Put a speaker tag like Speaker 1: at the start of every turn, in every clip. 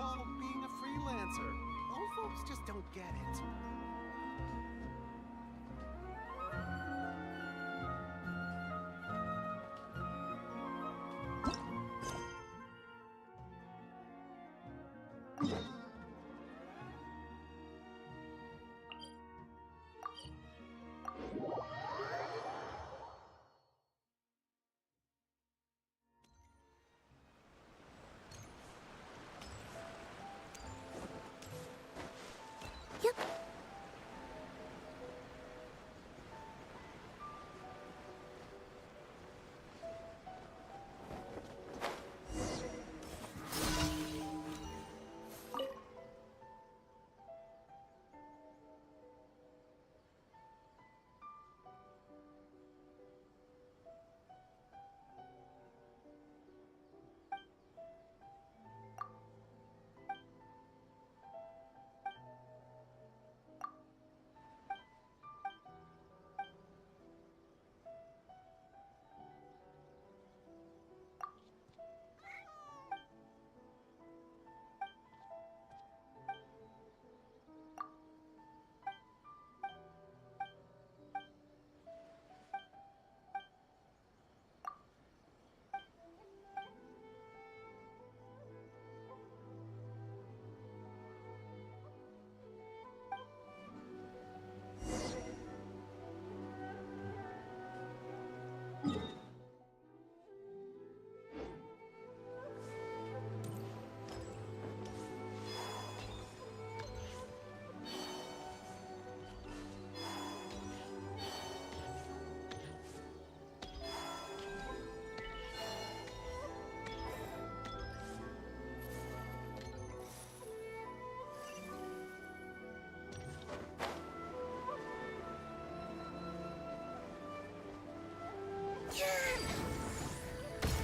Speaker 1: call being a freelancer. Old folks just don't get it.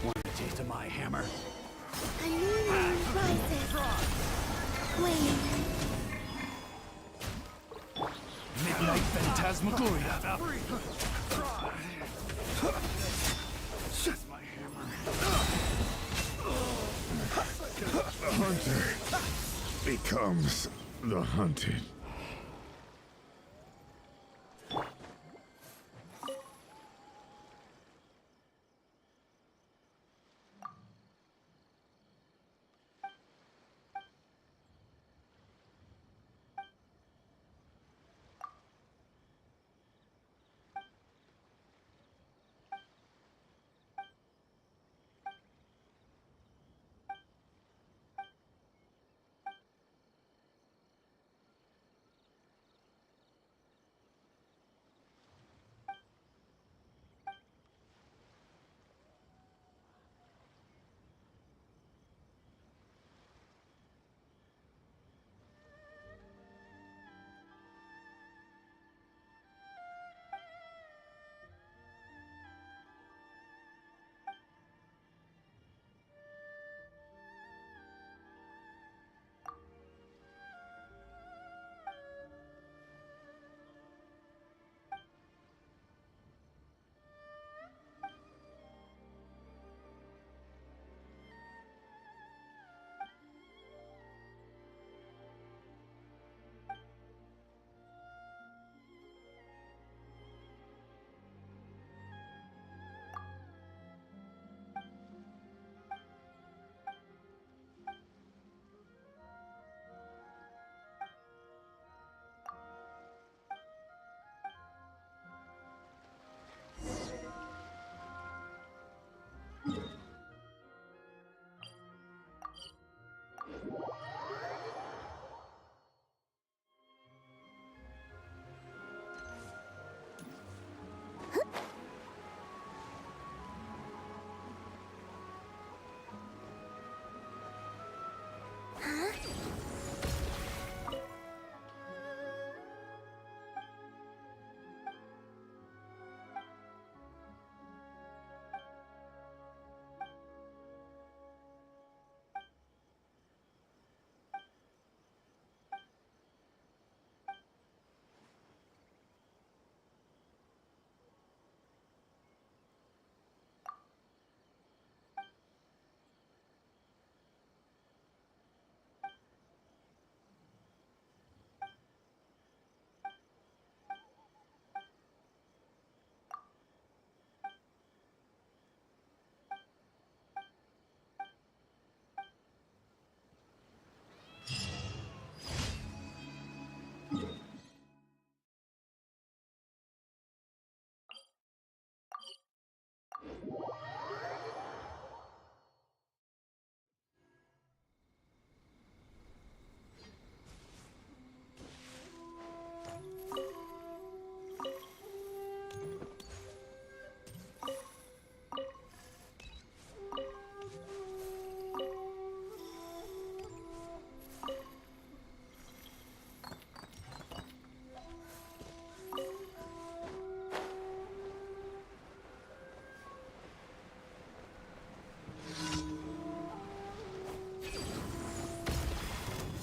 Speaker 2: Want a taste of my hammer?
Speaker 3: A new moon rises. Wait.
Speaker 2: Midnight Phantasmagoria. That's my hammer.
Speaker 4: The hunter becomes the hunted.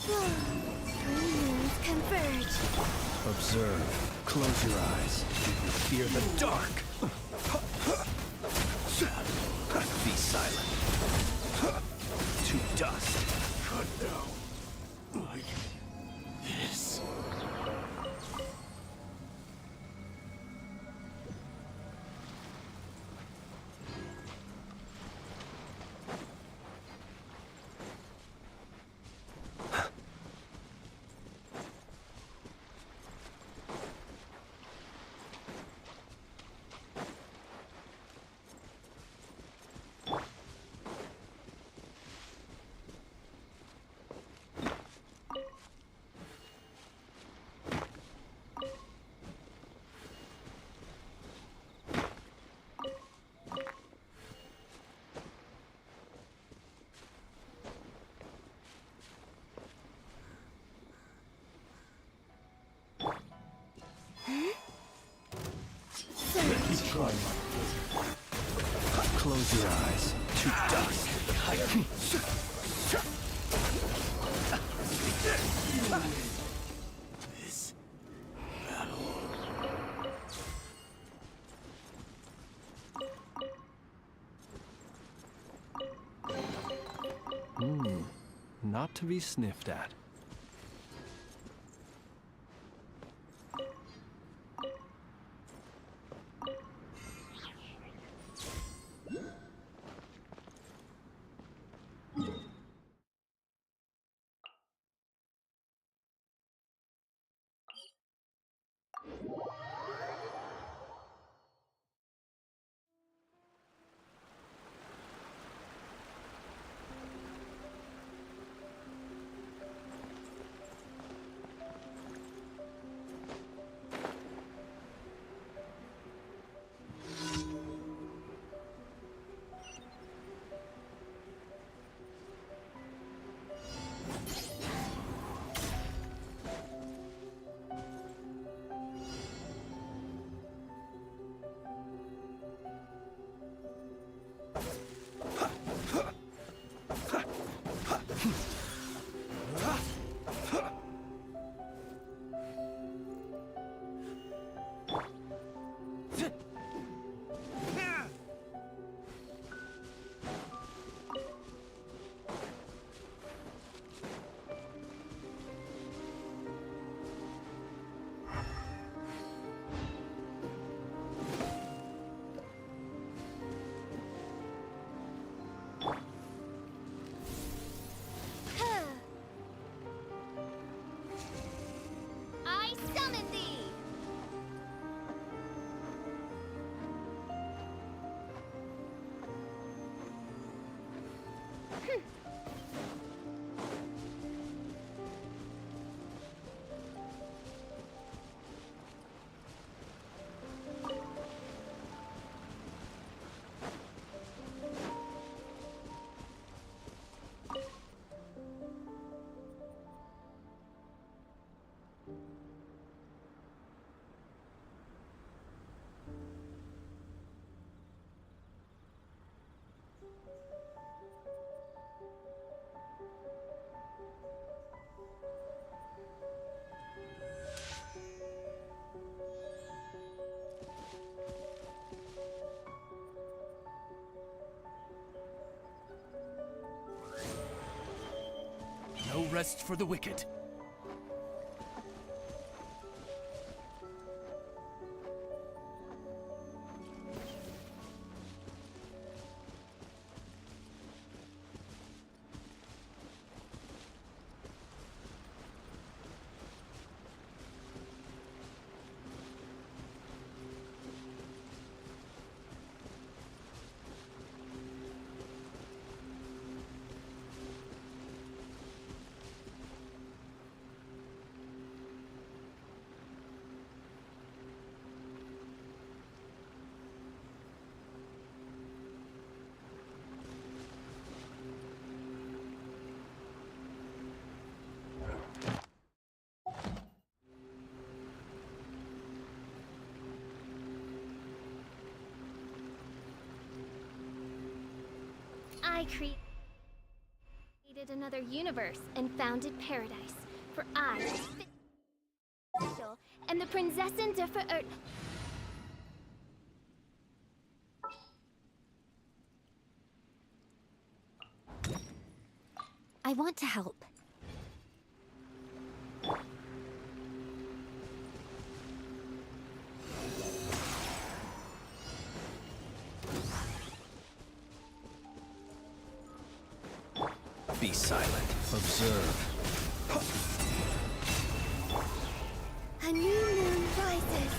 Speaker 3: Three moons converge.
Speaker 2: Observe. Close your eyes. Fear the dark. Be silent. To dust. Cut down. Like this. Close your eyes. To dust. This battle. Not to be sniffed at.
Speaker 3: I summon thee!
Speaker 2: No rest for the wicked.
Speaker 3: I created another universe and founded paradise. For I was special, and the Prinzessin de Ver... I want to help.
Speaker 2: Be silent. Observe.
Speaker 3: A new moon rises.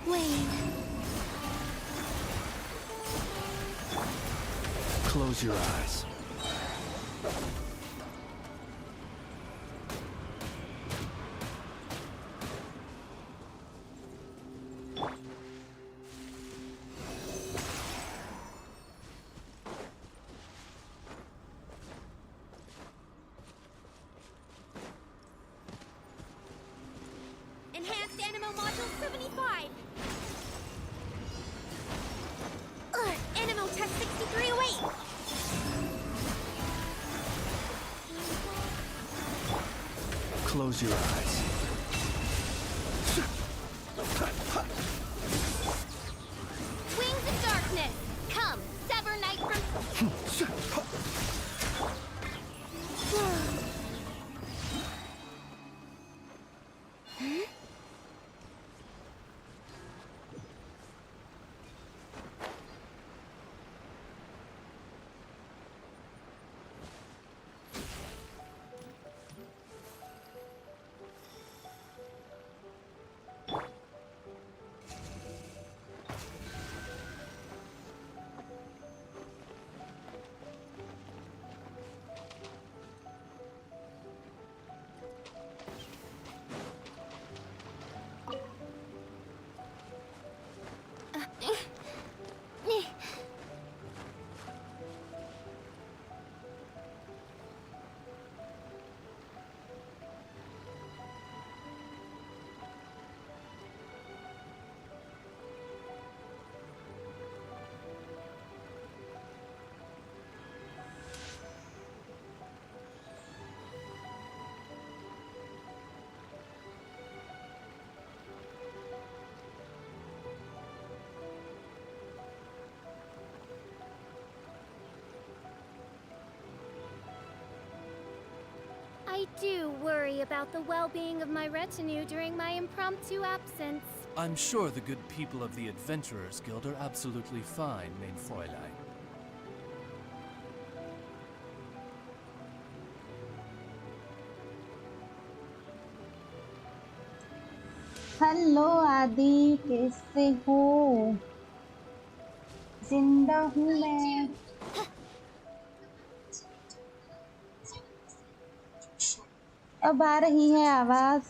Speaker 3: Wane.
Speaker 2: Close your eyes.
Speaker 3: Enhanced Animo Module 75. Animo Test 6308.
Speaker 2: Close your eyes.
Speaker 3: Wings of Darkness. Come, sever night from... I do worry about the well-being of my retinue during my impromptu absence.
Speaker 5: I'm sure the good people of the Adventurers Guild are absolutely fine, mein Fräulein.
Speaker 6: Hello आदि, कैसे हो? जिंदा हूँ मैं। अब आ रही है आवाज?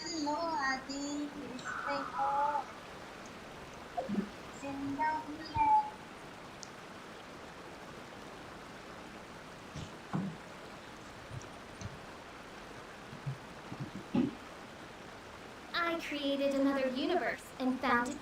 Speaker 6: हेलो आदि, कैसे हो? जिंदा हूँ मैं।
Speaker 3: I created another universe and founded...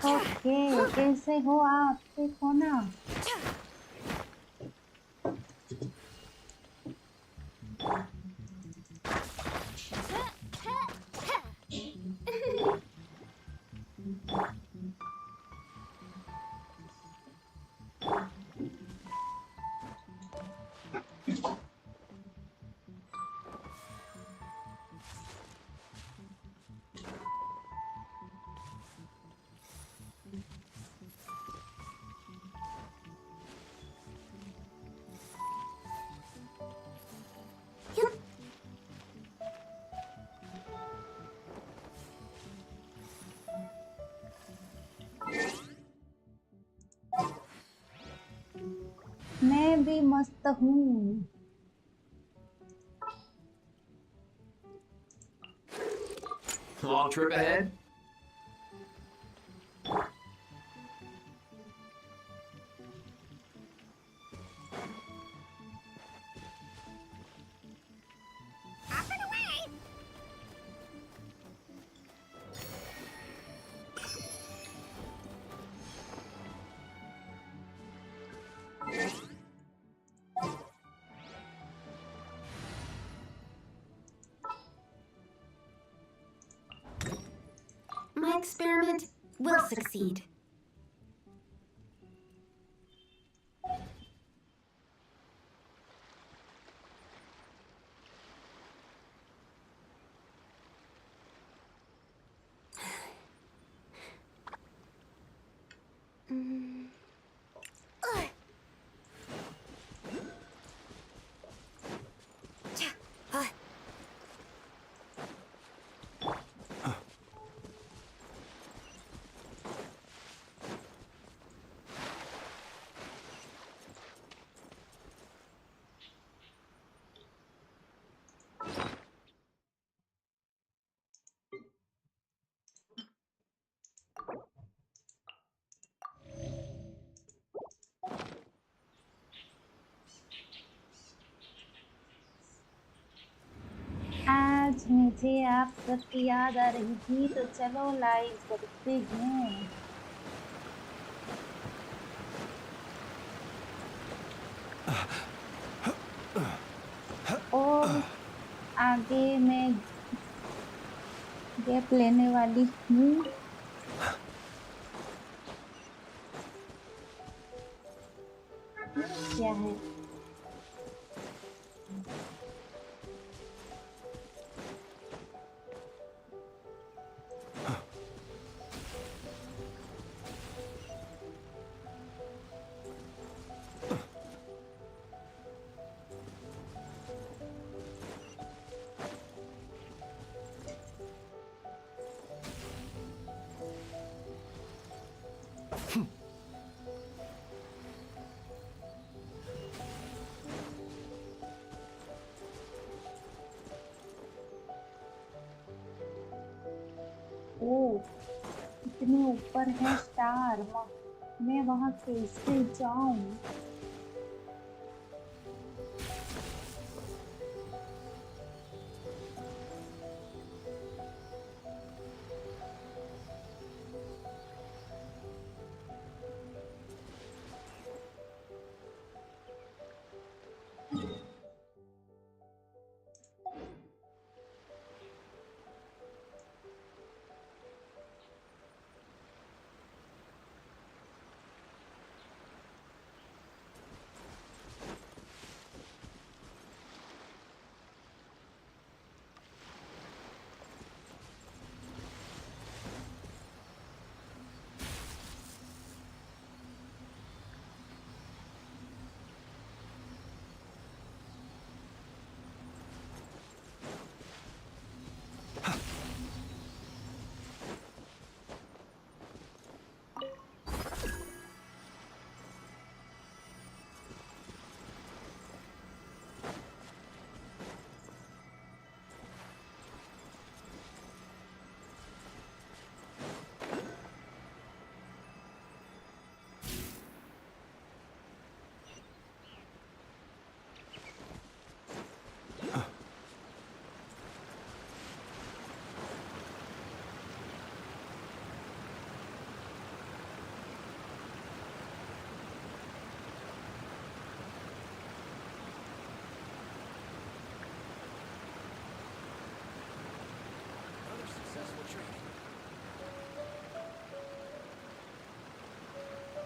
Speaker 6: okay, कैसे हो आप? ठीक हो ना? मैं भी मस्त हूँ।
Speaker 7: Long trip ahead?
Speaker 8: My experiment will succeed.
Speaker 6: आज मुझे आप सबकी याद आ रही थी तो चलो लाइव करते हैं। और आगे मैं गैप लेने वाली हूँ। क्या है? ओ, इतने ऊपर है स्टार, मैं वहाँ कैसे जाऊँ?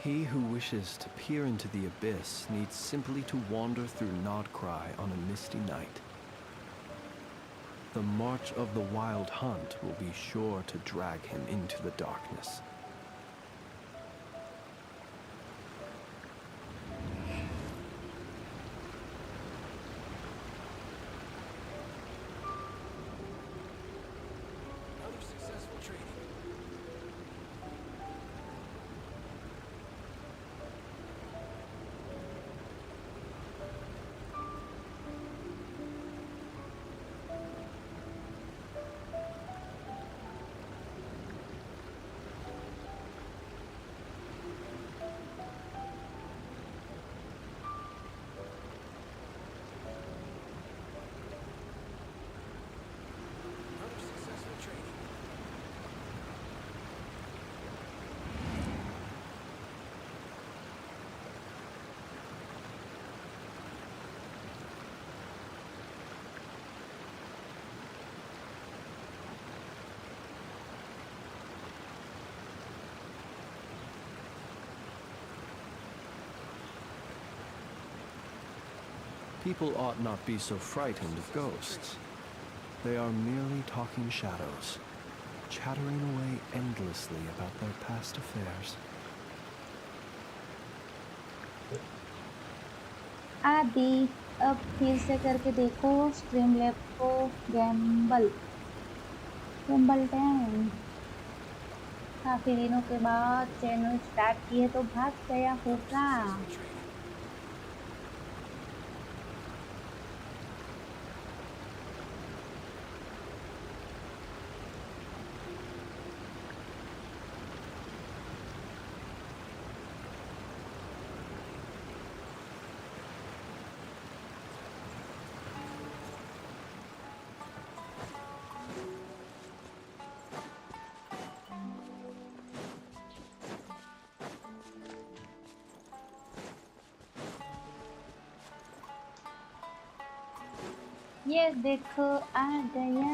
Speaker 2: He who wishes to peer into the abyss needs simply to wander through Nodcry on a misty night. The march of the Wild Hunt will be sure to drag him into the darkness. People ought not be so frightened of ghosts. They are merely talking shadows, chattering away endlessly about their past affairs.
Speaker 6: आदि अब फिर से करके देखो stream lab को Gamble time काफी दिनों के बाद चैनल स्टार्ट किए तो भाग गया होगा। ये देखो आ गया।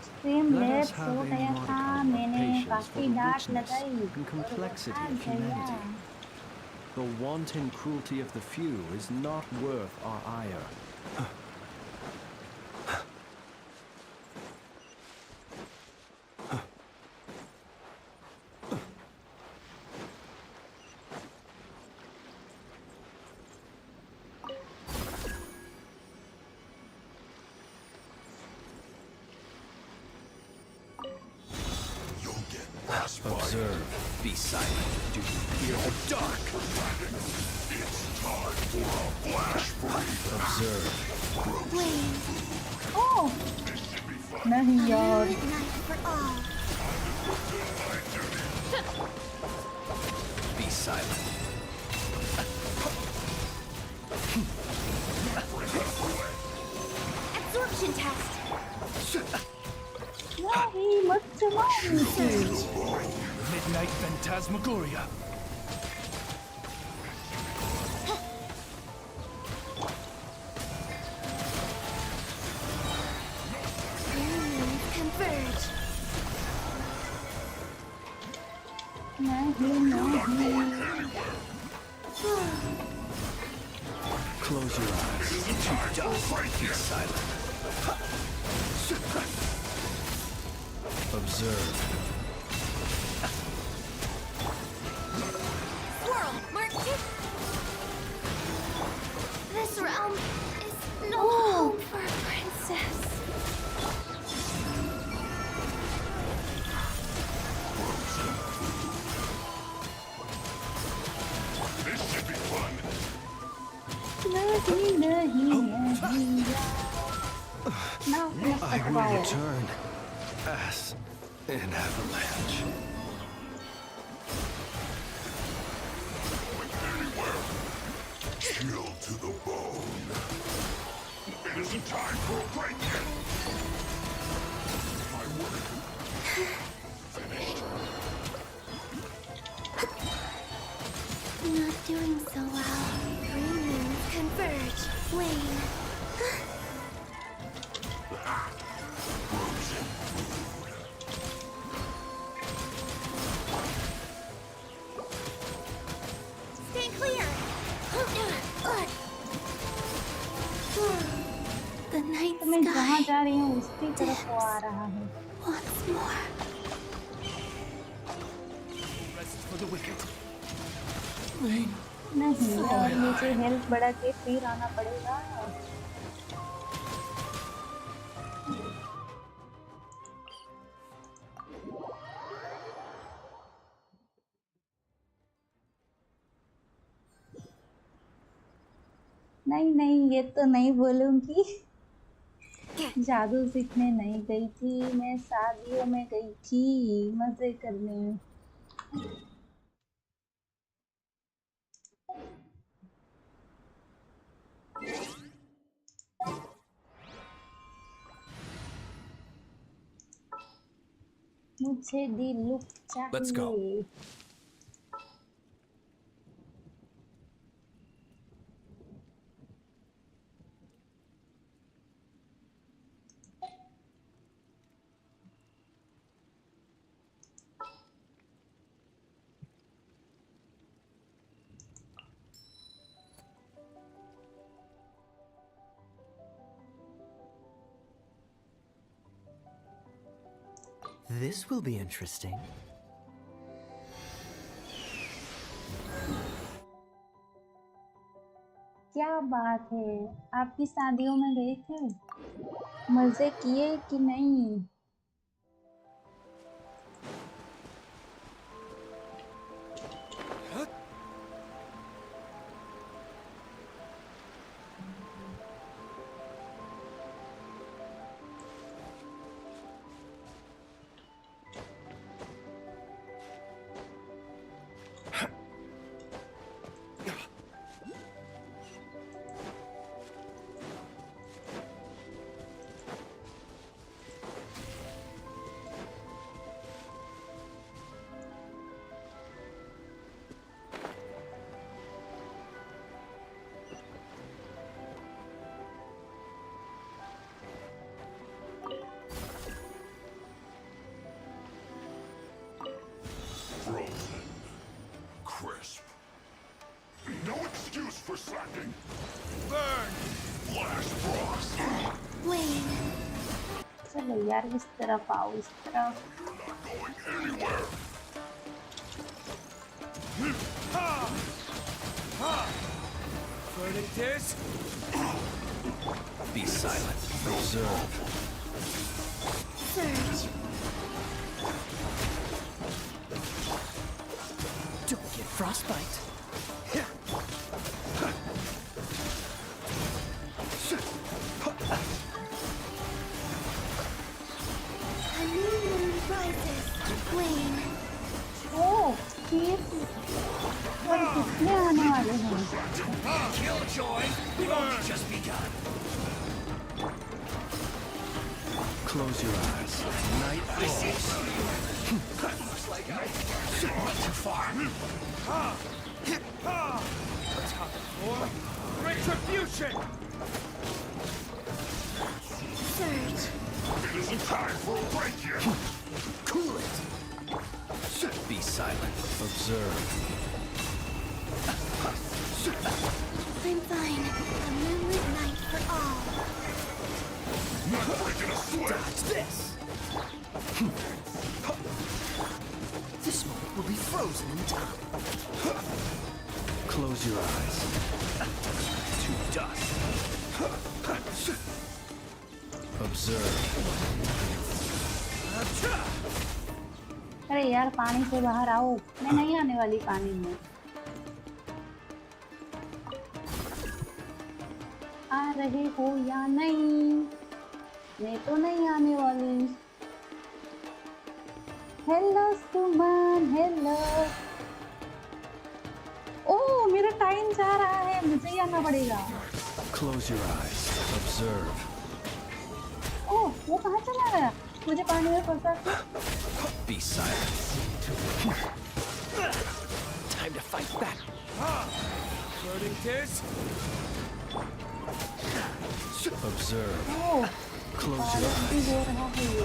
Speaker 6: Stream
Speaker 2: Let
Speaker 6: lab
Speaker 2: us
Speaker 6: so
Speaker 2: have a
Speaker 6: गया था,
Speaker 2: modicum of
Speaker 6: मैंने
Speaker 2: patience for
Speaker 6: काफी
Speaker 2: the
Speaker 6: डांट
Speaker 2: richness
Speaker 6: लगाई
Speaker 2: and
Speaker 6: और
Speaker 2: complexity
Speaker 6: आ
Speaker 2: of
Speaker 6: गया।
Speaker 2: humanity. The wanton cruelty of the few is not worth our ire. Observe, be silent. Do you fear the dark?
Speaker 4: It's time for a flash freeze.
Speaker 2: Observe.
Speaker 8: Wayne,
Speaker 6: ओह नहीं यार
Speaker 8: good night for all.
Speaker 2: Be silent.
Speaker 8: Absorption test.
Speaker 6: नहीं मत चलाओ मुझे।
Speaker 5: Midnight Phantasmagoria.
Speaker 8: Humans converge.
Speaker 6: नहीं नहीं
Speaker 2: Close your eyes. Be silent. Observe.
Speaker 8: Swirl, mark two. This realm is no hope for a princess.
Speaker 4: This should be fun.
Speaker 6: नहीं नहीं नहीं Now let's
Speaker 2: I
Speaker 6: talk
Speaker 2: will
Speaker 6: about it.
Speaker 2: return as an avalanche.
Speaker 4: Chill to the bone. It isn't time for a break yet. My work finished.
Speaker 8: Not doing so well. Humans converge. Wayne.
Speaker 4: Frozen food.
Speaker 8: Stay clear. The night
Speaker 6: तो मैं जहाँ
Speaker 8: sky
Speaker 6: जा रही हूँ उसकी तरफ वो आ रहा है।
Speaker 8: once more.
Speaker 5: for the wicked.
Speaker 6: नहीं यार मुझे हेल्थ बढ़ा के फिर आना पड़ेगा। नहीं नहीं ये तो नहीं बोलूंगी। जादू सीखने नहीं गई थी मैं, शादियों में गई थी मजे करने। मुझे दी लुक
Speaker 5: Let's go.
Speaker 6: चाहिए।
Speaker 1: This will be interesting.
Speaker 6: क्या बात है, आपकी शादियों में गए थे, मजे किए कि नहीं?
Speaker 4: Frozen. Crisp. No excuse for slacking. Burn! Flash frost!
Speaker 8: Flame.
Speaker 6: चलो यार इस तरफ आओ, इस तरफ।
Speaker 4: You're not going anywhere!
Speaker 5: Verdict is...
Speaker 2: Be silent. Observe.
Speaker 8: Surge.
Speaker 1: Don't get frostbite.
Speaker 8: A new moon rises. Flame.
Speaker 6: ओह फिर और कितने आने वाले हैं?
Speaker 7: Killjoy, we've only just begun.
Speaker 2: Close your eyes. Night falls.
Speaker 7: Looks like I went too far.
Speaker 5: Retribution!
Speaker 8: Surge.
Speaker 4: It isn't time for a break yet!
Speaker 2: Cool it. Be silent. Observe.
Speaker 8: I'm fine. A moonlit night for all.
Speaker 4: Not breaking a sweat!
Speaker 7: Dodge this! This moment will be frozen in time.
Speaker 2: Close your eyes.
Speaker 7: To dust.
Speaker 2: Observe.
Speaker 6: अरे यार पानी से बाहर आओ, मैं नहीं आने वाली पानी में। आ रहे हो या नहीं? मैं तो नहीं आने वाली। हेलो सुमन, हेलो। ओह मेरा टाइम जा रहा है, मुझे ही आना पड़ेगा।
Speaker 2: Close your eyes. Observe.
Speaker 6: ओह वो कहाँ चला गया? मुझे पानी में फंसा।
Speaker 2: Be silent.
Speaker 7: Time to fight back.
Speaker 5: Verdict is...
Speaker 2: Observe.
Speaker 6: Oh
Speaker 2: Close your eyes.
Speaker 6: भी हो रहा है ये।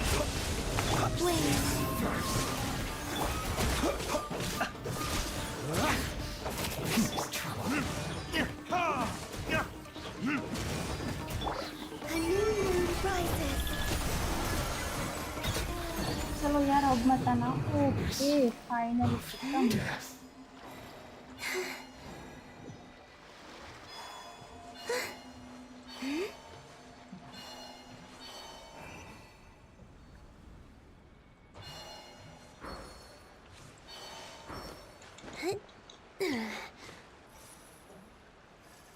Speaker 8: Flame. A new moon rises.
Speaker 6: चलो यार अब मत आना। ओके फाइनली खत्म।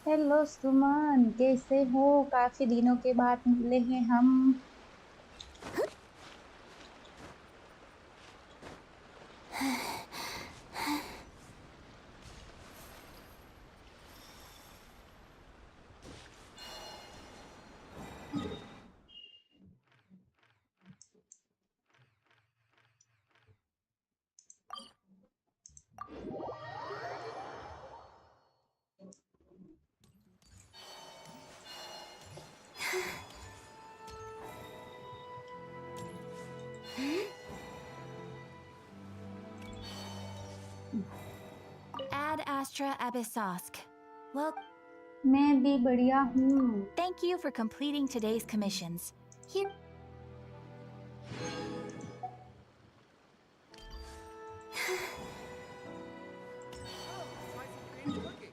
Speaker 6: हेलो सुमन, कैसे हो? काफी दिनों के बाद मिले हैं हम।
Speaker 8: Ad Astra Abyssosk. Well,
Speaker 6: मैं भी बढ़िया हूँ।
Speaker 8: thank you for completing today's commissions. Here.
Speaker 1: Try some creative cooking.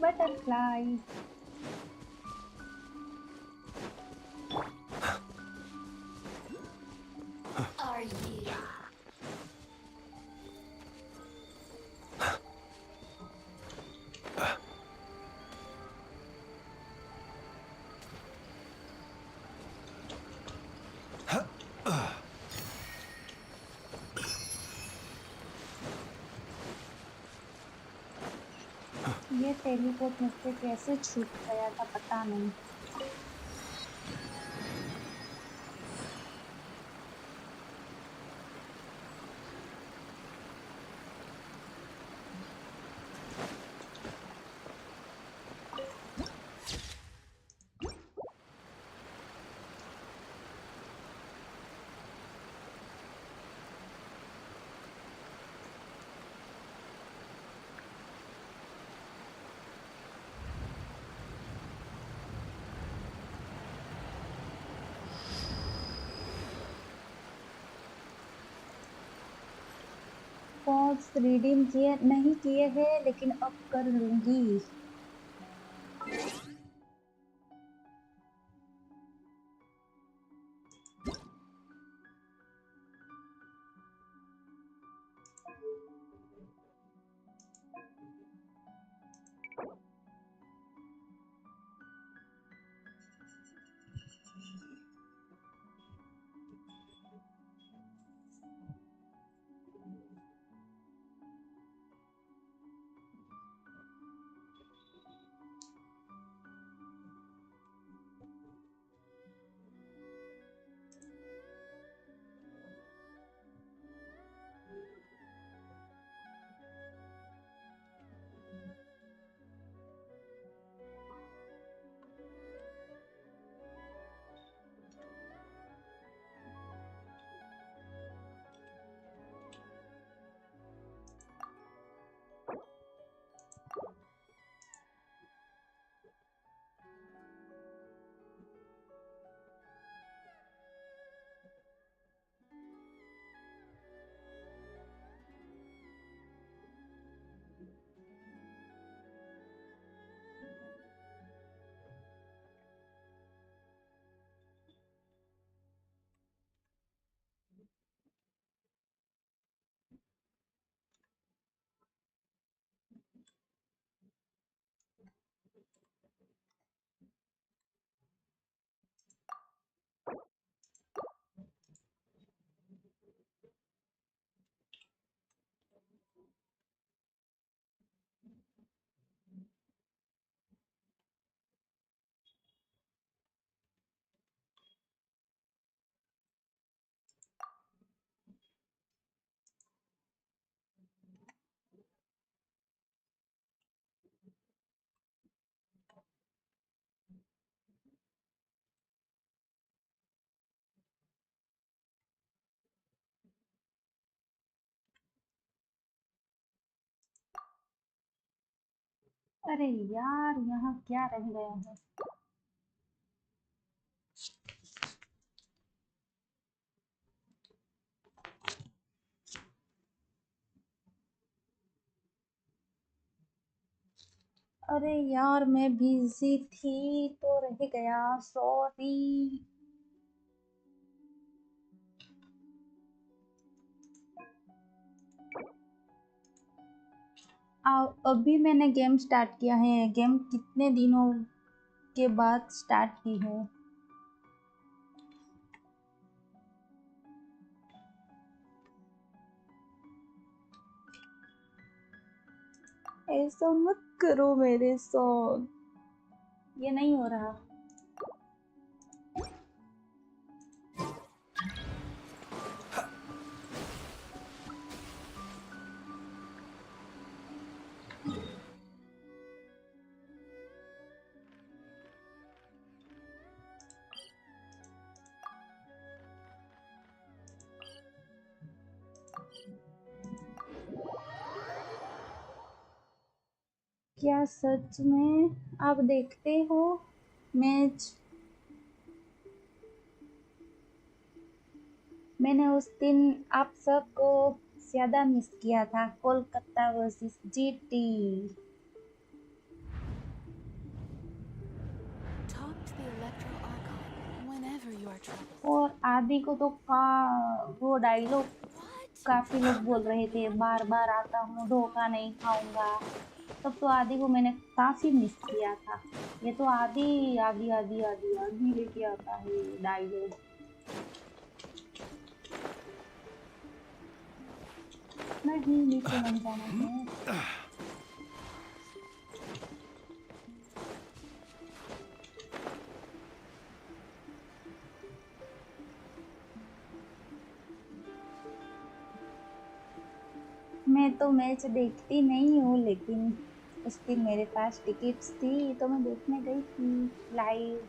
Speaker 6: Butterfly.
Speaker 8: Are you?
Speaker 6: ये टेलीपोर्ट मुझसे कैसे छूट गया था पता नहीं। कॉर्ड्स रिडीम किए नहीं किए हैं लेकिन अब कर लूंगी। अरे यार यहाँ क्या रह गया है। अरे यार मैं बिजी थी तो रह गया, सॉरी। अभी मैंने गेम स्टार्ट किया है। गेम कितने दिनों के बाद स्टार्ट की है। ऐसा मत करो मेरे साथ, ये नहीं हो रहा। क्या सच में आप देखते हो मैच? मैंने उस दिन आप सबको ज्यादा मिस किया था। Kolkata versus GT.
Speaker 8: Talk to the Electro Archon whenever you are troubled.
Speaker 6: और आदि को तो वो डायलॉग
Speaker 8: What?
Speaker 6: काफी लोग बोल रहे थे, बार बार आता हूँ धोखा नहीं खाऊंगा। तब तो आदि को मैंने काफी मिस किया था। ये तो आदि आदि आदि आदि आदि लेके आता है डायलॉग। नहीं, नीचे नहीं जाना है। मैं तो मैच देखती नहीं हूँ, लेकिन उस दिन मेरे पास टिकट्स थी तो मैं देखने गई थी लाइव।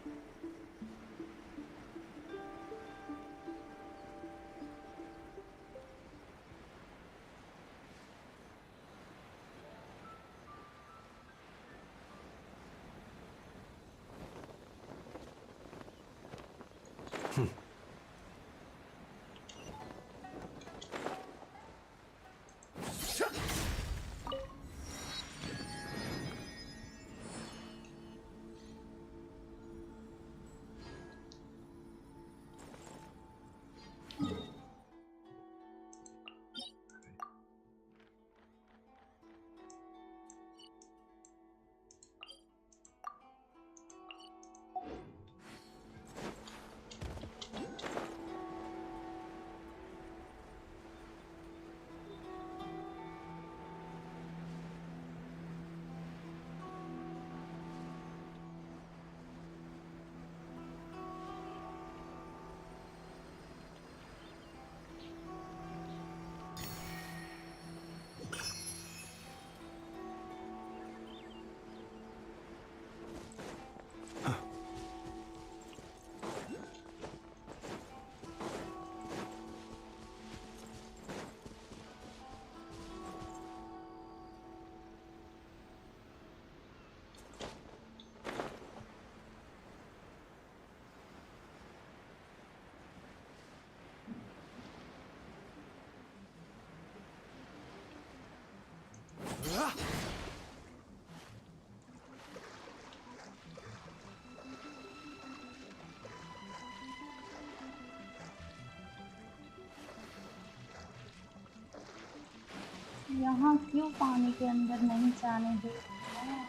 Speaker 6: यहाँ क्यों पानी के अंदर नहीं जाने दे रहे हैं?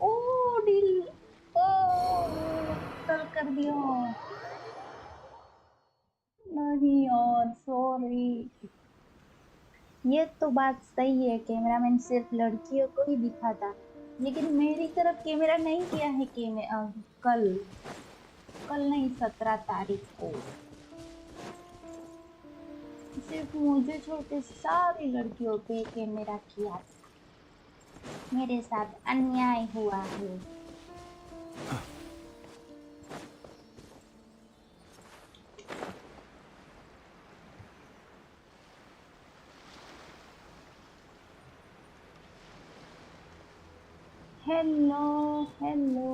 Speaker 6: ओ डील, ओ टल कर दिया। नहीं और सॉरी। ये तो बात सही है, कैमरामैन सिर्फ लड़कियों को ही दिखाता, लेकिन मेरी तरफ कैमरा नहीं किया है कल नहीं 17 तारीख को सिर्फ मुझे छोड़ के सारी लड़कियों पे कैमरा किया था। मेरे साथ अन्याय हुआ है। हेलो हेलो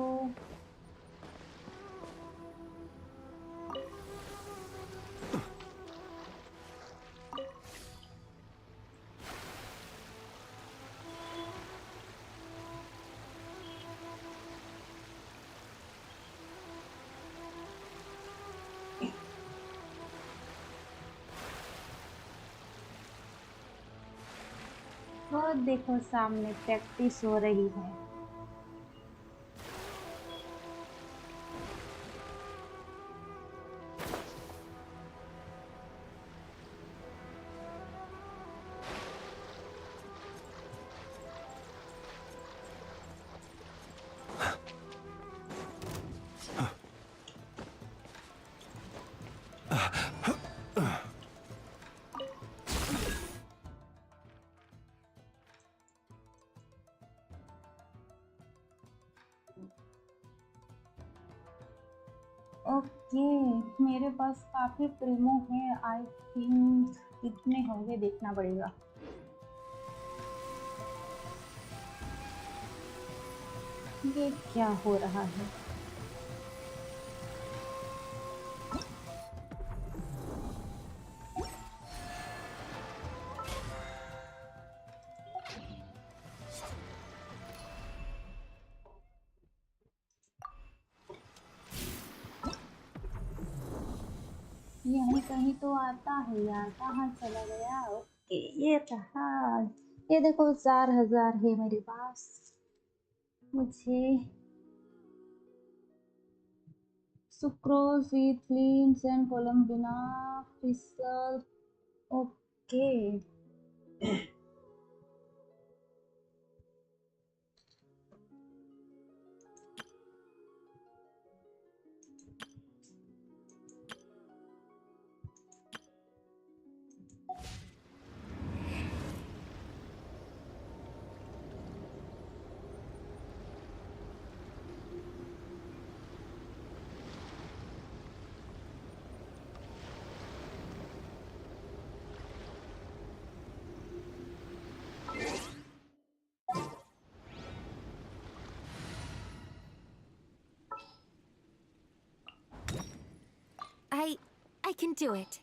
Speaker 6: वो देखो सामने प्रैक्टिस हो रही है। ओके मेरे पास काफी प्रीमो है। आई थिंक कितने होंगे देखना पड़ेगा। ये क्या हो रहा है? यहीं कहीं तो आता है यार, कहाँ चला गया? ओके ये रहा। ये देखो 4000 है मेरे पास। मुझे sucrose with and Columbina crystal. Okay
Speaker 8: I can do it.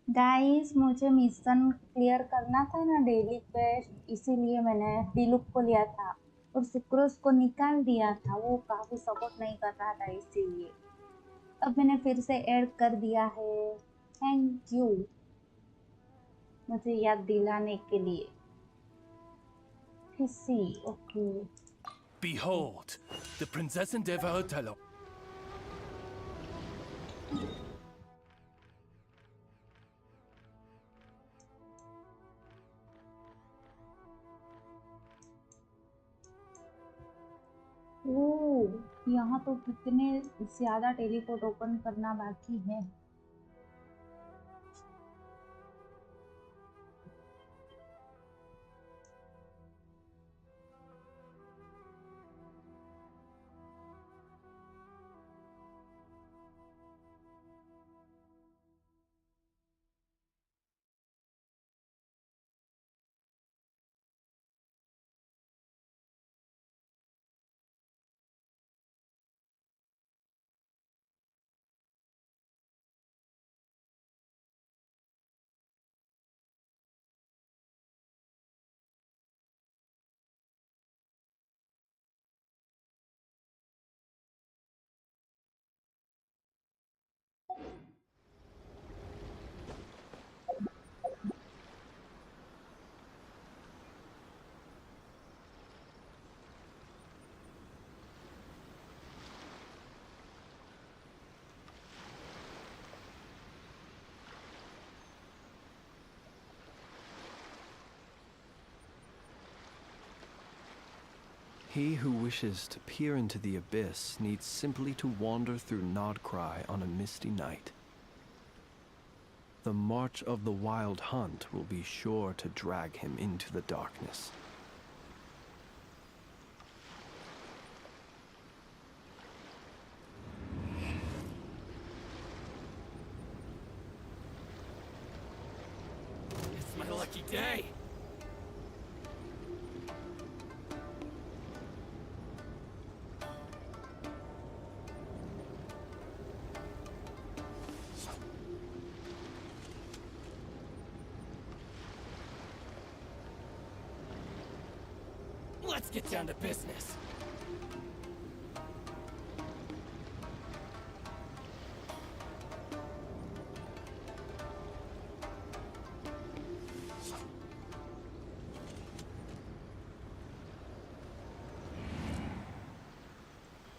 Speaker 6: Guys मुझे मिशन क्लियर करना था ना डेली क्वेस्ट, इसीलिए मैंने डिलुक को लिया था और सुक्रोज को निकाल दिया था। वो काफी सपोर्ट नहीं कर रहा था इसीलिए अब मैंने फिर से ऐड कर दिया है। थैंक यू मुझे याद दिलाने के लिए। किसी okay
Speaker 5: Behold, the princess and Devahotello.
Speaker 6: ओह यहाँ तो कितने ज्यादा टेलीपोर्ट ओपन करना बाकी है।
Speaker 2: He who wishes to peer into the abyss needs simply to wander through Nodcry on a misty night. The march of the wild hunt will be sure to drag him into the darkness.
Speaker 7: lucky day. Let's get down to business.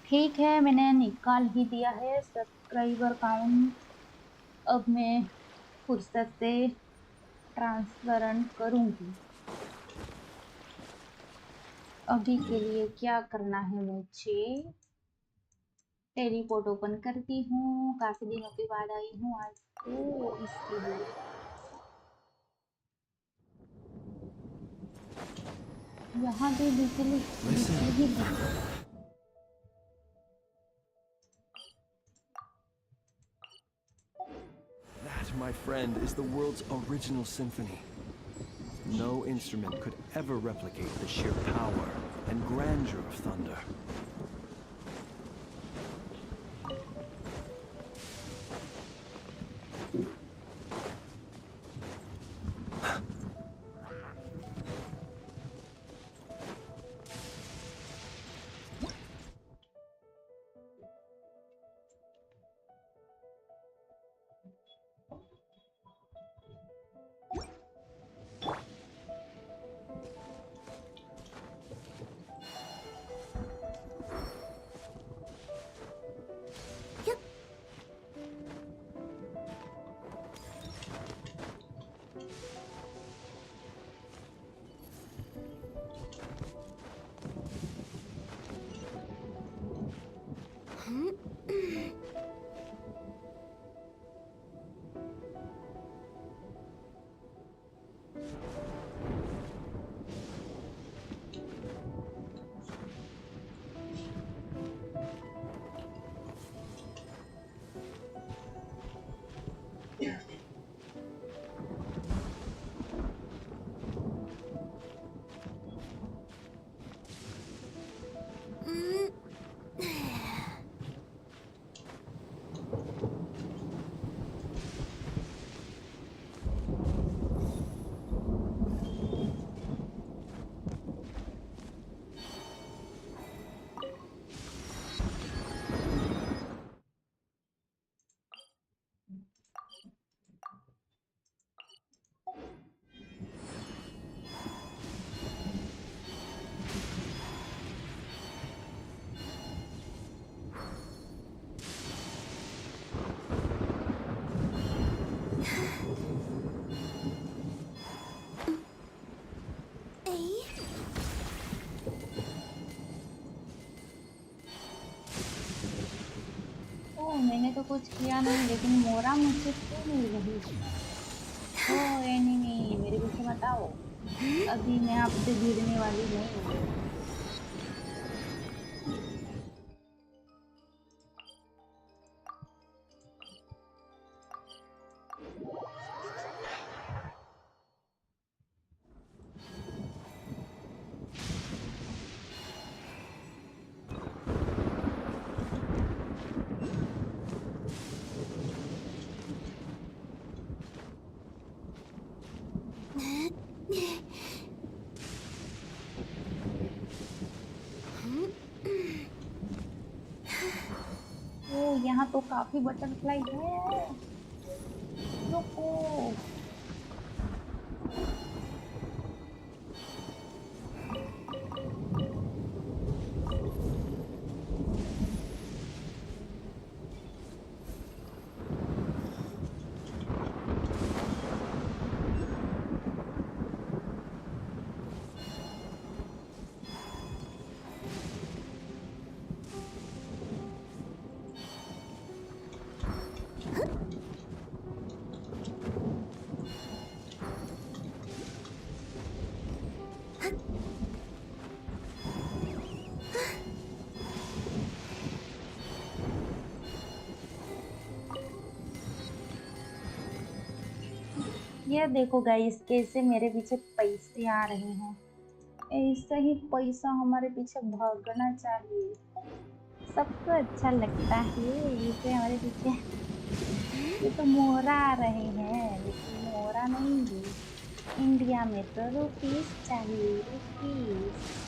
Speaker 6: ठीक है, मैंने निकाल ही दिया है subscriber count. अब मैं फुर्सत से ट्रांसफर करूंगी। अभी के लिए क्या करना है मुझे, टेलीपोर्ट ओपन करती हूँ। काफी दिनों के बाद आई हूँ आज तो इसके लिए। यहाँ भी बिजली ही
Speaker 2: That, my friend, is the world's original symphony. No instrument could ever replicate the sheer power and grandeur of thunder.
Speaker 6: मैंने तो कुछ किया नहीं, लेकिन मोरा मुझसे क्यों मिल रही है? ओ एनिमी, मेरे पीछे मत आओ, अभी मैं आपसे भिड़ने वाली नहीं हूँ। यहाँ तो काफी बटरफ्लाई है। रुको, ये देखो गाइस कैसे मेरे पीछे पैसे आ रहे हैं। ऐसा ही पैसा हमारे पीछे भागना चाहिए। सबको अच्छा लगता है ऐसे हमारे पीछे। ये तो मोहरा आ रहे हैं लेकिन मोहरा नहीं है। इंडिया में तो रुपीस चाहिए, रुपीस।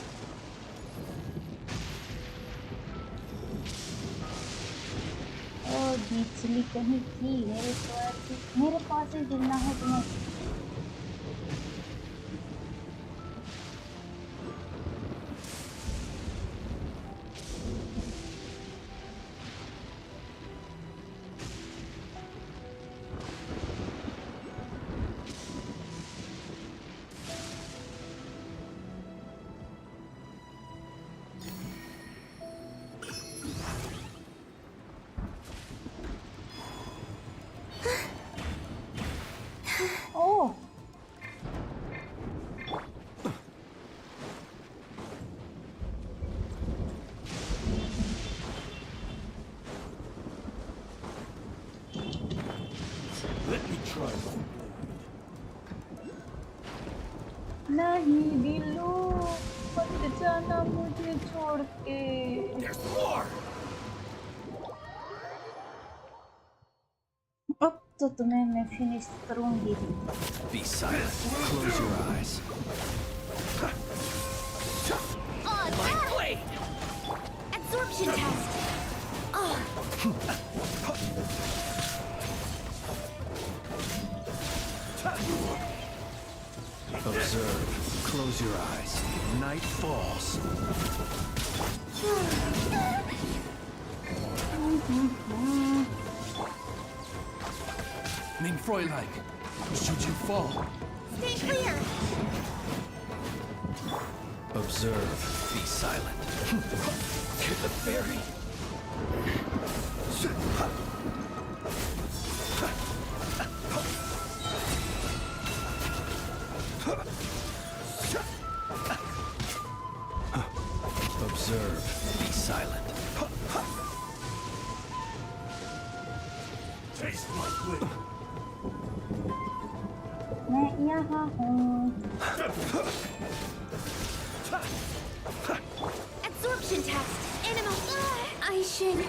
Speaker 6: ओ बिजली कहीं की मेरे पास ही गिरना है तुम्हें। ओ
Speaker 4: Let me try.
Speaker 6: नहीं बिल्लू, मत जाना मुझे छोड़ के।
Speaker 4: There's more!
Speaker 6: अब तो तुम्हें मैं फिनिश करूंगी।
Speaker 2: Be silent. Close your eyes.
Speaker 8: On blade! Absorption test!
Speaker 2: Observe. Close your eyes. Night falls.
Speaker 5: Mein Fräulein, should you fall?
Speaker 8: Stay clear!
Speaker 2: Observe. Be silent.
Speaker 4: To the ferry!
Speaker 2: Observe. Be silent.
Speaker 4: Taste my blade!
Speaker 6: मैं यहाँ हूँ।
Speaker 8: Absorption test! Animal! I should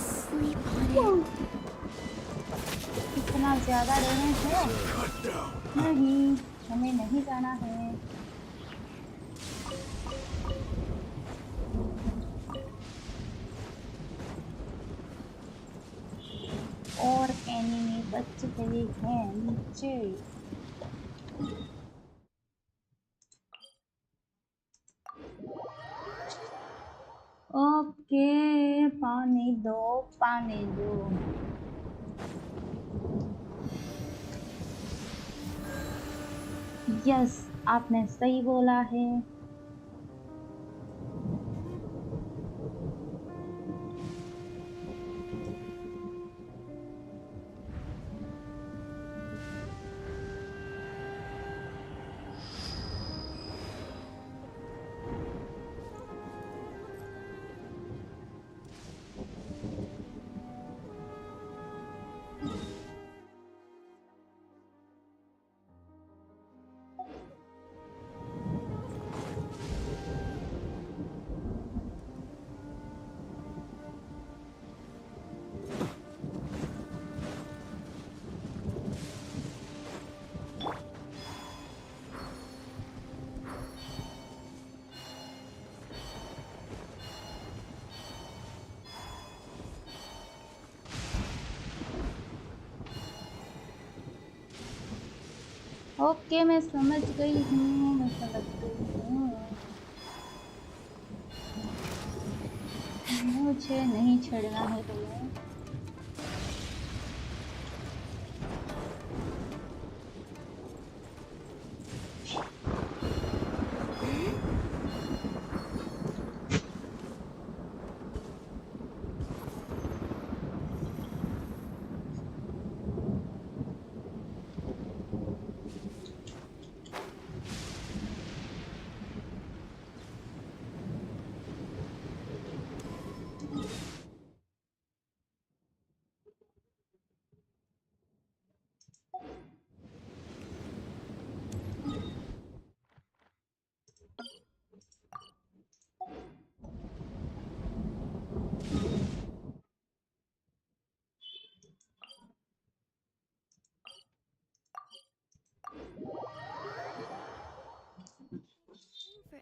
Speaker 8: sleep on it.
Speaker 6: इतना ज्यादा damage है?
Speaker 4: Cut down!
Speaker 6: नहीं, हमें नहीं जाना है। और एनिमी बच गए हैं नीचे। ओके, पानी दो, पानी दो। यस, आपने सही बोला है। ओके, मैं समझ गई हूँ, मैं समझ गई हूँ। मुझे नहीं छेड़ना है तुम्हें।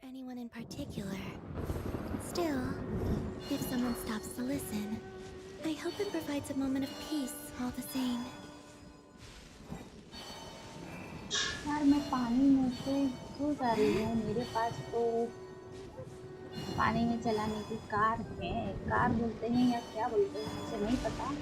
Speaker 8: anyone in particular. Still, if someone stops to listen, I hope it provides a moment of peace all the same.
Speaker 6: यार मैं पानी में से क्यों जा रही हूँ? मेरे पास तो पानी में चलाने की कार है। कार बोलते हैं या क्या बोलते हैं मुझे नहीं पता।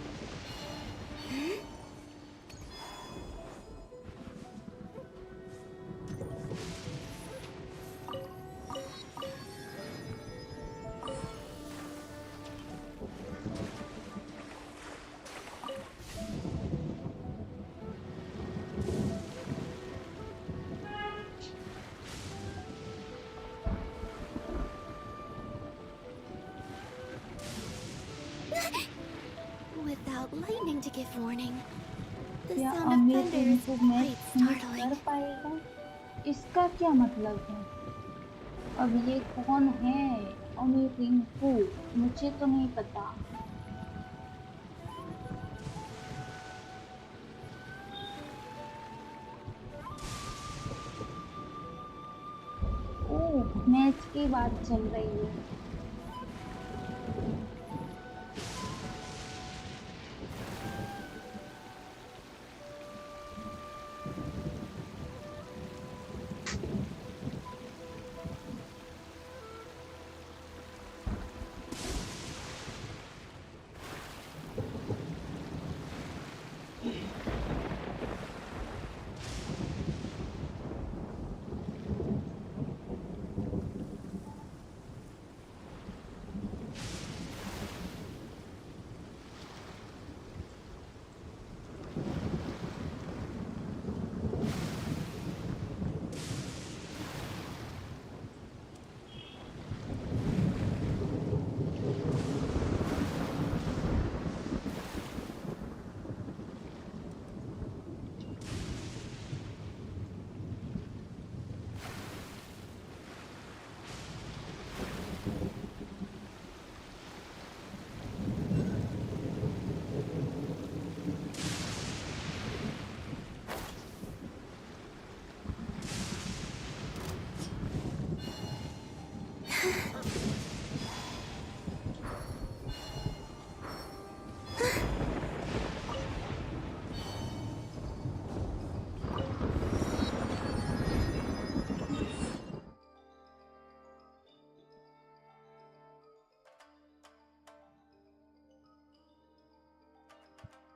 Speaker 8: Without lightning to give warning, the
Speaker 6: क्या
Speaker 8: sound of
Speaker 6: अमीर
Speaker 8: thunder is
Speaker 6: इनको मैच
Speaker 8: quite
Speaker 6: फिनिश कर
Speaker 8: startling.
Speaker 6: पाएगा? इसका क्या मतलब है? अब ये कौन है? अमीर रिंकू मुझे तो नहीं पता। ओह मैच की बात चल रही है।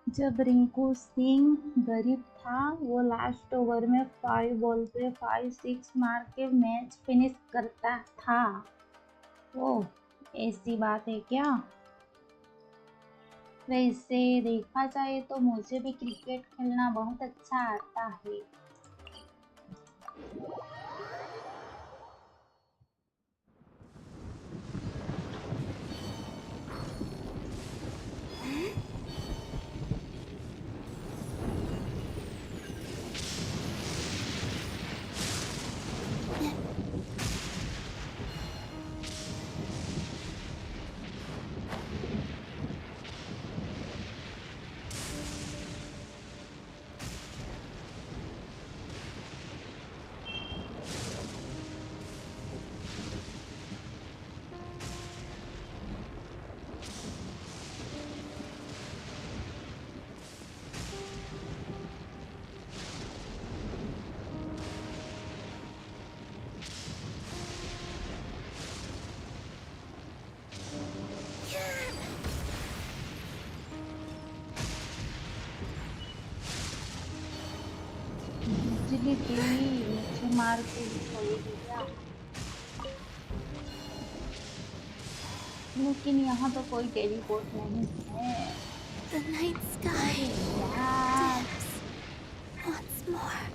Speaker 6: जब रिंकू सिंह गरीब था वो लास्ट ओवर में 5 बॉल पे 5-6 मार के मैच फिनिश करता था। ओह ऐसी बात है क्या? वैसे देखा जाए तो मुझे भी क्रिकेट खेलना बहुत अच्छा आता है। बिजली तेरी मुझे मार के छोड़ेगी क्या? लेकिन यहाँ तो कोई टेलीपोर्ट नहीं है।
Speaker 8: The night sky
Speaker 6: यार
Speaker 8: dims once more.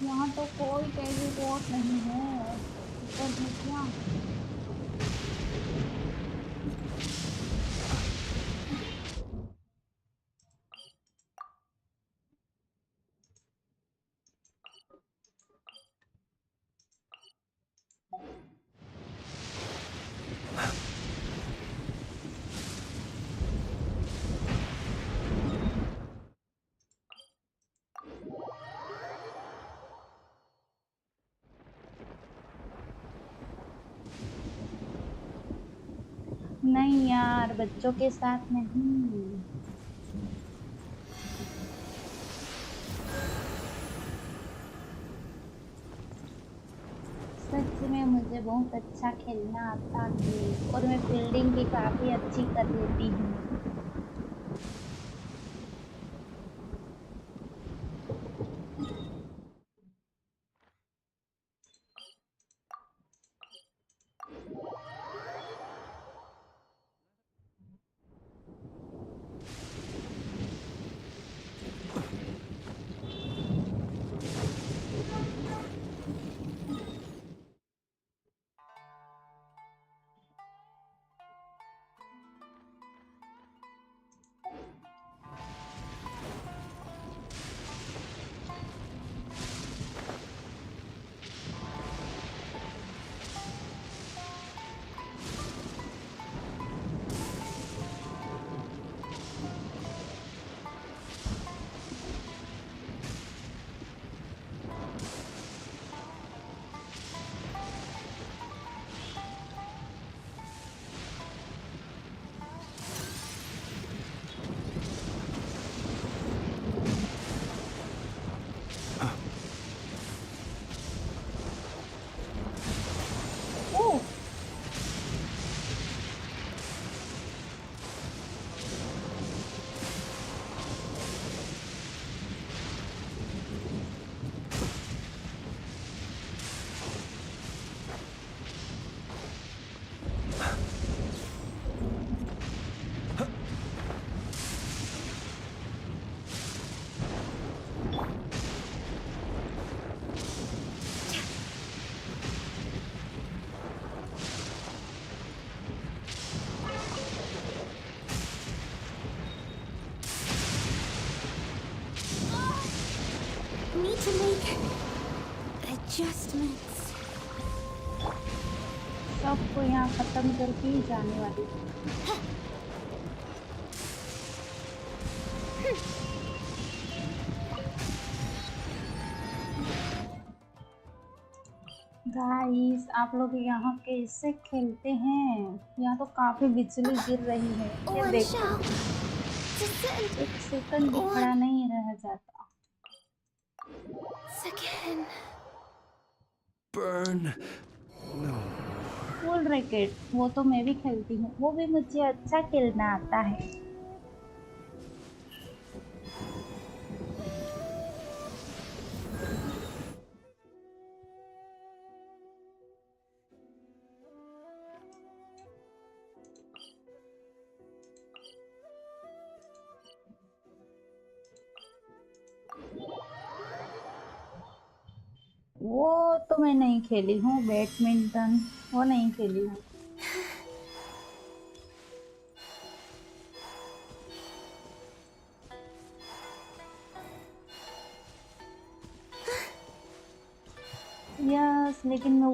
Speaker 6: यहाँ तो कोई टेलीपोर्ट नहीं है। ऊपर है क्या? नहीं यार, बच्चों के साथ नहीं। सच में मुझे बहुत अच्छा खेलना आता है और मैं फील्डिंग भी काफी अच्छी कर लेती हूँ। ओह,
Speaker 8: Need to make adjustments.
Speaker 6: सबको यहाँ खत्म करके ही जाने वाली। गाइस, आप लोग यहाँ कैसे खेलते हैं? यहाँ तो काफी बिजली गिर रही है। ये
Speaker 8: One
Speaker 6: देखो,
Speaker 8: shall descend
Speaker 6: एक सेकंड भी खड़ा नहीं रह जाता।
Speaker 8: again.
Speaker 2: Burn. No.
Speaker 6: Full racket, वो तो मैं भी खेलती हूँ, वो भी मुझे अच्छा खेलना आता है। वो तो मैं नहीं खेली हूँ, बैडमिंटन वो नहीं खेली हूँ। यस, लेकिन मैं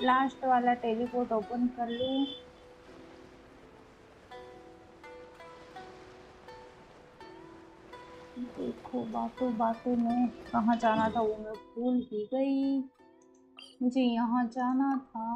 Speaker 6: लास्ट वाला टेलीपोर्ट ओपन कर लूँ। देखो, बातों बातों में कहाँ जाना था वो मैं भूल ही गई। मुझे यहाँ जाना था।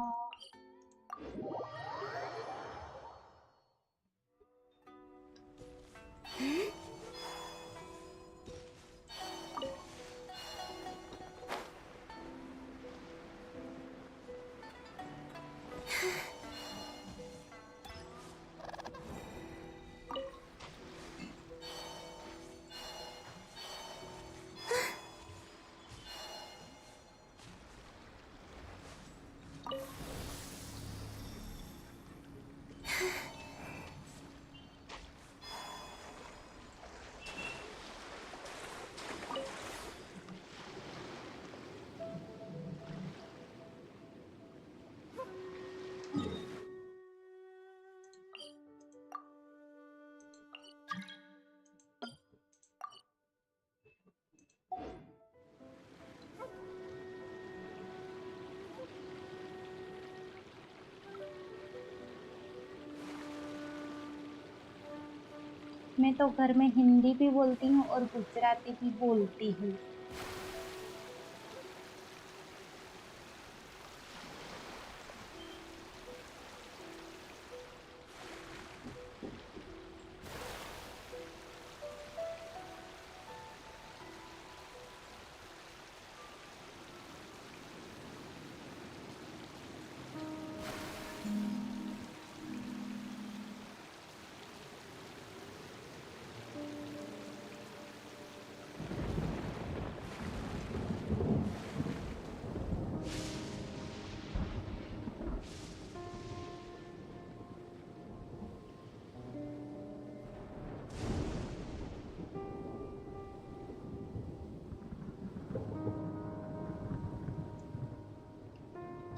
Speaker 6: मैं तो घर में हिंदी भी बोलती हूँ और गुजराती भी बोलती हूँ।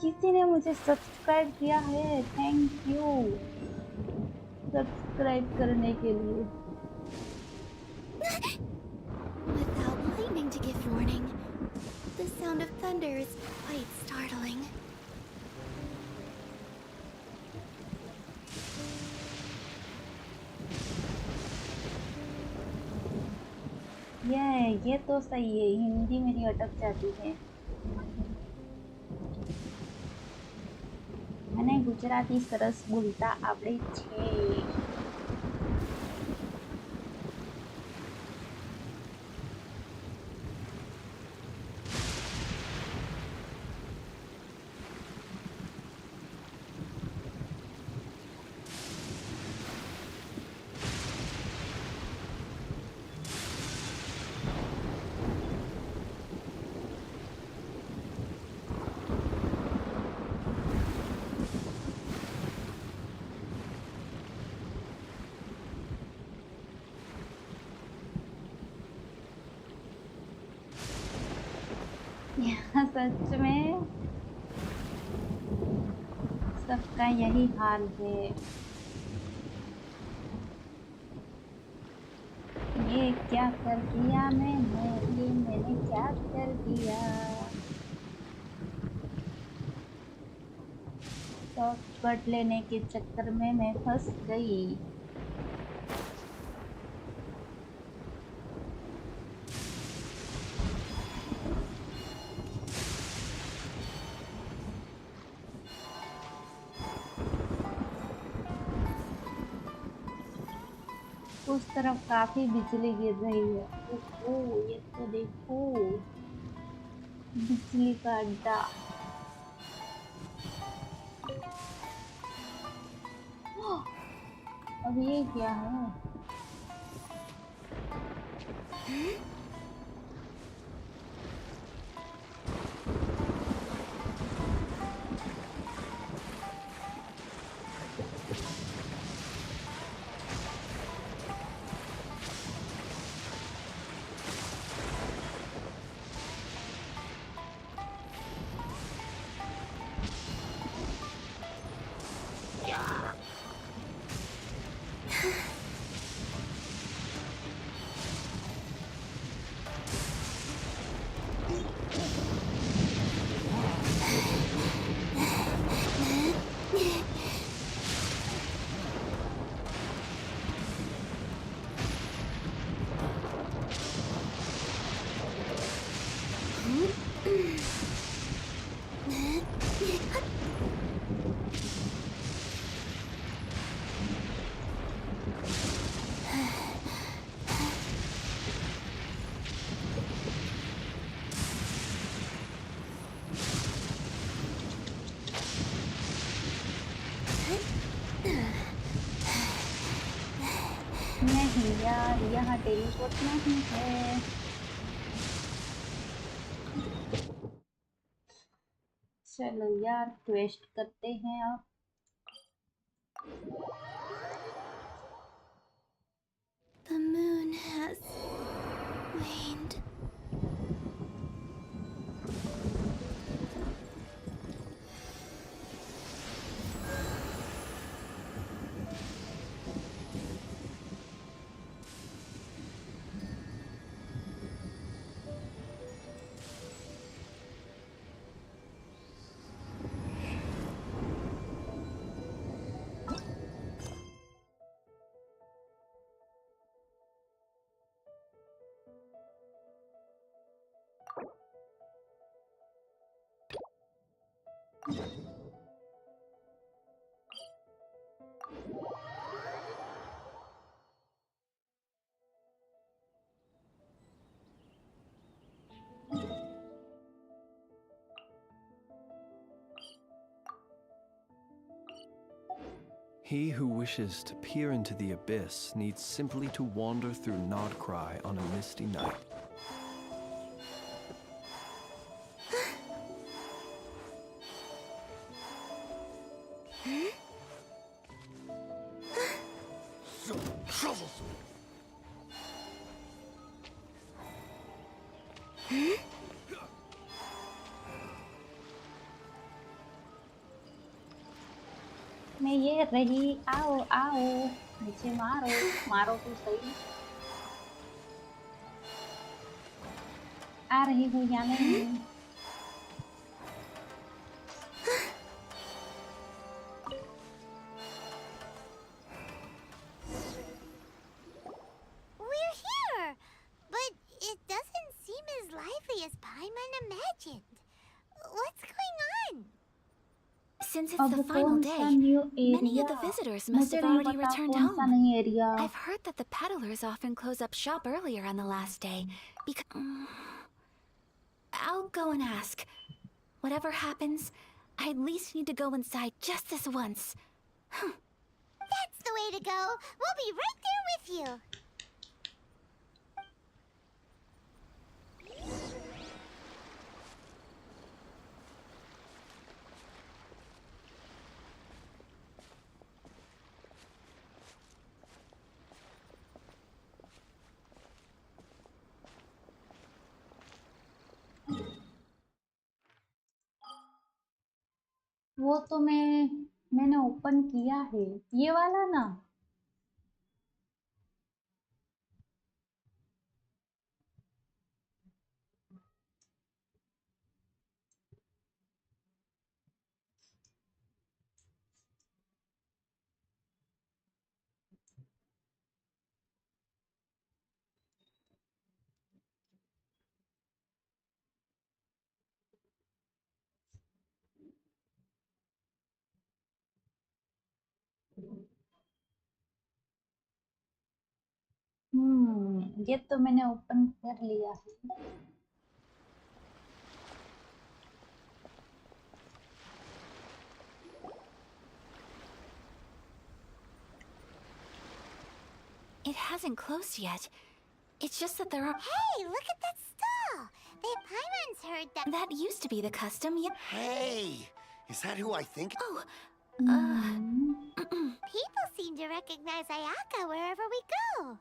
Speaker 6: किसी ने मुझे सब्सक्राइब किया है, थैंक यू सब्सक्राइब करने के लिए।
Speaker 8: Without lightning to give warning, the sound of thunder is quite startling.
Speaker 6: ये तो सही है, हिंदी मेरी अटक जाती है। મને ગુજરાતી સરસ બોલતા આવડે છે। यहाँ सच में सबका यही हाल है। ये क्या कर दिया मैंने क्या कर दिया। शॉर्टकट लेने के चक्कर में मैं फंस गई। उस तरफ काफी बिजली गिर रही है। ओहो, ये तो देखो बिजली का अड्डा। अब ये क्या है? नहीं यार, यहाँ टेलीपोर्ट नहीं है। चलो यार, क्वेस्ट करते हैं अब।
Speaker 8: The moon has waned.
Speaker 2: He who wishes to peer into the abyss needs simply to wander through Nodcry on a misty night.
Speaker 6: मैं ये रही। आओ आओ, नीचे मारो, मारो तो सही। आ रही हूँ या नहीं?
Speaker 8: We're here! But it doesn't seem as lively as Paimon imagined. What's going on?
Speaker 3: Since it's
Speaker 6: अब
Speaker 3: the final
Speaker 6: कौन सा
Speaker 3: day,
Speaker 6: new
Speaker 3: many
Speaker 6: area?
Speaker 3: of the visitors must
Speaker 6: मुझे
Speaker 3: have
Speaker 6: नहीं
Speaker 3: already
Speaker 6: पता
Speaker 3: returned
Speaker 6: कौन सा
Speaker 3: home.
Speaker 6: नई area.
Speaker 3: I've heard that the peddlers often close up shop earlier on the last day because... I'll go and ask. Whatever happens, I at least need to go inside just this once.
Speaker 8: That's the way to go. We'll be right there with you.
Speaker 6: वो तो मैंने open किया है, ये वाला ना। ये तो मैंने ओपन कर लिया है।
Speaker 3: It hasn't closed yet. It's just that there are...
Speaker 8: Hey, look at that stall. The Paimon's heard that.
Speaker 3: That used to be the custom, yeah.
Speaker 1: Hey, is that who I think?
Speaker 3: Oh,
Speaker 8: People seem to recognize Ayaka wherever we go.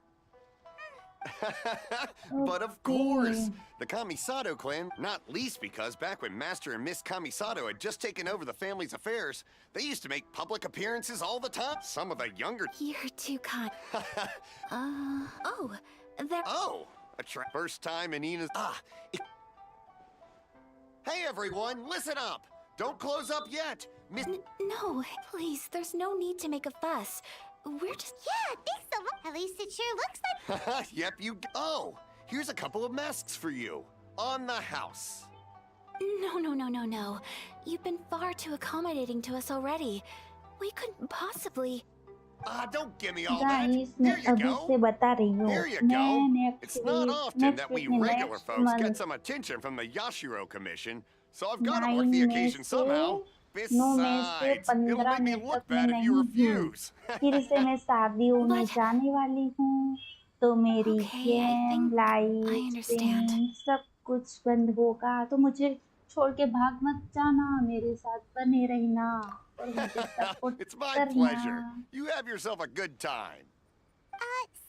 Speaker 1: But of course, the Kamisato clan, not least because back when Master and Miss Kamisato had just taken over the family's affairs, they used to make public appearances all the time. Some of the younger...
Speaker 3: You're too kind. Oh, there...
Speaker 1: Oh, first time in Ina's... Hey everyone, listen up! Don't close up yet! Miss...
Speaker 3: No, please, there's no need to make a fuss. We're just...
Speaker 8: Yeah, thanks so much. At least it sure looks like...
Speaker 1: Yep, you... Oh, here's a couple of masks for you. On the house.
Speaker 3: No. You've been far too accommodating to us already. We couldn't possibly...
Speaker 1: Don't give me all that.
Speaker 6: Guys
Speaker 1: Here
Speaker 6: मैं
Speaker 1: you
Speaker 6: अभी
Speaker 1: go.
Speaker 6: से बता रही हूँ।
Speaker 1: Here you go. It's not often that we regular
Speaker 6: next
Speaker 1: folks get
Speaker 6: month
Speaker 1: some attention from the Yashiro Commission, so I've got to
Speaker 6: 9
Speaker 1: mark the
Speaker 6: में
Speaker 1: occasion
Speaker 6: से
Speaker 1: somehow.
Speaker 6: 9 में से
Speaker 1: Besides, it'll
Speaker 6: 15
Speaker 1: make me
Speaker 6: में
Speaker 1: look
Speaker 6: तक मैं
Speaker 1: bad if you
Speaker 6: नहीं हूँ।
Speaker 1: refuse.
Speaker 6: फिर से मैं शादी होने
Speaker 3: But-
Speaker 6: जाने वाली हूँ, तो मेरी
Speaker 3: Okay, I
Speaker 6: game
Speaker 3: think I
Speaker 6: light
Speaker 3: understand.
Speaker 6: सब कुछ बंद होगा। तो मुझे छोड़ के भाग मत जाना, मेरे साथ बने रहना और मुझे सपोर्ट
Speaker 1: It's my
Speaker 6: करना।
Speaker 1: pleasure. You have yourself a good time.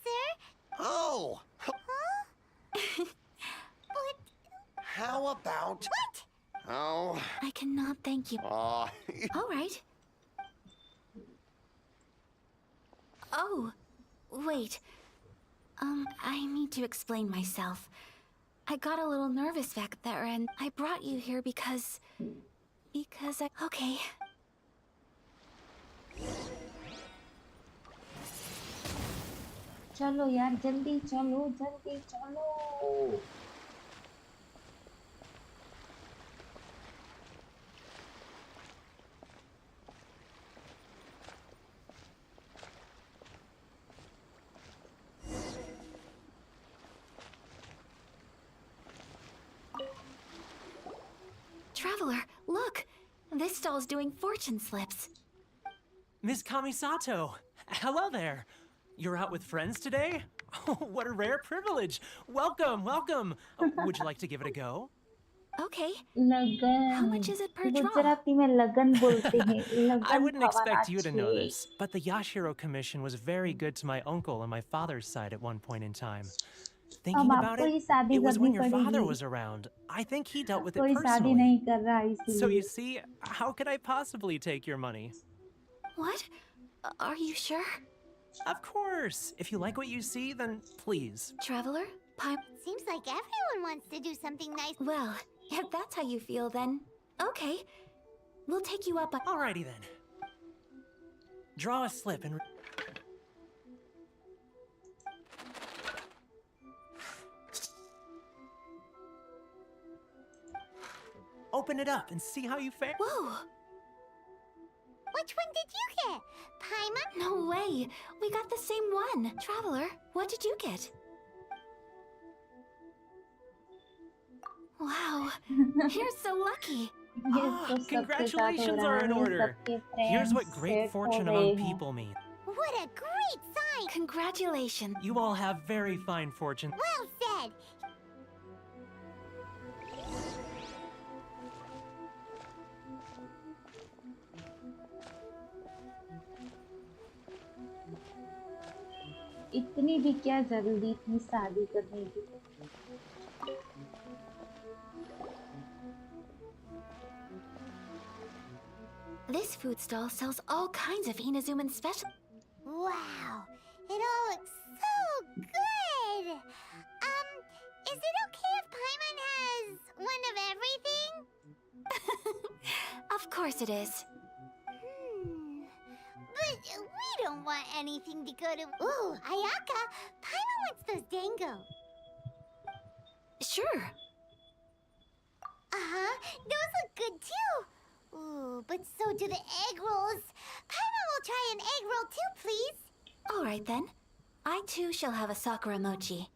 Speaker 8: Sir?
Speaker 1: Oh,
Speaker 8: What?
Speaker 1: how about...
Speaker 8: What?
Speaker 1: Oh,
Speaker 3: I cannot thank you.
Speaker 1: aw,
Speaker 3: All right. Oh, wait. I need to explain myself. I got a little nervous back there, and I brought you here because I... Okay.
Speaker 6: चलो यार, जल्दी चलो।
Speaker 3: Traveler, look! This stall's doing fortune slips.
Speaker 9: Miss Kamisato, hello there. You're out with friends today? Oh, what a rare privilege. Welcome. Would you like to give it a go?
Speaker 3: Okay.
Speaker 6: लगन।
Speaker 3: How much is it per draw?
Speaker 6: Gujarati में लगन बोलते हैं। लगन
Speaker 9: I wouldn't expect you to know
Speaker 6: खवाना
Speaker 9: this, but the Yashiro Commission was very good to my uncle on my father's side at one point in time. Thinking
Speaker 6: अब
Speaker 9: about
Speaker 6: आपको ही
Speaker 9: it,
Speaker 6: शादी
Speaker 9: it was when
Speaker 6: करनी
Speaker 9: your father
Speaker 6: पड़ेगी।
Speaker 9: was around. I think he dealt with
Speaker 6: कोई
Speaker 9: it
Speaker 6: शादी
Speaker 9: personally.
Speaker 6: नहीं कर रहा
Speaker 9: So you
Speaker 6: इसीलिए।
Speaker 9: see, how could I possibly take your money?
Speaker 3: What? Are you sure?
Speaker 9: Of course. If you like what you see, then please.
Speaker 3: Traveler?
Speaker 8: Seems like everyone wants to do something nice.
Speaker 3: Well, if that's how you feel, then okay. We'll take you up.
Speaker 9: Alrighty then. Draw a slip and. Open it up and see how you fare.
Speaker 3: Whoa!
Speaker 8: Which one did you get? Paimon?
Speaker 3: No way! We got the same one! Traveler, what did you get? Wow, you're so lucky!
Speaker 9: Congratulations are in order. Here's what great fortune among people means.
Speaker 8: What a great sign!
Speaker 3: Congratulations!
Speaker 9: You all have very fine fortune.
Speaker 8: Well said!
Speaker 6: इतनी भी क्या जल्दी थी शादी करने की?
Speaker 3: This food stall sells all kinds of Inazuman special.
Speaker 8: Wow, it all looks so good! Is it okay if Paimon has one of everything?
Speaker 3: Of course it is.
Speaker 8: But we don't want anything to go to... Ooh, Ayaka, Paimon wants those dango.
Speaker 3: Sure.
Speaker 8: Uh-huh, those look good too. Ooh, but so do the egg rolls. Paimon will try an egg roll too, please.
Speaker 3: All right then. I too shall have a Sakura mochi.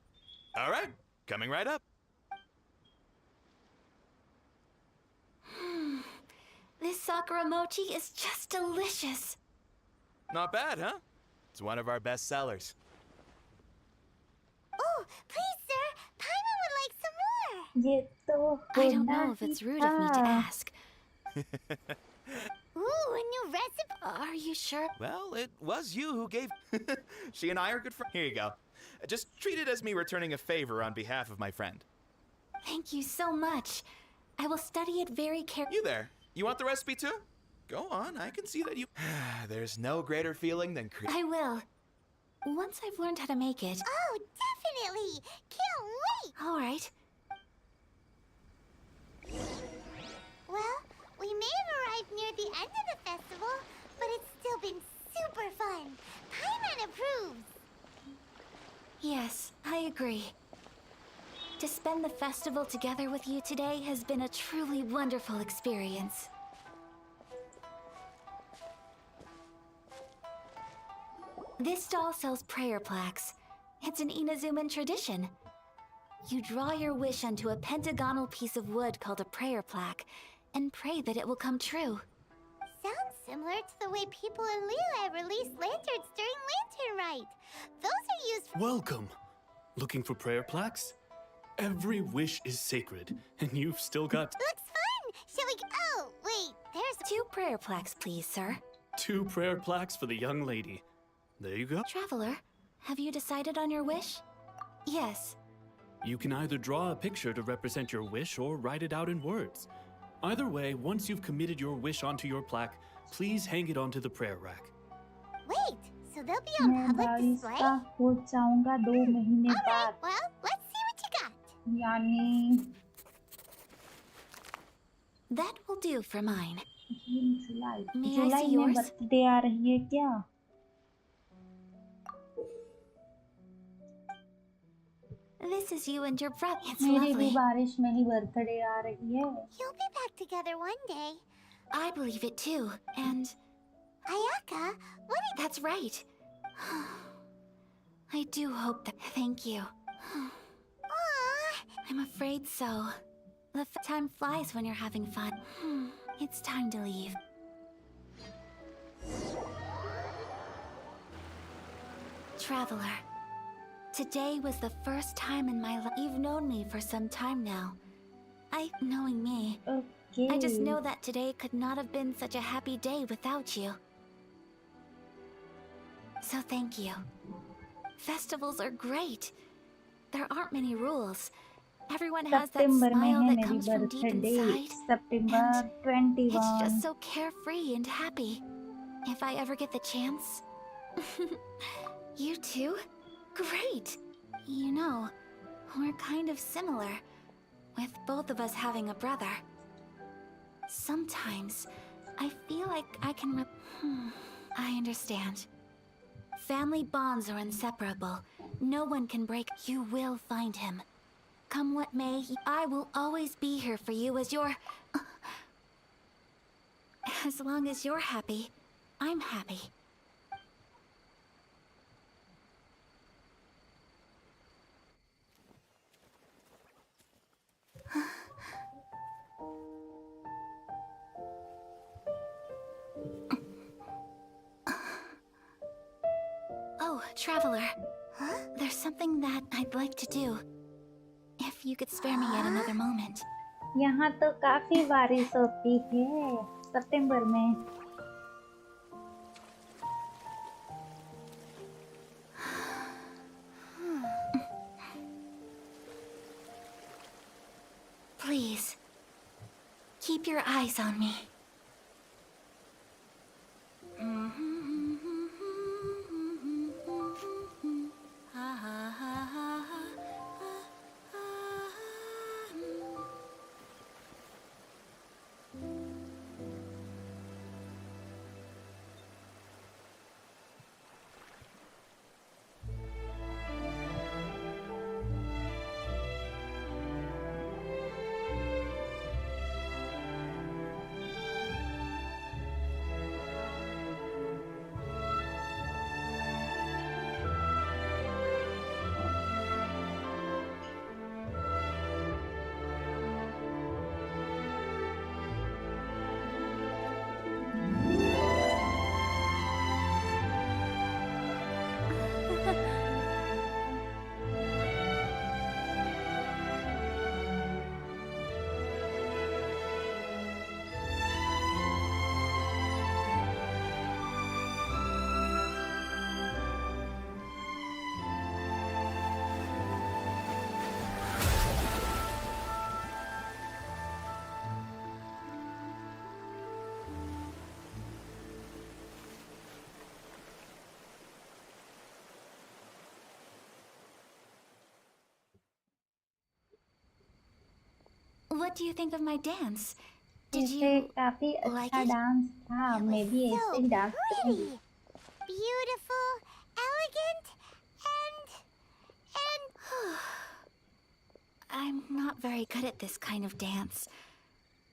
Speaker 10: All right, coming right up.
Speaker 3: This Sakura mochi is just delicious.
Speaker 10: Not bad, huh? It's one of our best sellers.
Speaker 8: Oh, please, sir. Paimon would like some more.
Speaker 6: ये तो
Speaker 3: I don't know if it's rude of me to ask.
Speaker 8: Ooh, a new recipe.
Speaker 3: Are you sure?
Speaker 10: Well, it was you who gave... She and I are good friends. Here you go. Just treat it as me returning a favor on behalf of my friend.
Speaker 3: Thank you so much. I will study it very carefully.
Speaker 10: You there. You want the recipe too? Go on, I can see that you... There's no greater feeling than...
Speaker 3: I will. Once I've learned how to make it.
Speaker 8: Oh, definitely. Can't wait.
Speaker 3: All right.
Speaker 8: Well, we may have arrived near the end of the festival, but it's still been super fun. Paimon approves.
Speaker 3: Yes, I agree. To spend the festival together with you today has been a truly wonderful experience. This stall sells prayer plaques. It's an Inazuman tradition. You draw your wish onto a pentagonal piece of wood called a prayer plaque and pray that it will come true.
Speaker 8: Sounds similar to the way people in Liyue release lanterns during Lantern Rite. Those are used for...
Speaker 5: Welcome. Looking for prayer plaques? Every wish is sacred, and you've still got
Speaker 8: Looks fun! Shall we... Oh, wait, there's...
Speaker 3: 2 prayer plaques, please, sir.
Speaker 5: 2 prayer plaques for the young lady. There you go.
Speaker 3: Traveler, have you decided on your wish? Yes.
Speaker 5: You can either draw a picture to represent your wish or write it out in words. Either way, once you've committed your wish onto your plaque, please hang it onto the prayer rack.
Speaker 8: Wait, so they'll be on
Speaker 6: मैं
Speaker 8: public
Speaker 6: बारिश
Speaker 8: display?
Speaker 6: का हो जाऊंगा 2 महीने
Speaker 8: Alright,
Speaker 6: बाद.
Speaker 8: well, let's see what you got.
Speaker 6: यानी
Speaker 3: That will do for mine.
Speaker 6: July.
Speaker 3: May I
Speaker 6: July
Speaker 3: see
Speaker 6: में
Speaker 3: yours?
Speaker 6: Birthday आ रही है क्या?
Speaker 3: This is you and your brother. It's
Speaker 6: मेरी भी
Speaker 3: lovely.
Speaker 6: बारिश में ही बर्थडे आ रही है.
Speaker 8: You'll be back together one day.
Speaker 3: I believe it too. And
Speaker 8: Ayaka, what did...
Speaker 3: that's right. I do hope that. Thank you.
Speaker 8: Aww.
Speaker 3: I'm afraid so. The time flies when you're having fun. It's time to leave. Traveler, today was the first time in my life. You've known me for some time now. Knowing me,
Speaker 6: Okay.
Speaker 3: I just know that today could not have been such a happy day without you. So thank you. Festivals are great. There aren't many rules. Everyone has that
Speaker 6: सितंबर में
Speaker 3: smile
Speaker 6: है
Speaker 3: that
Speaker 6: मेरी
Speaker 3: comes from deep
Speaker 6: birthday.
Speaker 3: inside.
Speaker 6: September
Speaker 3: It's
Speaker 6: 21.
Speaker 3: just so carefree and happy. if I ever get the chance. You too? Great! You know, we're kind of similar, with both of us having a brother. Sometimes, I feel like I can I understand. Family bonds are inseparable. No one can break. You will find him. Come what may, I will always be here for you as your... As long as you're happy, I'm happy. Oh, Traveler. Huh? There's something that I'd like to do. If you could spare me yet another moment.
Speaker 6: यहाँ तो काफी बारिश होती है सितंबर में।
Speaker 3: Please, keep your eyes on me. What do you think of my dance? Did
Speaker 6: इसे
Speaker 3: you
Speaker 6: काफी
Speaker 3: like
Speaker 6: अच्छा
Speaker 3: it?
Speaker 6: डांस था। मैं भी ऐसे ही डांस करूंगी।
Speaker 8: Beautiful, elegant, and...
Speaker 3: I'm not very good at this kind of dance.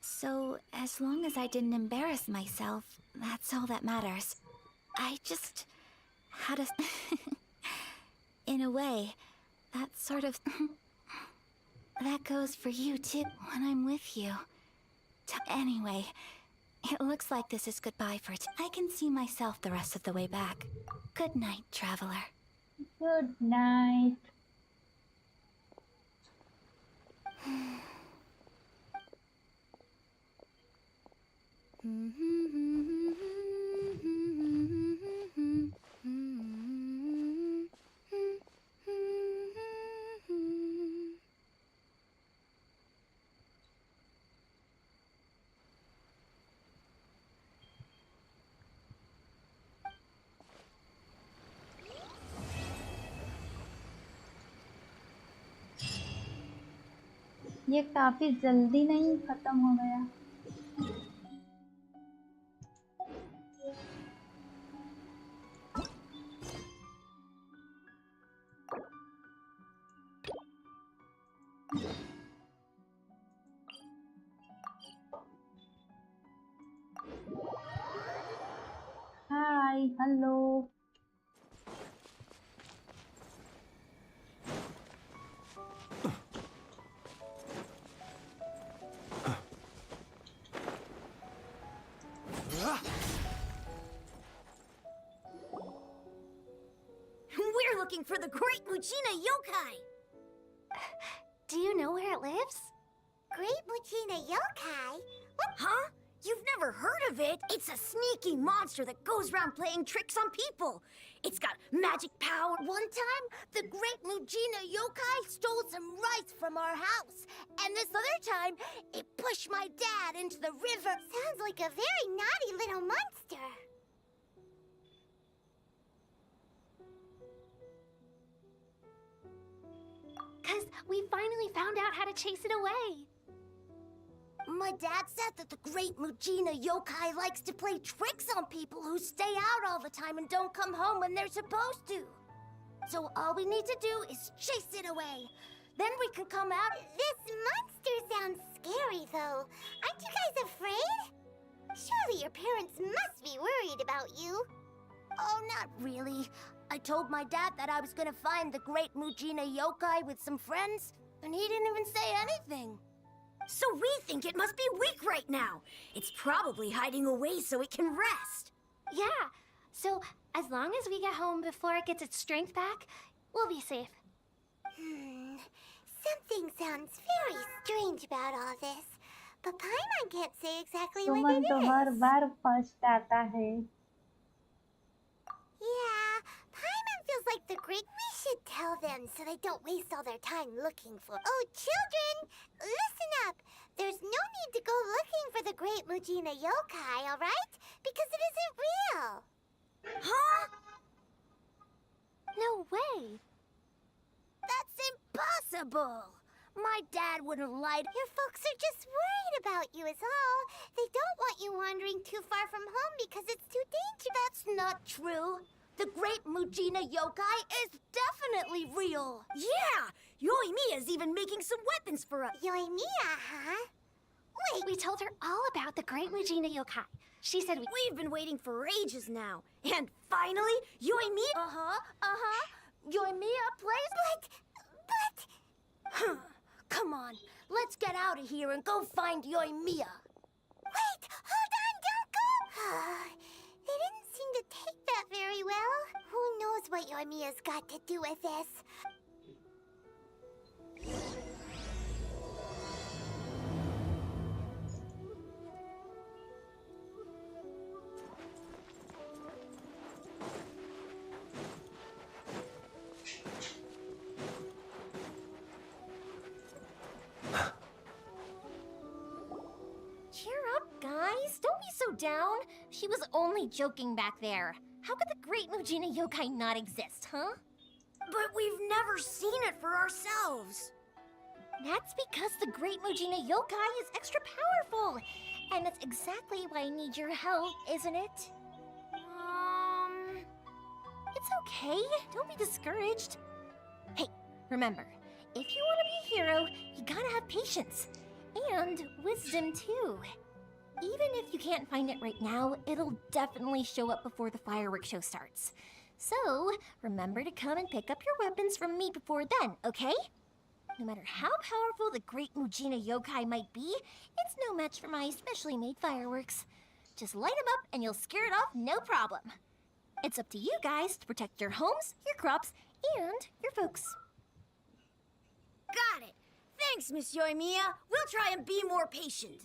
Speaker 3: So, as long as I didn't embarrass myself, that's all that matters. I just had a... In a way, that sort of... That goes for you too, when I'm with you. Anyway, it looks like this is goodbye for I can see myself the rest of the way back. Good night, Traveler.
Speaker 6: Good night. ये काफी जल्दी नहीं खत्म हो गया। Hi hello.
Speaker 8: We're looking for the Great Muchina Yokai!
Speaker 3: Do you know where it lives?
Speaker 8: Great Muchina Yokai? What? Huh? You've never heard of it? It's a sneaky monster that goes around playing tricks on people. It's got magic power. One time, the Great Muchina Yokai stole some rice from our house. And this other time, it pushed my dad into the river. Sounds like a very naughty little monster. We finally found out how to chase it away. My dad said that the great Mujina yokai likes to play tricks on people who stay out all the time and don't come home when they're supposed to. So all we need to do is chase it away. Then we can come out. This monster sounds scary, though. Aren't you guys afraid? Surely your parents must be worried about you. Oh, not really. I told my dad that I was gonna find the great Mujina yokai with some friends, and he didn't even say anything. So we think it must be weak right now. It's probably hiding away so it can rest.
Speaker 11: Yeah, so as long as we get home before it gets its strength back, we'll be safe.
Speaker 8: Something sounds very strange about all this, but Paimon can't say exactly what
Speaker 6: Suman
Speaker 8: it
Speaker 6: तो हर
Speaker 8: is.
Speaker 6: Bar first आता है.
Speaker 8: Yeah, Paimon feels like the great. We should tell them so they don't waste all their time looking for. Oh, children, listen up. There's no need to go looking for the great Mujina yokai, all right? Because it isn't real. Huh?
Speaker 11: No way!
Speaker 8: That's impossible. My dad wouldn't lie. Your folks are just worried about you is all. They don't want you wandering too far from home because it's too dangerous. That's not true. The great Mujina yokai is definitely real. Yeah! Yoimiya's even making some weapons for us. Yoimiya, huh? Wait,
Speaker 11: We told her all about the great Mujina yokai. She said
Speaker 8: we've been waiting for ages now. And finally, Yoimiya... Yoimiya plays... But... Come on, let's get out of here and go find Yoimiya. Wait, hold on, don't go! They didn't seem to take that very well. Who knows what Yoimiya's got to do with this?
Speaker 11: cheer up, guys. Don't be so down. She was only joking back there. How could the great Mujina yokai not exist, huh?
Speaker 8: But we've never seen it for ourselves.
Speaker 11: That's because the great Mujina yokai is extra powerful. And that's exactly why I need your help, isn't it? It's okay. Don't be discouraged. Hey, remember, if you want to be a hero, you gotta have patience. And wisdom, too. Even if you can't find it right now, it'll definitely show up before the fireworks show starts. So, remember to come and pick up your weapons from me before then, okay? No matter how powerful the great Mujina yokai might be, it's no match for my specially made fireworks. Just light them up and you'll scare it off no problem. It's up to you guys to protect your homes, your crops, and your folks.
Speaker 8: Got it. Thanks, Miss Yoimiya. We'll try and be more patient.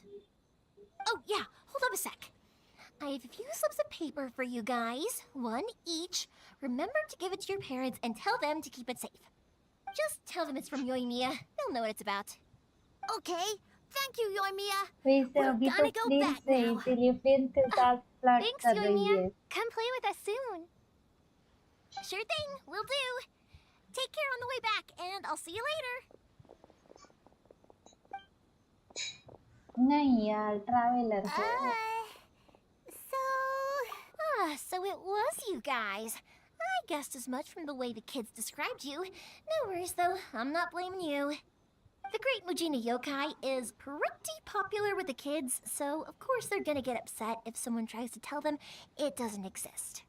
Speaker 11: Oh, yeah, hold up a sec. I have a few slips of paper for you guys, one each. Remember to give it to your parents and tell them to keep it safe. Just tell them it's from Yoimiya. They'll know what it's about.
Speaker 8: Okay. Thank you, Yoimiya.
Speaker 6: वैसे
Speaker 8: We're
Speaker 6: अभी तो
Speaker 8: gonna go
Speaker 6: flint
Speaker 8: back
Speaker 6: से
Speaker 8: now.
Speaker 6: इसीलिए flint के साथ flirt
Speaker 11: Thanks,
Speaker 6: कर रही
Speaker 11: Yoimiya.
Speaker 6: है.
Speaker 11: Come play with us soon. Sure thing, will do. Take care on the way back, and I'll see you later.
Speaker 6: नहीं यार ट्रैवलर है.
Speaker 11: So it was you guys. I guessed as much from the way the kids described you. No worries, though. I'm not blaming you. The great Mujina yokai is pretty popular with the kids, so of course they're gonna get upset if someone tries to tell them it doesn't exist.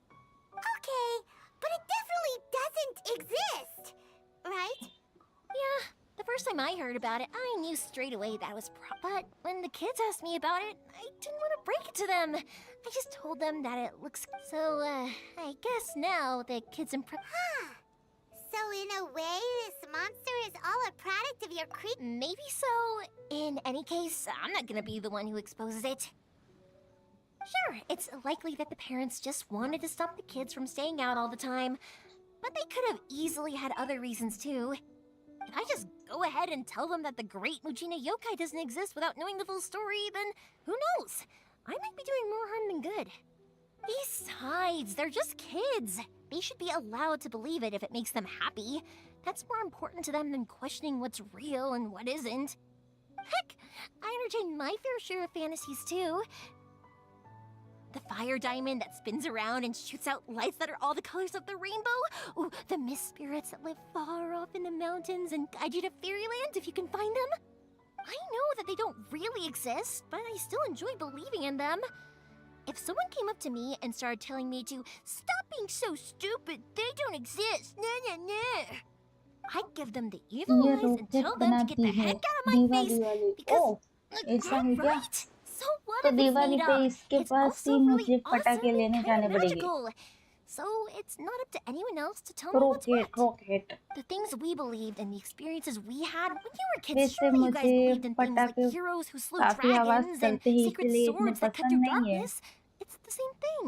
Speaker 8: Okay, but it definitely doesn't exist, right?
Speaker 11: Yeah, the first time I heard about it, I knew straight away that was but when the kids asked me about it, I didn't want to break it to them. I just told them that it looks so, I guess now the kids
Speaker 8: Huh. So in a way, this monster is all a product of your creep.
Speaker 11: Maybe so. In any case, I'm not gonna be the one who exposes it. Sure, it's likely that the parents just wanted to stop the kids from staying out all the time, but they could have easily had other reasons too. If I just go ahead and tell them that the great Mujina yokai doesn't exist without knowing the full story, then who knows? I might be doing more harm than good. Besides, they're just kids. They should be allowed to believe it if it makes them happy. That's more important to them than questioning what's real and what isn't. Heck, I entertain my fair share of fantasies too. The fire diamond that spins around and shoots out lights that are all the colors of the rainbow. Ooh, the mist spirits that live far off in the mountains and guide you to fairyland if you can find them. I know that they don't really exist, but I still enjoy believing in them. If someone came up to me and started telling me to stop being so stupid, they don't exist, I'd give them the evil
Speaker 6: ये
Speaker 11: eyes and
Speaker 6: rocket
Speaker 11: tell them to get
Speaker 6: बनाती
Speaker 11: the
Speaker 6: है
Speaker 11: heck out of my face
Speaker 6: Diwali
Speaker 11: because
Speaker 6: ऐसा है क्या?
Speaker 11: right? So what
Speaker 6: तो
Speaker 11: if it's
Speaker 6: Diwali
Speaker 11: made
Speaker 6: पे
Speaker 11: up?
Speaker 6: इसके
Speaker 11: It's
Speaker 6: pass
Speaker 11: also
Speaker 6: he
Speaker 11: really
Speaker 6: मुझे
Speaker 11: awesome
Speaker 6: पटाखे
Speaker 11: and
Speaker 6: लेने
Speaker 11: kind
Speaker 6: जाने
Speaker 11: of
Speaker 6: पड़ेंगे।
Speaker 11: magical. So it's not up to anyone else to tell me what's
Speaker 6: rocket
Speaker 11: what.
Speaker 6: Rocket
Speaker 11: The things we believed and the experiences we had when you were kids,
Speaker 6: वैसे
Speaker 11: surely you guys
Speaker 6: मुझे
Speaker 11: believed in things like
Speaker 6: पटाखे
Speaker 11: heroes who slew
Speaker 6: काफी आवाज
Speaker 11: dragons and
Speaker 6: करते हैं
Speaker 11: secret
Speaker 6: इसलिए इतने
Speaker 11: swords that cut
Speaker 6: पसंद
Speaker 11: through
Speaker 6: नहीं है।
Speaker 11: darkness. It's the same thing.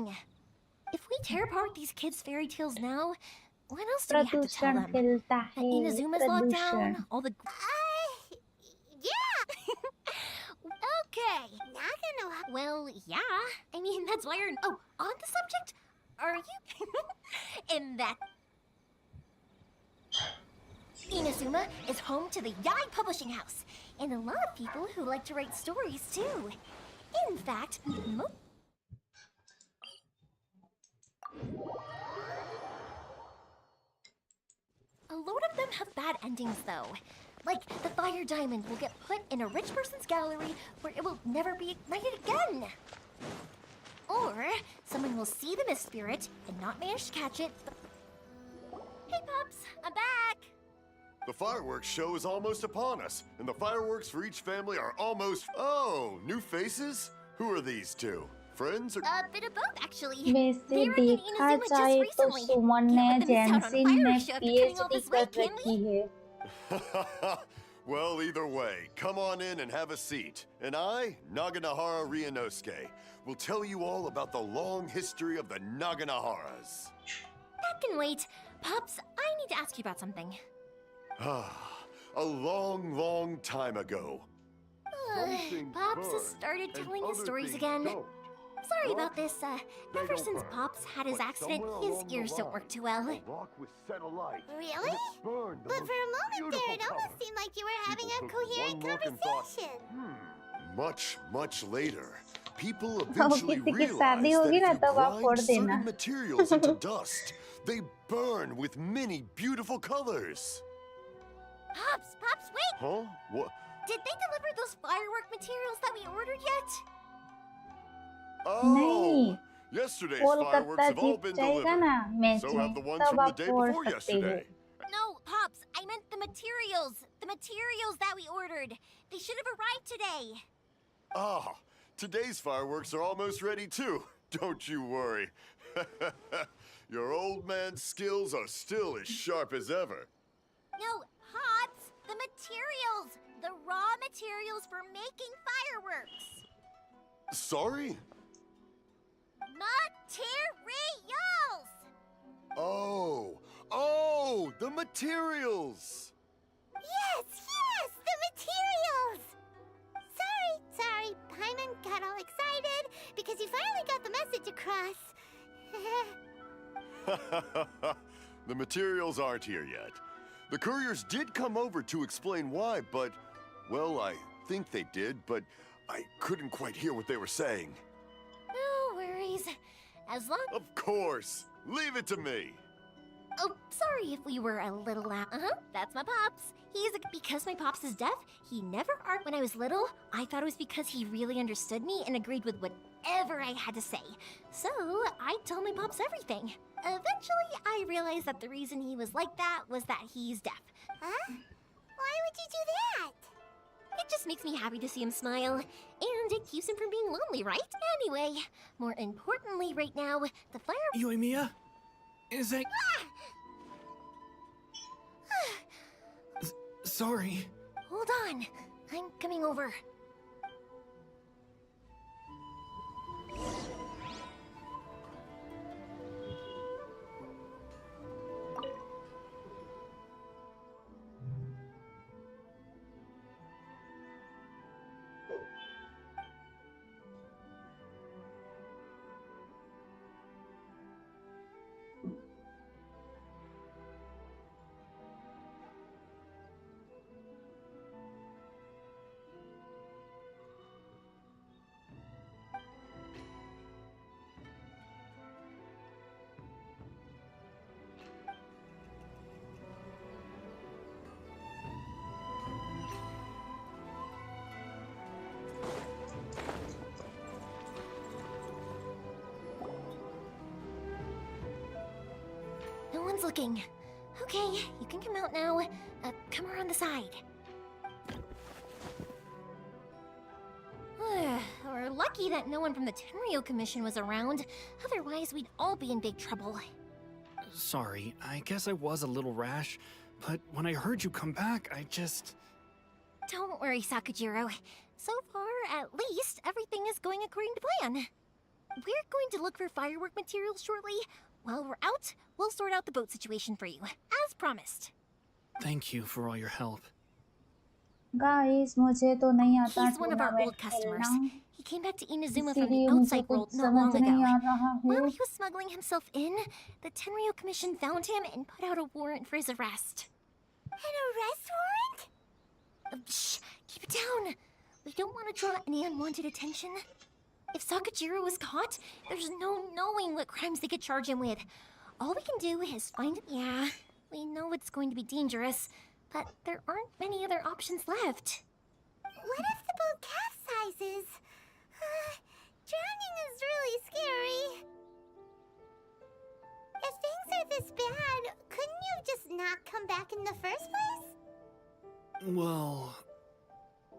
Speaker 11: If we tear apart these kids' fairy tales now, what else do we have to tell
Speaker 6: प्रदूषण
Speaker 11: them?
Speaker 6: फैलता
Speaker 11: That
Speaker 6: है
Speaker 11: Inazuma's locked
Speaker 6: प्रदूषण
Speaker 11: down, all the...
Speaker 8: Yeah! Okay, not gonna...
Speaker 11: Well, yeah. I mean, that's why you're... Oh, on the subject? Are you... In that... Inazuma is home to the Yai Publishing House, and a lot of people who like to write stories, too. In fact, a load of them have bad endings, though. Like, the fire diamond will get put in a rich person's gallery where it will never be ignited again. Or, someone will see the mist spirit and not manage to catch it. Hey, Pops, I'm back.
Speaker 1: The fireworks show is almost upon us, and the fireworks for each family are almost... Oh, new faces? Who are these two? Friends or...
Speaker 11: A bit of both, actually.
Speaker 6: वैसे
Speaker 11: They were in
Speaker 6: देखा
Speaker 11: Inazuma
Speaker 6: जाए
Speaker 11: just
Speaker 6: तो
Speaker 11: recently.
Speaker 6: सुमन ने
Speaker 11: Can't let them miss out on a
Speaker 6: जेंसिन में
Speaker 11: fireworks show after coming all
Speaker 6: PhD
Speaker 11: this way,
Speaker 6: कर
Speaker 11: can we?
Speaker 6: रखी है।
Speaker 1: Well, either way, come on in and have a seat. And I, Naganahara Ryunosuke, will tell you all about the long history of the Naganaharas.
Speaker 11: That can wait. Pops, I need to ask you about something.
Speaker 1: A long, long time ago.
Speaker 11: Pops has started telling his stories again. Sorry about this, ever since Pops had his accident, his ears don't work too well.
Speaker 8: Really? But for a moment there, it almost seemed like you were having a coherent conversation.
Speaker 1: Much later, people eventually
Speaker 6: किसी की
Speaker 1: realized
Speaker 6: शादी
Speaker 1: that
Speaker 6: होगी ना
Speaker 1: if you
Speaker 6: तब आप फोड़
Speaker 1: grind
Speaker 6: देना।
Speaker 1: certain materials into dust, they burn with many beautiful colors.
Speaker 11: Pops, wait!
Speaker 1: Huh? What?
Speaker 11: Did they deliver those firework materials that we ordered yet?
Speaker 1: Oh!
Speaker 6: नहीं,
Speaker 1: Yesterday's
Speaker 6: Kolkata
Speaker 1: fireworks have all
Speaker 6: Jeet
Speaker 1: been
Speaker 6: जाएगा
Speaker 1: delivered.
Speaker 6: ना match
Speaker 1: So have
Speaker 6: में
Speaker 1: the ones
Speaker 6: तब
Speaker 1: from the
Speaker 6: आप
Speaker 1: day
Speaker 6: फोड़
Speaker 1: before
Speaker 6: सकते हो।
Speaker 1: yesterday.
Speaker 11: No, Pops, I meant the materials. The materials that we ordered. They should have arrived today.
Speaker 1: Ah, today's fireworks are almost ready too. Don't you worry. Your old man's skills are still as sharp as ever.
Speaker 11: No, Pops, the materials. The raw materials for making fireworks.
Speaker 1: Sorry?
Speaker 11: Materials!
Speaker 1: Oh, the materials!
Speaker 8: Yes, the materials! Sorry, Paimon got all excited because he finally got the message across.
Speaker 1: The materials aren't here yet. The couriers did come over to explain why, but, well, I think they did, but I couldn't quite hear what they were saying.
Speaker 11: No worries. As long...
Speaker 1: Of course! Leave it to me!
Speaker 11: Oh, sorry if we were a little loud. That's my Pops. Because my Pops is deaf, he never argued when I was little. I thought it was because he really understood me and agreed with whatever I had to say. So, I told my Pops everything. Eventually, I realized that the reason he was like that was that he's deaf.
Speaker 8: Huh? Why would you do that?
Speaker 11: It just makes me happy to see him smile. And it keeps him from being lonely, right? Anyway, more importantly right now, the fire...
Speaker 5: Yoimiya? Is that... Sorry.
Speaker 11: Hold on. I'm coming over. one's looking. Okay, you can come out now. Come around the side. We're lucky that no one from the Tenryo Commission was around. Otherwise, we'd all be in big trouble.
Speaker 5: Sorry, I guess I was a little rash, but when I heard you come back, I just...
Speaker 11: Don't worry, Sakujiro. So far, at least, everything is going according to plan. We're going to look for firework materials shortly. While we're out, we'll sort out the boat situation for you, as promised.
Speaker 5: Thank you for all your help.
Speaker 6: Guys मुझे तो नहीं आता
Speaker 11: He's one of our
Speaker 6: tournament
Speaker 11: old customers.
Speaker 6: खेलना,
Speaker 11: He came back to Inazuma from the
Speaker 6: इसीलिए मुझे
Speaker 11: outside
Speaker 6: कुछ
Speaker 11: world not long
Speaker 6: समझ नहीं
Speaker 11: ago.
Speaker 6: आ रहा है.
Speaker 11: While he was smuggling himself in, the Tenryo Commission found him and put out a warrant for his arrest.
Speaker 8: An arrest warrant?
Speaker 11: Shh! Keep it down! We don't want to draw any unwanted attention. If Sakujiro was caught, there's no knowing what crimes they could charge him with. All we can do is find him. Yeah, we know it's going to be dangerous, but there aren't many other options left.
Speaker 8: What if the boat capsizes? Drowning is really scary. If things are this bad, couldn't you have just not come back in the first place?
Speaker 5: Well,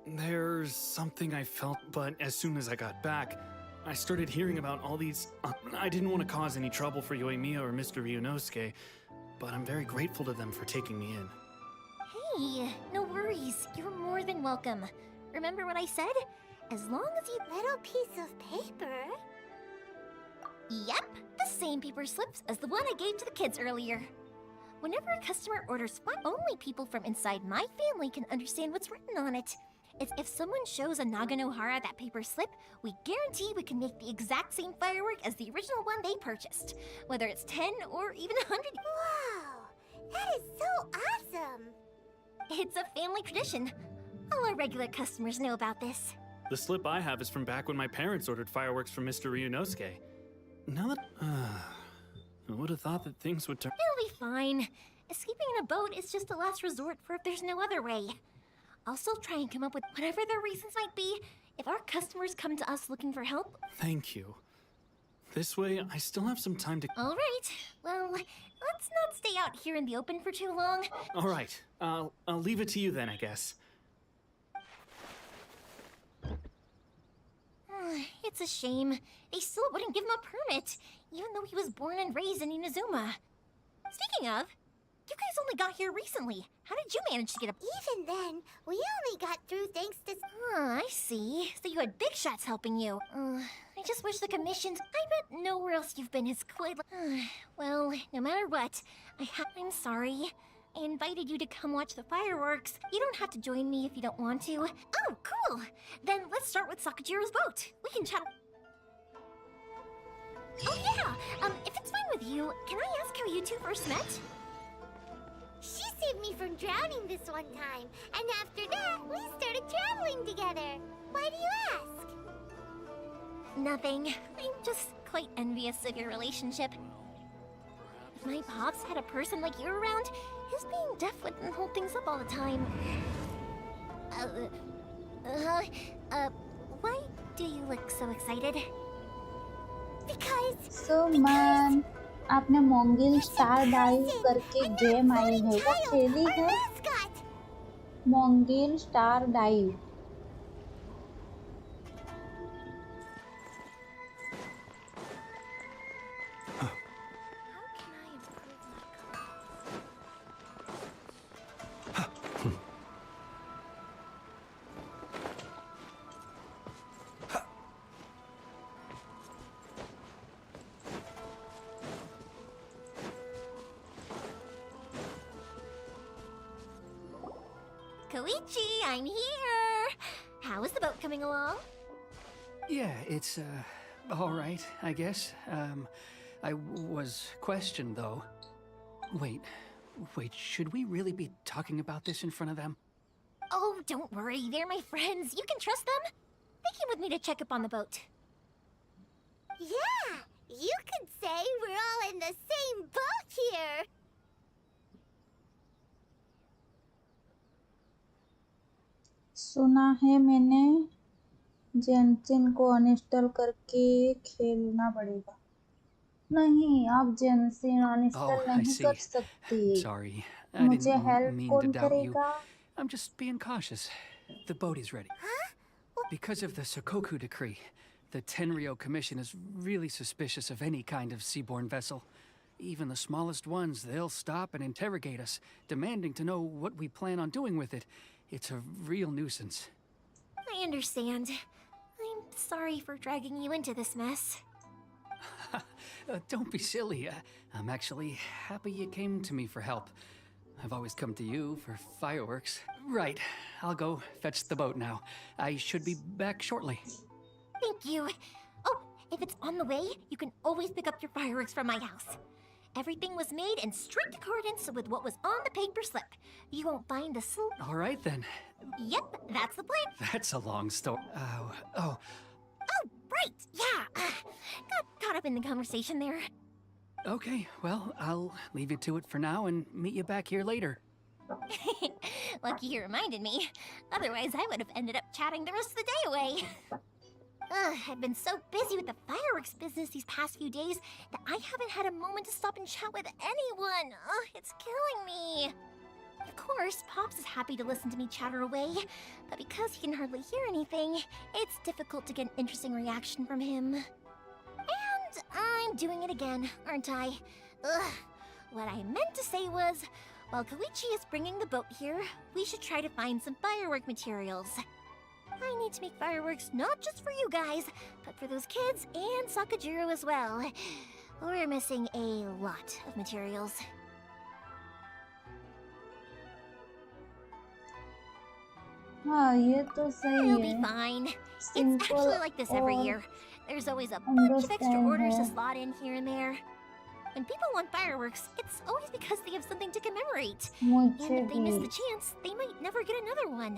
Speaker 5: there's something I felt, but as soon as I got back, I started hearing about all these... I didn't want to cause any trouble for Yoimiya or Mr. Ryunosuke, but I'm very grateful to them for taking me in.
Speaker 11: Hey, no worries. You're more than welcome. Remember what I said? As long as you...
Speaker 8: Little piece of paper?
Speaker 11: Yep, the same paper slips as the one I gave to the kids earlier. Whenever a customer orders fun, only people from inside my family can understand what's written on it. It's if someone shows a Naganohara that paper slip, we guarantee we can make the exact same firework as the original one they purchased. Whether it's 10 or even 100.
Speaker 8: Wow! That is so awesome!
Speaker 11: It's a family tradition. All our regular customers know about this.
Speaker 5: The slip I have is from back when my parents ordered fireworks from Mr. Ryunosuke. Now that... I would have thought that things would turn...
Speaker 11: It'll be fine. Escaping in a boat is just a last resort for if there's no other way. I'll still try and come up with whatever their reasons might be if our customers come to us looking for help.
Speaker 5: Thank you. This way, I still have some time to...
Speaker 11: All right. Well, let's not stay out here in the open for too long.
Speaker 5: All right. I'll leave it to you then, I guess.
Speaker 11: It's a shame. They still wouldn't give him a permit, even though he was born and raised in Inazuma. Speaking of, you guys only got here recently. How did you manage to get up?
Speaker 8: Even then, we only got through thanks to...
Speaker 11: I see. So you had big shots helping you. I just wish the commissions... I bet nowhere else you've been has quite... Well, no matter what, I'm sorry. I invited you to come watch the fireworks. You don't have to join me if you don't want to. Oh, cool! Then let's start with Sakujiro's boat. We can chat... Oh yeah! If it's fine with you, can I ask how you two first met?
Speaker 8: She saved me from drowning this one time, and after that, we started traveling together. Why do you ask?
Speaker 11: Nothing. I'm just quite envious of your relationship. If my pops had a person like you around, his being deaf wouldn't hold things up all the time. Why do you look so excited?
Speaker 8: Because...
Speaker 6: So man, आपने Mongil star dive करके game आई है वो खेली है? Mongil star dive.
Speaker 11: Koichi, I'm here! How is the boat coming along?
Speaker 7: Yeah, it's, all right, I guess. I was questioned, though. Wait, should we really be talking about this in front of them?
Speaker 11: Oh, don't worry, they're my friends. You can trust them. They came with me to check up on the boat.
Speaker 8: Yeah, you could say we're all in the same boat here.
Speaker 6: सुना है मैंने जेंशिन को uninstall करके खेलना पड़ेगा. नहीं, आप जेनसिन
Speaker 7: Oh,
Speaker 6: uninstall
Speaker 7: I
Speaker 6: नहीं
Speaker 7: see.
Speaker 6: कर सकती।
Speaker 7: Sorry, I
Speaker 6: मुझे
Speaker 7: didn't
Speaker 6: हेल्प
Speaker 7: mean to
Speaker 6: कौन
Speaker 7: doubt you.
Speaker 6: करेगा?
Speaker 7: I'm just being cautious. The boat is ready. Because of the Sokoku decree, the Tenryo Commission is really suspicious of any kind of seaborne vessel. Even the smallest ones, they'll stop and interrogate us, demanding to know what we plan on doing with it. It's a real nuisance.
Speaker 11: I understand. I'm sorry for dragging you into this mess.
Speaker 7: Don't be silly. I'm actually happy you came to me for help. I've always come to you for fireworks. Right, I'll go fetch the boat now. I should be back shortly.
Speaker 11: Thank you. Oh, if it's on the way, you can always pick up your fireworks from my house. Everything was made in strict accordance with what was on the paper slip. You won't find a
Speaker 7: All right then.
Speaker 11: Yep, that's the plan.
Speaker 7: That's a long story.
Speaker 11: Oh, right, yeah. Got caught up in the conversation there.
Speaker 7: Okay, well, I'll leave you to it for now and meet you back here later.
Speaker 11: Lucky you reminded me. Otherwise, I would have ended up chatting the rest of the day away. I've been so busy with the fireworks business these past few days that I haven't had a moment to stop and chat with anyone. It's killing me. Of course, Pops is happy to listen to me chatter away, but because he can hardly hear anything, it's difficult to get an interesting reaction from him. And I'm doing it again, aren't I? What I meant to say was, while Koichi is bringing the boat here, we should try to find some firework materials. I need to make fireworks not just for you guys, but for those kids and Sakajiro as well. We're missing a lot of materials.
Speaker 6: हाँ, ये तो सही
Speaker 11: It'll
Speaker 6: है।
Speaker 11: be fine. It's
Speaker 6: Simple
Speaker 11: actually like this every
Speaker 6: और
Speaker 11: year. There's always a bunch of extra
Speaker 6: understand
Speaker 11: orders to
Speaker 6: है।
Speaker 11: slot in here and there. When people want fireworks, it's always because they have something to commemorate. And
Speaker 6: मुझे
Speaker 11: if they miss
Speaker 6: भी
Speaker 11: the chance, they might never get another one.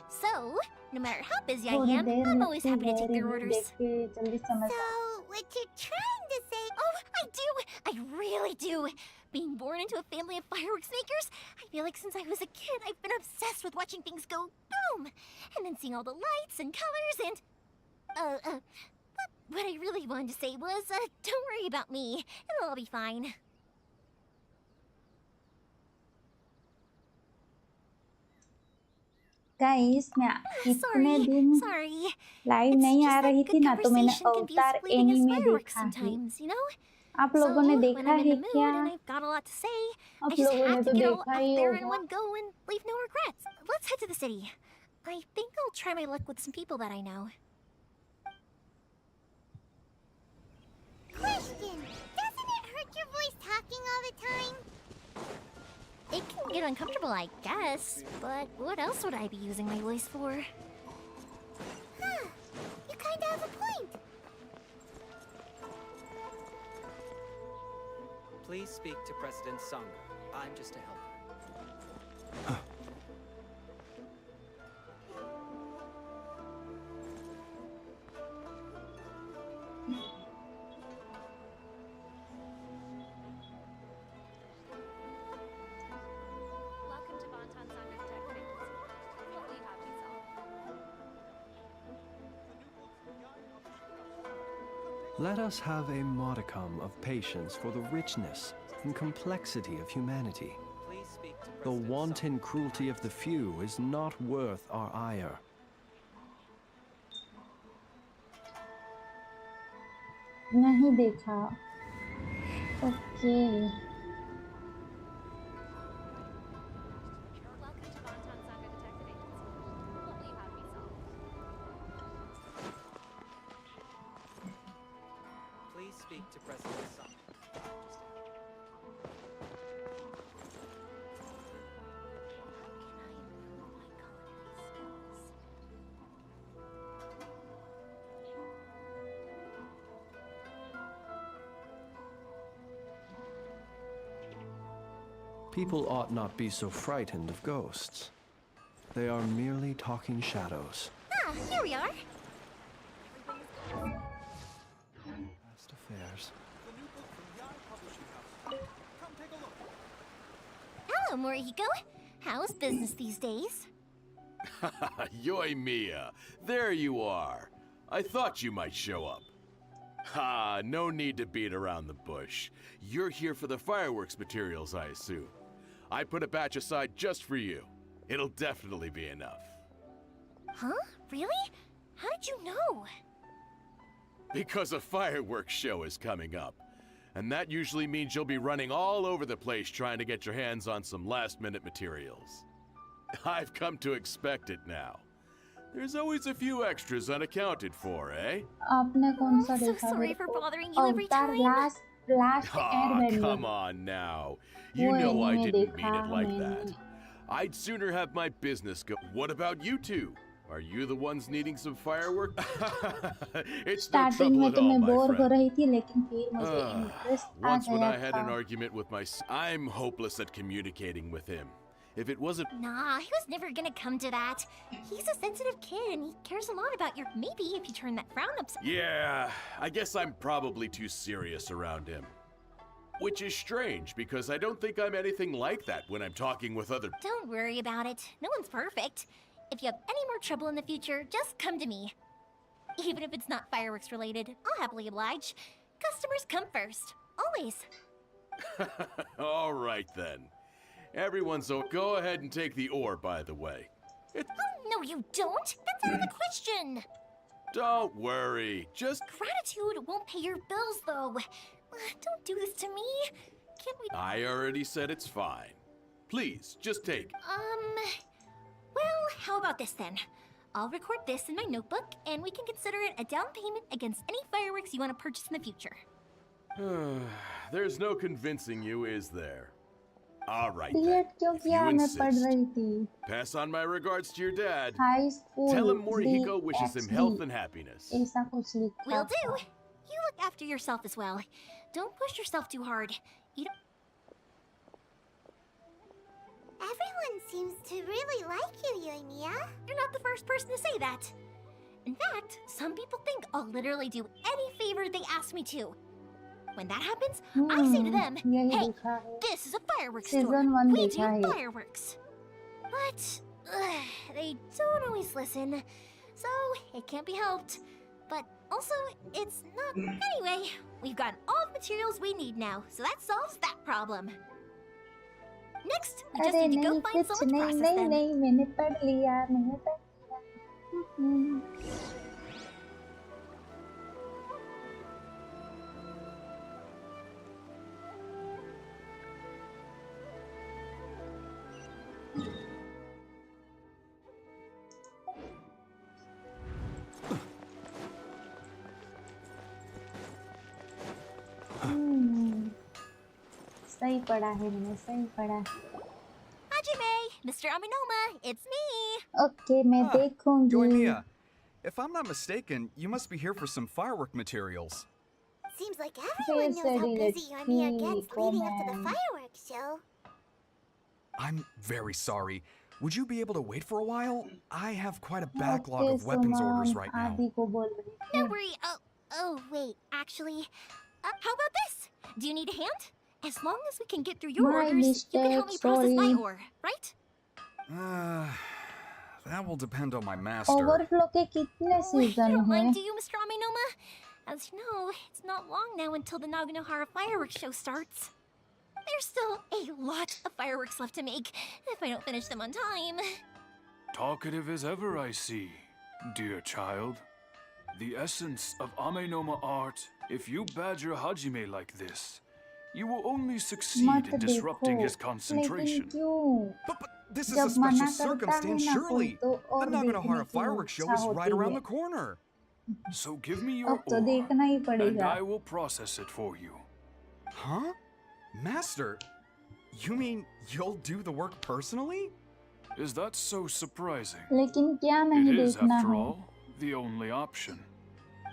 Speaker 11: So, no matter how busy I
Speaker 6: थोड़ी
Speaker 11: am,
Speaker 6: there
Speaker 11: I'm always happy to take their
Speaker 6: review
Speaker 11: orders.
Speaker 6: देख के जल्दी समझ
Speaker 8: So, what you're trying to say...
Speaker 11: Oh, I do! I really do! Being born into a family of fireworks makers, I feel like since I was a kid, I've been obsessed with watching things go boom! And then seeing all the lights and colors and... What I really wanted to say was, don't worry about me. It'll all be fine.
Speaker 6: Guys मैं इतने दिन
Speaker 11: Sorry.
Speaker 6: Live
Speaker 11: It's
Speaker 6: नहीं
Speaker 11: just
Speaker 6: uh
Speaker 11: that
Speaker 6: रही थी
Speaker 11: good
Speaker 6: ना, तो मैंने
Speaker 11: conversation can be as
Speaker 6: अवतार
Speaker 11: fleeting as
Speaker 6: एनीमे
Speaker 11: fireworks
Speaker 6: देखा है।
Speaker 11: sometimes, you know?
Speaker 6: आप लोगों ने
Speaker 11: So,
Speaker 6: देखा
Speaker 11: when I'm in
Speaker 6: है
Speaker 11: the mood
Speaker 6: क्या?
Speaker 11: and I've got a lot to say,
Speaker 6: आप
Speaker 11: I just
Speaker 6: लोगों ने
Speaker 11: have
Speaker 6: तो
Speaker 11: to get all
Speaker 6: देखा
Speaker 11: out
Speaker 6: ही
Speaker 11: there in
Speaker 6: होगा।
Speaker 11: one go and leave no regrets. Let's head to the city. I think I'll try my luck with some people that I know.
Speaker 8: Question! Doesn't it hurt your voice talking all the time?
Speaker 11: It can get uncomfortable, I guess, but what else would I be using my voice for?
Speaker 8: Huh. You kinda have a point.
Speaker 12: Please speak to President Sangha. I'm just a helper.
Speaker 13: Welcome to Bonton Sangha Detective Agency. What will you have me solve?
Speaker 2: Let us have a modicum of patience for the richness and complexity of humanity.
Speaker 12: Please speak to
Speaker 2: The
Speaker 12: President
Speaker 2: wanton cruelty of the few is not worth our ire.
Speaker 6: नहीं देखा। Okay.
Speaker 13: Welcome to Bonton Sangha Detective Agency. What will you have me solve?
Speaker 12: Please speak to President Sangha.
Speaker 2: People ought not be so frightened of ghosts. They are merely talking shadows.
Speaker 11: Ah, here we are.
Speaker 2: Past affairs.
Speaker 11: Hello, Morihiko. How's business these days?
Speaker 14: Yoimiya, there you are. I thought you might show up. Ha, no need to beat around the bush. You're here for the fireworks materials, I assume. I put a batch aside just for you. It'll definitely be enough.
Speaker 11: Huh? Really? How did you know?
Speaker 14: Because a fireworks show is coming up. And that usually means you'll be running all over the place trying to get your hands on some last-minute materials. I've come to expect it now. There's always a few extras unaccounted for, eh?
Speaker 6: आपने कौन सा
Speaker 11: I'm so
Speaker 6: देखा
Speaker 11: sorry
Speaker 6: मेरे
Speaker 11: for
Speaker 6: को?
Speaker 11: bothering you every
Speaker 6: अवतार
Speaker 11: time.
Speaker 6: Last
Speaker 14: Ah,
Speaker 6: Airbender
Speaker 14: come on now. You
Speaker 6: वो
Speaker 14: know I
Speaker 6: anime
Speaker 14: didn't
Speaker 6: देखा
Speaker 14: mean it like
Speaker 6: मैंने।
Speaker 14: that. I'd sooner have my business go. What about you two? Are you the ones needing some firework? It's no
Speaker 6: starting
Speaker 14: trouble
Speaker 6: में
Speaker 14: at
Speaker 6: तो
Speaker 14: all,
Speaker 6: मैं
Speaker 14: my
Speaker 6: bore हो
Speaker 14: friend.
Speaker 6: रही थी लेकिन फिर मुझे इंटरेस्ट आ
Speaker 14: Once when
Speaker 6: गया
Speaker 14: I had
Speaker 6: था
Speaker 14: an argument with my I'm hopeless at communicating with him. If it wasn't
Speaker 11: Nah, he was never gonna come to that. He's a sensitive kid and he cares a lot about your maybe if you turn that frown upside.
Speaker 14: Yeah, I guess I'm probably too serious around him. Which is strange, because I don't think I'm anything like that when I'm talking with other...
Speaker 11: Don't worry about it. No one's perfect. If you have any more trouble in the future, just come to me. Even if it's not fireworks related, I'll happily oblige. Customers come first. Always.
Speaker 14: All right, then. Everyone's so... Go ahead and take the ore, by the way.
Speaker 11: No, you don't. That's out of the question.
Speaker 14: Don't worry. Just...
Speaker 11: Gratitude won't pay your bills, though. Don't do this to me. Can't we...
Speaker 14: I already said it's fine. Please, just take...
Speaker 11: Well, how about this then? I'll record this in my notebook, and we can consider it a down payment against any fireworks you want to purchase in the future.
Speaker 14: There's no convincing you, is there? All right, then.
Speaker 6: D Ed क्यों
Speaker 14: If
Speaker 6: किया?
Speaker 14: you
Speaker 6: मैं पढ़
Speaker 14: insist.
Speaker 6: रही थी
Speaker 14: Pass on my regards to your dad.
Speaker 6: High school
Speaker 14: Tell him Morihiko wishes him health and happiness.
Speaker 6: ऐसा कुछ लिखा
Speaker 11: Will do.
Speaker 6: था।
Speaker 11: You look after yourself as well. Don't push yourself too hard. You don't...
Speaker 8: Everyone seems to really like you, Yoimiya.
Speaker 11: You're not the first person to say that. In fact, some people think I'll literally do any favor they ask me to. When that happens, I say to them,
Speaker 6: यही
Speaker 11: hey,
Speaker 6: देखा है
Speaker 11: this is a fireworks store.
Speaker 6: Season 1
Speaker 11: We do
Speaker 6: देखा है
Speaker 11: fireworks. But they don't always listen, so it can't be helped. But also, it's not... Anyway, we've got all the materials we need now, so that solves that problem. Next, we just
Speaker 6: अरे
Speaker 11: need to go
Speaker 6: नहीं
Speaker 11: find
Speaker 6: कुछ
Speaker 11: someone to
Speaker 6: नहीं
Speaker 11: process
Speaker 6: नहीं
Speaker 11: them.
Speaker 6: नहीं मैंने पढ़ लिया मैंने पढ़ लिया सही पढ़ा है मैंने सही पढ़ा
Speaker 11: Hajime, Mr. Aminoma, it's me.
Speaker 6: Okay मैं देखूंगी
Speaker 15: Yoimiya, if I'm not mistaken, you must be here for some firework materials.
Speaker 8: Seems like everyone knows how busy Yoimiya gets leading up to the
Speaker 6: Conan.
Speaker 8: fireworks show.
Speaker 15: I'm very sorry. Would you be able to wait for a while? I have quite a backlog
Speaker 6: okay
Speaker 15: of weapons
Speaker 6: Suman
Speaker 15: orders right now.
Speaker 6: आदि को बोल रही
Speaker 11: No
Speaker 6: थी
Speaker 11: worry. Oh, wait. Actually, how about this? Do you need a hand? As long as we can get through your
Speaker 6: My
Speaker 11: orders, you can help me
Speaker 6: mistake,
Speaker 11: process my
Speaker 6: sorry.
Speaker 11: ore, right?
Speaker 15: That will depend on my master.
Speaker 6: Overflow के कितने
Speaker 11: Oh, you
Speaker 6: season
Speaker 11: don't
Speaker 6: हैं
Speaker 11: mind, do you, Mr. Aminoma? As you know, it's not long now until the Naganohara fireworks show starts. There's still a lot of fireworks left to make if I don't finish them on time.
Speaker 16: Talkative as ever, I see, dear child. The essence of Amenoma art, if you badger Hajime like this, you will only succeed
Speaker 6: मत
Speaker 16: in disrupting
Speaker 6: देखो
Speaker 16: his concentration.
Speaker 6: लेकिन क्यों
Speaker 15: But this is
Speaker 6: जब
Speaker 15: a special
Speaker 6: मना करता है
Speaker 15: circumstance,
Speaker 6: ना कोई
Speaker 15: surely.
Speaker 6: तो
Speaker 15: The
Speaker 6: और देखने
Speaker 15: Naganohara
Speaker 6: की
Speaker 15: fireworks show
Speaker 6: इच्छा
Speaker 15: is right
Speaker 6: होती
Speaker 15: around
Speaker 6: है
Speaker 15: the corner.
Speaker 16: So give me your
Speaker 6: अब तो
Speaker 16: ore,
Speaker 6: देखना ही
Speaker 16: and
Speaker 6: पड़ेगा
Speaker 16: I will process it for you.
Speaker 15: Huh? Master, you mean you'll do the work personally?
Speaker 16: Is that so surprising?
Speaker 6: लेकिन क्या
Speaker 16: It
Speaker 6: नहीं
Speaker 16: is,
Speaker 6: देखना
Speaker 16: after
Speaker 6: है
Speaker 16: all, the only option.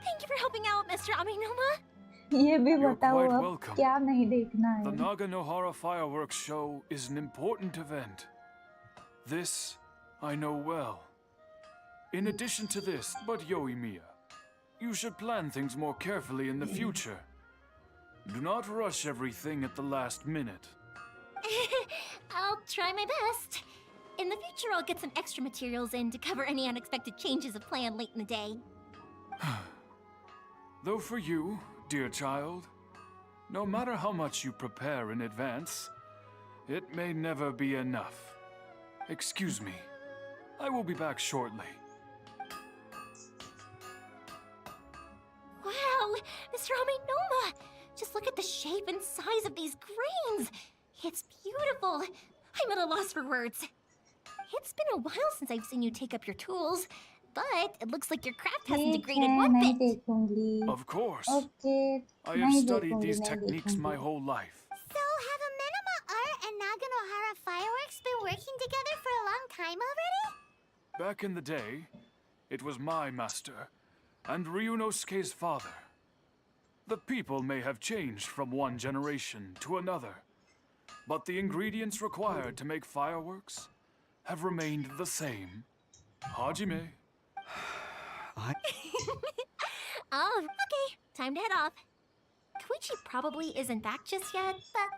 Speaker 11: Thank you for helping out, Mr. Aminoma.
Speaker 6: ये भी
Speaker 16: You're
Speaker 6: बताओ
Speaker 16: quite
Speaker 6: अब
Speaker 16: welcome.
Speaker 6: क्या नहीं देखना
Speaker 16: The
Speaker 6: है
Speaker 16: Naganohara fireworks show is an important event. This I know well. In addition to this, but Yoimiya, you should plan things more carefully in the future. Do not rush everything at the last minute.
Speaker 11: I'll try my best. In the future, I'll get some extra materials in to cover any unexpected changes of plan late in the day.
Speaker 16: Though for you, dear child, no matter how much you prepare in advance, it may never be enough. Excuse me. I will be back shortly.
Speaker 11: Wow, Mr. Amenoma! Just look at the shape and size of these grains! It's beautiful! I'm at a loss for words. It's been a while since I've seen you take up your tools, but it looks like your craft hasn't
Speaker 6: ठीक
Speaker 11: degraded
Speaker 6: है
Speaker 11: one
Speaker 6: नहीं
Speaker 11: bit.
Speaker 6: देखूंगी
Speaker 16: Of course.
Speaker 6: Okay
Speaker 16: I have
Speaker 6: नहीं
Speaker 16: studied
Speaker 6: देखूंगी
Speaker 16: these
Speaker 6: नहीं
Speaker 16: techniques my
Speaker 6: देखूंगी
Speaker 16: whole life.
Speaker 8: So, have Amenema Art and Naganohara Fireworks been working together for a long time already?
Speaker 16: Back in the day, it was my master, and Ryunosuke's father. The people may have changed from one generation to another, but the ingredients required to make fireworks have remained the same. Hajime.
Speaker 11: Oh, okay. Time to head off. Koichi probably isn't back just yet, but...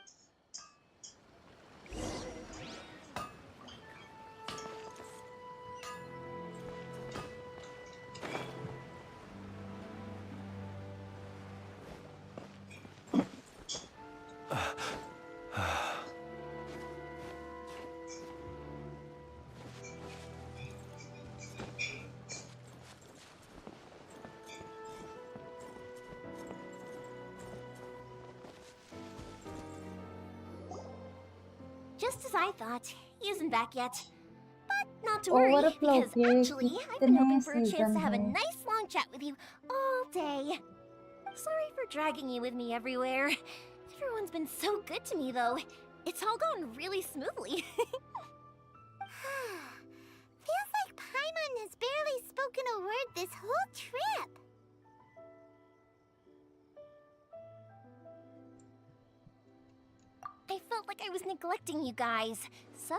Speaker 11: Just as I thought, he isn't back yet. But not to worry,
Speaker 6: Overflow
Speaker 11: because
Speaker 6: के
Speaker 11: actually, I've been hoping for a
Speaker 6: कितने
Speaker 11: chance to have a
Speaker 6: season हैं?
Speaker 11: nice long chat with you all day. Sorry for dragging you with me everywhere. Everyone's been so good to me, though. It's all gone really smoothly.
Speaker 8: Feels like Paimon has barely spoken a word this whole trip.
Speaker 11: I felt like I was neglecting you guys, so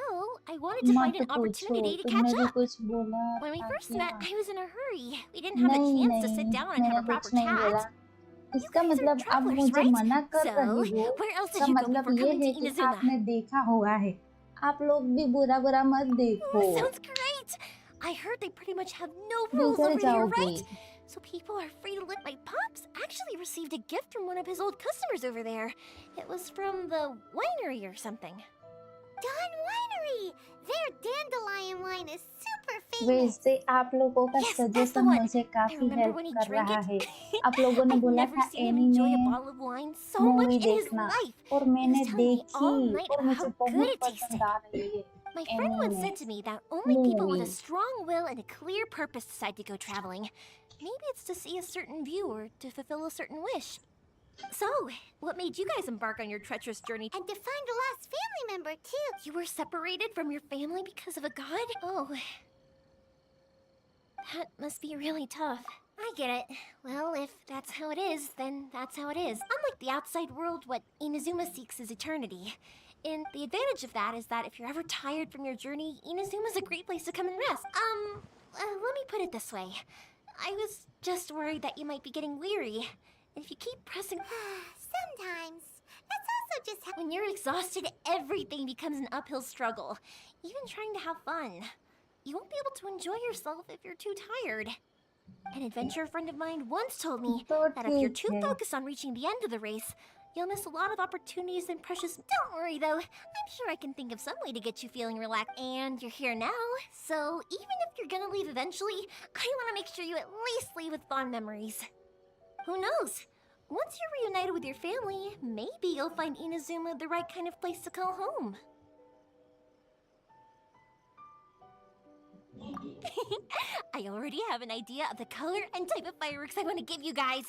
Speaker 11: I wanted to find
Speaker 6: मत
Speaker 11: an
Speaker 6: पूछो
Speaker 11: opportunity to
Speaker 6: तुमने
Speaker 11: catch
Speaker 6: भी
Speaker 11: up.
Speaker 6: कुछ बोला
Speaker 11: When we
Speaker 6: था
Speaker 11: first
Speaker 6: क्या?
Speaker 11: met, I was in a hurry. We didn't have a
Speaker 6: नहीं
Speaker 11: chance to sit
Speaker 6: नहीं
Speaker 11: down and have
Speaker 6: मैंने
Speaker 11: a proper
Speaker 6: कुछ नहीं बोला
Speaker 11: chat.
Speaker 6: इसका
Speaker 11: guys are
Speaker 6: मतलब आप
Speaker 11: travelers,
Speaker 6: मुझे
Speaker 11: right?
Speaker 6: मना कर
Speaker 11: So,
Speaker 6: रही हो
Speaker 11: where else did
Speaker 6: इसका
Speaker 11: you go
Speaker 6: मतलब
Speaker 11: before
Speaker 6: ये
Speaker 11: coming
Speaker 6: है
Speaker 11: to
Speaker 6: कि
Speaker 11: Inazuma?
Speaker 6: आपने देखा हुआ है आप लोग भी बुरा बुरा मत देखो
Speaker 11: Ooh, sounds great! I heard they pretty much have no rules
Speaker 6: बिगड़
Speaker 11: over here,
Speaker 6: जाओगे
Speaker 11: right? So people are free to lick my pops actually received a gift from one of his old customers over there. It was from the winery or something.
Speaker 8: Dawn Winery! Their dandelion wine is super famous.
Speaker 6: वैसे आप लोगों का
Speaker 11: Yes, that's the
Speaker 6: suggestion
Speaker 11: one.
Speaker 6: मुझे
Speaker 11: I
Speaker 6: काफी
Speaker 11: remember
Speaker 6: help
Speaker 11: when he
Speaker 6: कर
Speaker 11: drank
Speaker 6: रहा
Speaker 11: it.
Speaker 6: है आप लोगों ने
Speaker 11: I've
Speaker 6: बोला
Speaker 11: never
Speaker 6: था
Speaker 11: seen him enjoy a
Speaker 6: anime
Speaker 11: bottle of wine so much
Speaker 6: movie
Speaker 11: in his
Speaker 6: देखना
Speaker 11: life.
Speaker 6: और
Speaker 11: He
Speaker 6: मैंने
Speaker 11: was telling me all
Speaker 6: देखी
Speaker 11: night
Speaker 6: और
Speaker 11: about
Speaker 6: मुझे
Speaker 11: how good
Speaker 6: बहुत
Speaker 11: it tasted.
Speaker 6: पसंद आ रही है
Speaker 11: My friend once
Speaker 6: anime
Speaker 11: said to me that only people with a
Speaker 6: movie
Speaker 11: strong will and a clear purpose decide to go traveling. Maybe it's to see a certain view or to fulfill a certain wish. So, what made you guys embark on your treacherous journey?
Speaker 8: And to find a lost family member, too.
Speaker 11: You were separated from your family because of a god? Oh. That must be really tough. I get it. Well, if that's how it is, then that's how it is. Unlike the outside world, what Inazuma seeks is eternity. And the advantage of that is that if you're ever tired from your journey, Inazuma's a great place to come and rest. Let me put it this way. I was just worried that you might be getting weary. And if you keep pressing...
Speaker 8: Sometimes. That's also just how...
Speaker 11: When you're exhausted, everything becomes an uphill struggle. Even trying to have fun. You won't be able to enjoy yourself if you're too tired. An adventure friend of mine once told me
Speaker 6: तो
Speaker 11: that if you're
Speaker 6: ठीक
Speaker 11: too
Speaker 6: है
Speaker 11: focused on reaching the end of the race, you'll miss a lot of opportunities and precious... Don't worry, though. I'm sure I can think of some way to get you feeling relaxed. And you're here now, so even if you're gonna leave eventually, I want to make sure you at least leave with fond memories. Who knows? Once you're reunited with your family, maybe you'll find Inazuma the right kind of place to call home. I already have an idea of the color and type of fireworks I want to give you guys.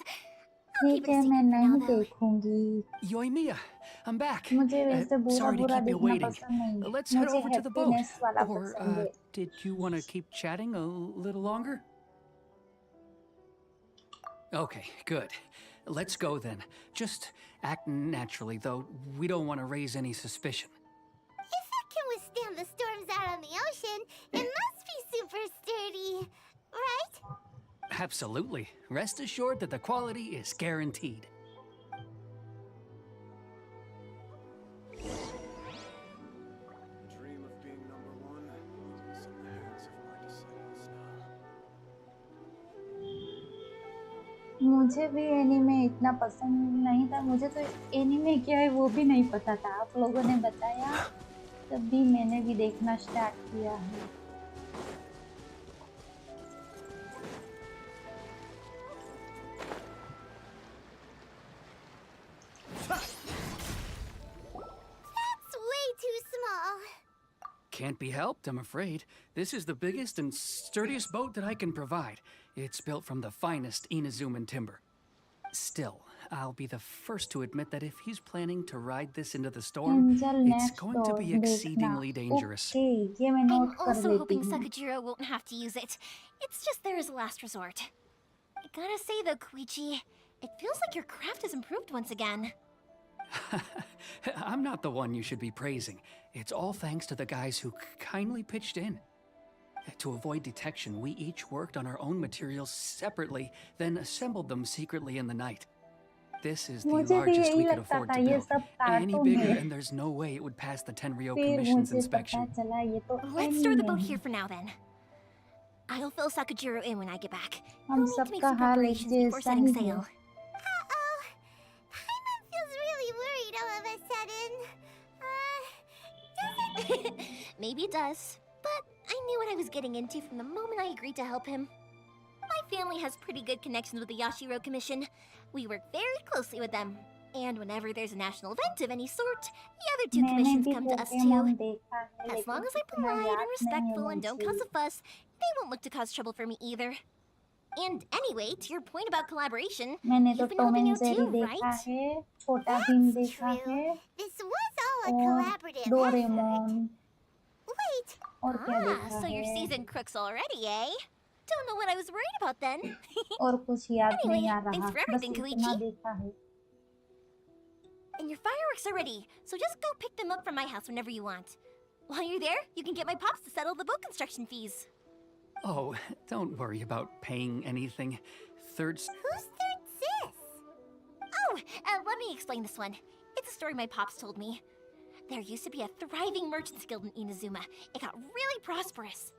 Speaker 11: I'll keep
Speaker 6: ठीक
Speaker 11: it a
Speaker 6: है मैं
Speaker 11: secret for now,
Speaker 6: नहीं
Speaker 11: though.
Speaker 6: देखूंगी
Speaker 7: Yoimiya, I'm back.
Speaker 6: मुझे वैसे बुरा
Speaker 7: Sorry to
Speaker 6: बुरा
Speaker 7: keep you
Speaker 6: देखना
Speaker 7: waiting.
Speaker 6: पसंद नहीं है
Speaker 7: Let's head
Speaker 6: मुझे
Speaker 7: over to the boat.
Speaker 6: Happiness वाला
Speaker 7: Or,
Speaker 6: पसंद है
Speaker 7: did you want to keep chatting a little longer? Okay, good. Let's go then. Just act naturally, though we don't want to raise any suspicion.
Speaker 8: If it can withstand the storms out on the ocean, it must be super sturdy, right?
Speaker 7: Absolutely. Rest assured that the quality is guaranteed.
Speaker 2: Dream of being number one is in the hands of my descendants now.
Speaker 6: मुझे भी anime इतना पसंद नहीं था, मुझे तो anime क्या है वो भी नहीं पता था, आप लोगों ने बताया तब भी मैंने भी देखना स्टार्ट किया है।
Speaker 8: That's way too small.
Speaker 7: Can't be helped, I'm afraid. This is the biggest and sturdiest boat that I can provide. It's built from the finest Inazuman timber. Still, I'll be the first to admit that if he's planning to ride this into the storm, it's going to be exceedingly dangerous.
Speaker 6: Okay, ये मैं
Speaker 11: I'm
Speaker 6: note कर
Speaker 11: also
Speaker 6: लेती
Speaker 11: hoping
Speaker 6: हूँ।
Speaker 11: Sakajiro won't have to use it. It's just there as a last resort. I gotta say though, Koichi, it feels like your craft has improved once again.
Speaker 7: I'm not the one you should be praising. It's all thanks to the guys who kindly pitched in. To avoid detection, we each worked on our own materials separately, then assembled them secretly in the night. This is the
Speaker 6: मुझे भी
Speaker 7: largest
Speaker 6: यही
Speaker 7: we could
Speaker 6: लगता
Speaker 7: afford
Speaker 6: था,
Speaker 7: to
Speaker 6: ये
Speaker 7: build.
Speaker 6: सब
Speaker 7: Any
Speaker 6: cartoon
Speaker 7: bigger,
Speaker 6: है।
Speaker 7: and there's no way it would pass the Tenryou
Speaker 6: फिर
Speaker 7: Commission's
Speaker 6: मुझे पता
Speaker 7: inspection.
Speaker 6: चला ये तो
Speaker 11: Let's store the
Speaker 6: anime
Speaker 11: boat
Speaker 6: है।
Speaker 11: here for now then. I'll fill Sakajiro in when I get back.
Speaker 6: हम
Speaker 11: You'll need to make
Speaker 6: सबका
Speaker 11: some
Speaker 6: हाल एक
Speaker 11: preparations before
Speaker 6: जैसा
Speaker 11: setting
Speaker 6: ही है।
Speaker 11: sail.
Speaker 8: Uh-oh. Paimon feels really worried all of a sudden. Does it?
Speaker 11: Maybe it does, but I knew what I was getting into from the moment I agreed to help him. My family has pretty good connections with the Yashiro Commission. We work very closely with them. And whenever there's a national event of any sort, the other two
Speaker 6: मैंने
Speaker 11: commissions
Speaker 6: भी
Speaker 11: come to us
Speaker 6: Pokemon
Speaker 11: too.
Speaker 6: देखा है,
Speaker 11: As long
Speaker 6: लेकिन
Speaker 11: as I'm
Speaker 6: इतना
Speaker 11: polite
Speaker 6: याद
Speaker 11: and
Speaker 6: नहीं है
Speaker 11: respectful and don't
Speaker 6: मुझे।
Speaker 11: cause a fuss, they won't look to cause trouble for me either. And anyway, to your point about collaboration,
Speaker 6: मैंने तो
Speaker 11: you've been
Speaker 6: Tom
Speaker 11: helping
Speaker 6: and
Speaker 11: out
Speaker 6: Jerry
Speaker 11: too,
Speaker 6: देखा
Speaker 11: right?
Speaker 6: है, छोटा भीम देखा है,
Speaker 8: This was all a
Speaker 6: और
Speaker 8: collaborative
Speaker 6: Doraemon
Speaker 8: Wait.
Speaker 6: और क्या देखा
Speaker 11: So you're
Speaker 6: है,
Speaker 11: seasoned crooks already, eh? Don't know what I was worried about then.
Speaker 6: और कुछ याद
Speaker 11: Anyway,
Speaker 6: नहीं आ रहा,
Speaker 11: thanks for
Speaker 6: बस
Speaker 11: everything,
Speaker 6: इतना
Speaker 11: Koichi.
Speaker 6: देखा है।
Speaker 11: And your fireworks are ready, so just go pick them up from my house whenever you want. While you're there, you can get my pops to settle the boat construction fees.
Speaker 7: Oh, don't worry about paying anything.
Speaker 8: Who's third sis?
Speaker 11: Oh, let me explain this one. It's a story my pops told me. There used to be a thriving merchants guild in Inazuma. It got really prosperous.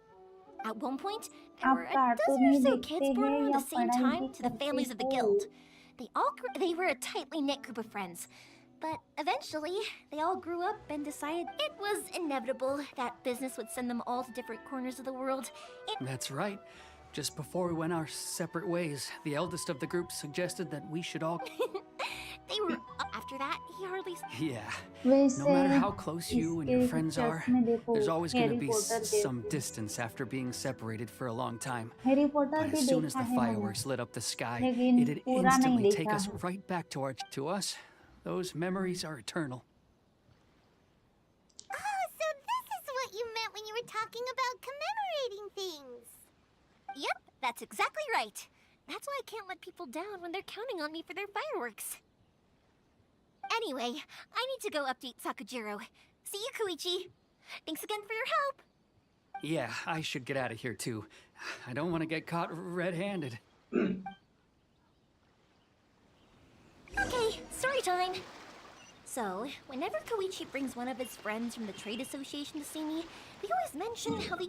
Speaker 11: At one point, there were a dozen or so kids born around the same time to the families of the guild. They were a tightly knit group of friends. But eventually, they all grew up and decided it was inevitable that business would send them all to different corners of the world.
Speaker 7: That's right. Just before we went our separate ways, the eldest of the group suggested that we should all...
Speaker 11: They were... After that, he hardly...
Speaker 7: Yeah.
Speaker 6: वैसे
Speaker 7: No matter how close you and your
Speaker 6: इसके
Speaker 7: friends are,
Speaker 6: pictures में देखो,
Speaker 7: there's always going to
Speaker 6: Harry
Speaker 7: be
Speaker 6: Potter
Speaker 7: some
Speaker 6: देखो।
Speaker 7: distance after being separated for a long time.
Speaker 6: Harry Potter
Speaker 7: But
Speaker 6: भी
Speaker 7: as soon as
Speaker 6: देखा
Speaker 7: the
Speaker 6: है मैंने,
Speaker 7: fireworks lit up the sky,
Speaker 6: लेकिन
Speaker 7: it'd
Speaker 6: पूरा नहीं
Speaker 7: instantly take
Speaker 6: देखा
Speaker 7: us
Speaker 6: है।
Speaker 7: right back to us. Those memories are eternal.
Speaker 8: Oh, so this is what you meant when you were talking about commemorating things.
Speaker 11: Yep, that's exactly right. That's why I can't let people down when they're counting on me for their fireworks. Anyway, I need to go update Sakajiro. See you, Koichi. Thanks again for your help.
Speaker 7: Yeah, I should get out of here too. I don't want to get caught red-handed.
Speaker 11: Okay, story time. So, whenever Koichi brings one of his friends from the trade association to see me, they always mention how they...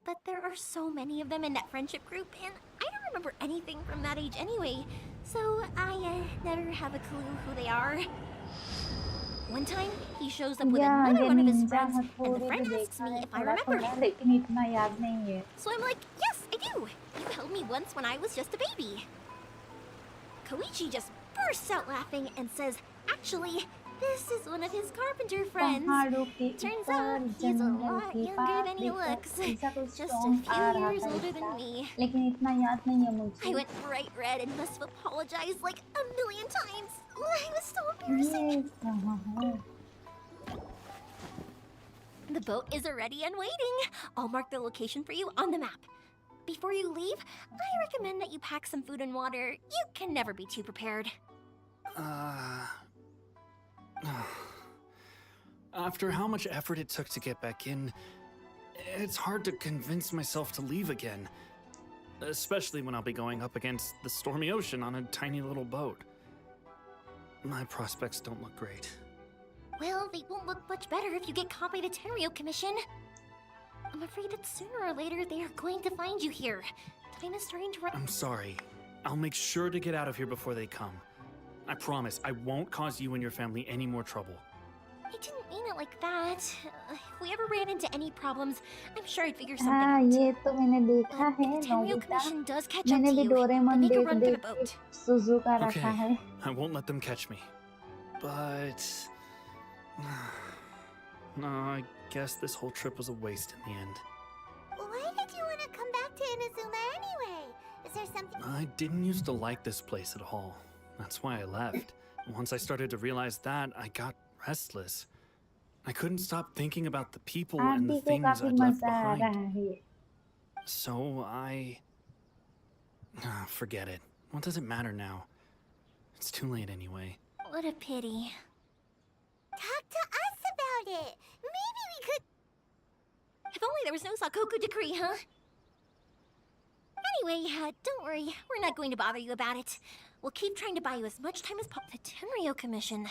Speaker 11: But there are so many of them in that friendship group, and I don't remember anything from that age anyway, so I never have a clue who they are. One time, he shows up with
Speaker 6: या
Speaker 11: another
Speaker 6: ये
Speaker 11: one of his
Speaker 6: Ninja
Speaker 11: friends, and
Speaker 6: हथौड़ी
Speaker 11: the
Speaker 6: भी
Speaker 11: friend asks
Speaker 6: देखा
Speaker 11: me
Speaker 6: है
Speaker 11: if I
Speaker 6: थोड़ा
Speaker 11: remember
Speaker 6: थोड़ा,
Speaker 11: him.
Speaker 6: लेकिन इतना याद नहीं है।
Speaker 11: So I'm like, yes, I do. You held me once when I was just a baby. Koichi just bursts out laughing and says, actually, this is one of his carpenter friends.
Speaker 6: पहाड़ों के
Speaker 11: Turns
Speaker 6: ऊपर
Speaker 11: out he's a
Speaker 6: jungle
Speaker 11: lot
Speaker 6: के
Speaker 11: younger
Speaker 6: pass
Speaker 11: than he
Speaker 6: देखकर
Speaker 11: looks.
Speaker 6: ऐसा कुछ
Speaker 11: Just a
Speaker 6: song आ
Speaker 11: few
Speaker 6: रहा
Speaker 11: years
Speaker 6: था
Speaker 11: older
Speaker 6: इसका,
Speaker 11: than me.
Speaker 6: लेकिन इतना याद नहीं है मुझे।
Speaker 11: I went bright red and must have apologized like a million times. It was so embarrassing.
Speaker 6: ये कहाँ है?
Speaker 11: The boat is ready and waiting. I'll mark the location for you on the map. Before you leave, I recommend that you pack some food and water. You can never be too prepared.
Speaker 5: After how much effort it took to get back in, it's hard to convince myself to leave again. Especially when I'll be going up against the stormy ocean on a tiny little boat. My prospects don't look great.
Speaker 11: Well, they won't look much better if you get caught by the Tenryo Commission. I'm afraid that sooner or later they are going to find you here. Time is starting to run.
Speaker 5: I'm sorry. I'll make sure to get out of here before they come. I promise I won't cause you and your family any more trouble.
Speaker 11: I didn't mean it like that. If we ever ran into any problems, I'm sure I'd figure something out.
Speaker 6: ये तो मैंने देखा है
Speaker 11: If the Tenryo
Speaker 6: Nobita
Speaker 11: Commission does catch up
Speaker 6: मैंने
Speaker 11: to
Speaker 6: भी
Speaker 11: you,
Speaker 6: Doraemon
Speaker 11: then make a
Speaker 6: देख
Speaker 11: run for the
Speaker 6: देख के
Speaker 11: boat.
Speaker 6: सुजुका
Speaker 5: Okay,
Speaker 6: रखा है
Speaker 5: I won't let them catch me. But... no, I guess this whole trip was a waste in the end.
Speaker 8: Why did you want to come back to Inazuma anyway? Is there something?
Speaker 5: I didn't used to like this place at all. That's why I left. Once I started to realize that, I got restless. I couldn't stop thinking about the people and the
Speaker 6: aunty को
Speaker 5: things
Speaker 6: काफी
Speaker 5: I'd left
Speaker 6: मजा आ
Speaker 5: behind.
Speaker 6: रहा है
Speaker 5: So I... forget it. What does it matter now? It's too late anyway.
Speaker 11: What a pity.
Speaker 8: Talk to us about it. Maybe we could.
Speaker 11: If only there was no Sakoku decree, huh? Anyway, don't worry. We're not going to bother you about it. We'll keep trying to buy you as much time as possible. The Tenryo Commission.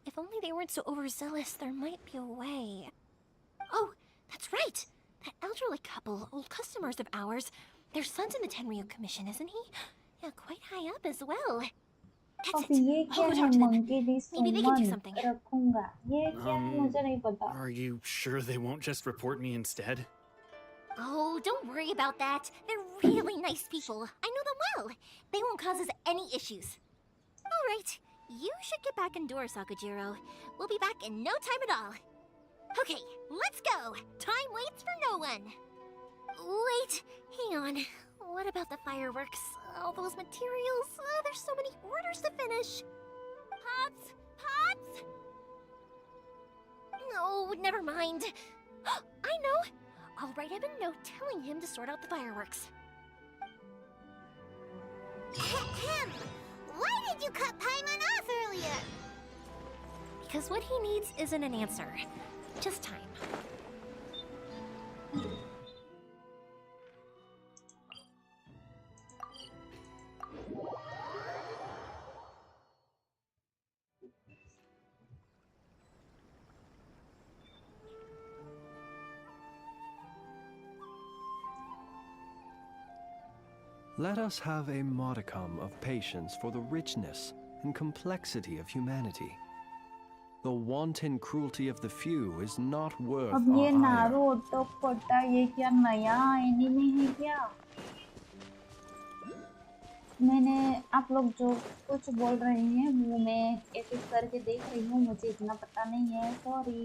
Speaker 11: If only they weren't so overzealous, there might be a way. Oh, that's right. That elderly couple, old customers of ours. Their son's in the Tenryo Commission, isn't he? Yeah, quite high up as well. That's
Speaker 6: अब ये
Speaker 11: it.
Speaker 6: क्या
Speaker 11: I'll go
Speaker 6: है
Speaker 11: talk to them.
Speaker 6: Monkey D
Speaker 11: Maybe they can do
Speaker 6: Suman
Speaker 11: something.
Speaker 6: रखूंगा ये क्या है मुझे नहीं पता
Speaker 5: Are you sure they won't just report me instead?
Speaker 11: Oh, don't worry about that. They're really nice people. I know them well. They won't cause us any issues. All right, you should get back indoors, Sakajiro. We'll be back in no time at all. Okay, let's go. Time waits for no one. Wait, hang on. What about the fireworks? All those materials? There's so many orders to finish. Pops! Pops! No, never mind. I know. I'll write him a note telling him to sort out the fireworks.
Speaker 8: Ahem. Why did you cut Paimon off earlier?
Speaker 11: Because what he needs isn't an answer, just time.
Speaker 2: Let us have a modicum of patience for the richness and complexity of humanity. The wanton cruelty of the few is not worth
Speaker 6: अब ये
Speaker 2: our ire.
Speaker 6: Naru auto Kota ये क्या नया anime है क्या मैंने आप लोग जो कुछ बोल रहे हैं वो मैं एक एक करके देख रही हूँ मुझे इतना पता नहीं है sorry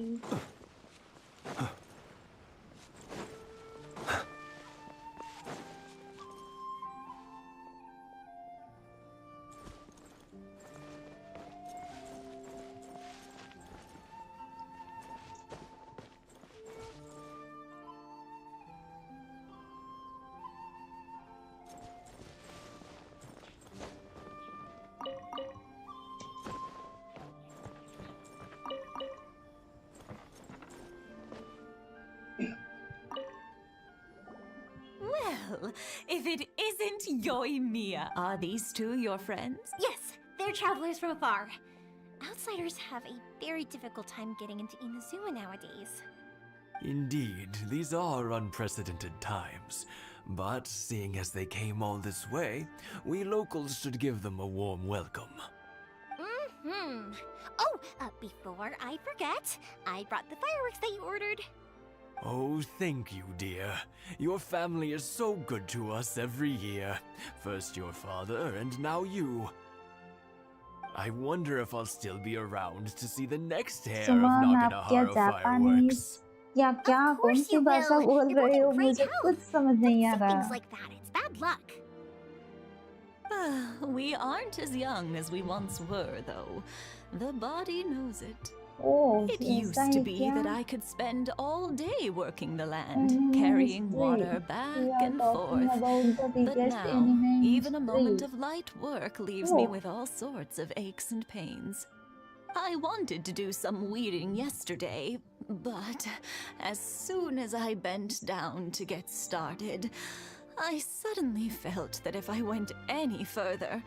Speaker 17: Well, if it isn't Yoimiya, are these two your friends?
Speaker 11: Yes, they're travelers from afar. Outsiders have a very difficult time getting into Inazuma nowadays.
Speaker 18: Indeed, these are unprecedented times. But seeing as they came all this way, we locals should give them a warm welcome.
Speaker 11: Mm-hmm. Oh, before I forget, I brought the fireworks that you ordered.
Speaker 18: Oh, thank you, dear. Your family is so good to us every year. First your father, and now you. I wonder if I'll still be around to see the next heir of
Speaker 6: सुमन आप क्या
Speaker 18: Nakanohara
Speaker 6: Japanese
Speaker 18: fireworks.
Speaker 6: या क्या कौन सी भाषा बोल रहे हो मुझे कुछ समझ नहीं आ
Speaker 11: Things
Speaker 6: रहा
Speaker 11: like that, it's bad luck.
Speaker 17: We aren't as young as we once were, though. The body knows it.
Speaker 6: Oh
Speaker 17: It
Speaker 6: ऐसा
Speaker 17: used
Speaker 6: है
Speaker 17: to be
Speaker 6: क्या
Speaker 17: that I could spend all day working the land,
Speaker 6: Anime
Speaker 17: carrying
Speaker 6: history.
Speaker 17: water back
Speaker 6: We are
Speaker 17: and
Speaker 6: talking
Speaker 17: forth.
Speaker 6: about the
Speaker 17: But
Speaker 6: biggest
Speaker 17: now,
Speaker 6: anime
Speaker 17: even a moment
Speaker 6: history.
Speaker 17: of light work leaves me
Speaker 6: Oh.
Speaker 17: with all sorts of aches and pains. I wanted to do some weeding yesterday, but as soon as I bent down to get started, I suddenly felt that if I went any further,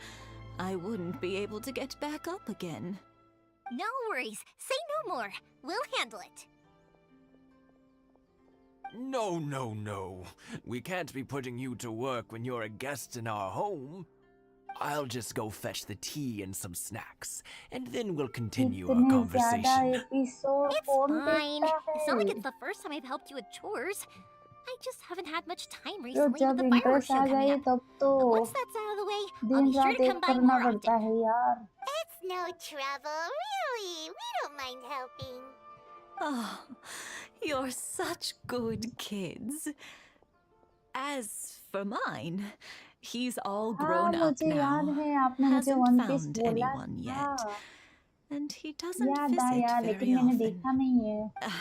Speaker 17: I wouldn't be able to get back up again.
Speaker 11: No worries. Say no more. We'll handle it.
Speaker 18: No, no, no. We can't be putting you to work when you're a guest in our home. I'll just go fetch the tea and some snacks, and then we'll continue our
Speaker 6: इतने ज्यादा
Speaker 18: conversation.
Speaker 6: Episode
Speaker 11: It's
Speaker 6: कौन
Speaker 11: fine.
Speaker 6: देखता
Speaker 11: It's not like
Speaker 6: है?
Speaker 11: it's the first time I've helped you with chores. I just haven't had much time
Speaker 6: जो
Speaker 11: recently with
Speaker 6: जब
Speaker 11: the fireworks
Speaker 6: interest
Speaker 11: show
Speaker 6: आ
Speaker 11: coming
Speaker 6: जाए
Speaker 11: up.
Speaker 6: तब तो
Speaker 11: But once that's out of the way, I'll
Speaker 6: दिन
Speaker 11: be sure
Speaker 6: रात
Speaker 11: to
Speaker 6: एक
Speaker 11: come by
Speaker 6: करना
Speaker 11: more
Speaker 6: पड़ता
Speaker 11: often.
Speaker 6: है यार.
Speaker 8: It's no trouble, really. We don't mind helping.
Speaker 17: Oh, you're such good kids. As for mine, he's all
Speaker 6: हाँ
Speaker 17: grown up
Speaker 6: मुझे याद
Speaker 17: now,
Speaker 6: है आपने मुझे
Speaker 17: hasn't
Speaker 6: वन पीस
Speaker 17: found
Speaker 6: बोला
Speaker 17: anyone
Speaker 6: था.
Speaker 17: yet, and he doesn't
Speaker 6: याद
Speaker 17: visit
Speaker 6: आया
Speaker 17: very
Speaker 6: लेकिन मैंने
Speaker 17: often.
Speaker 6: देखा नहीं है.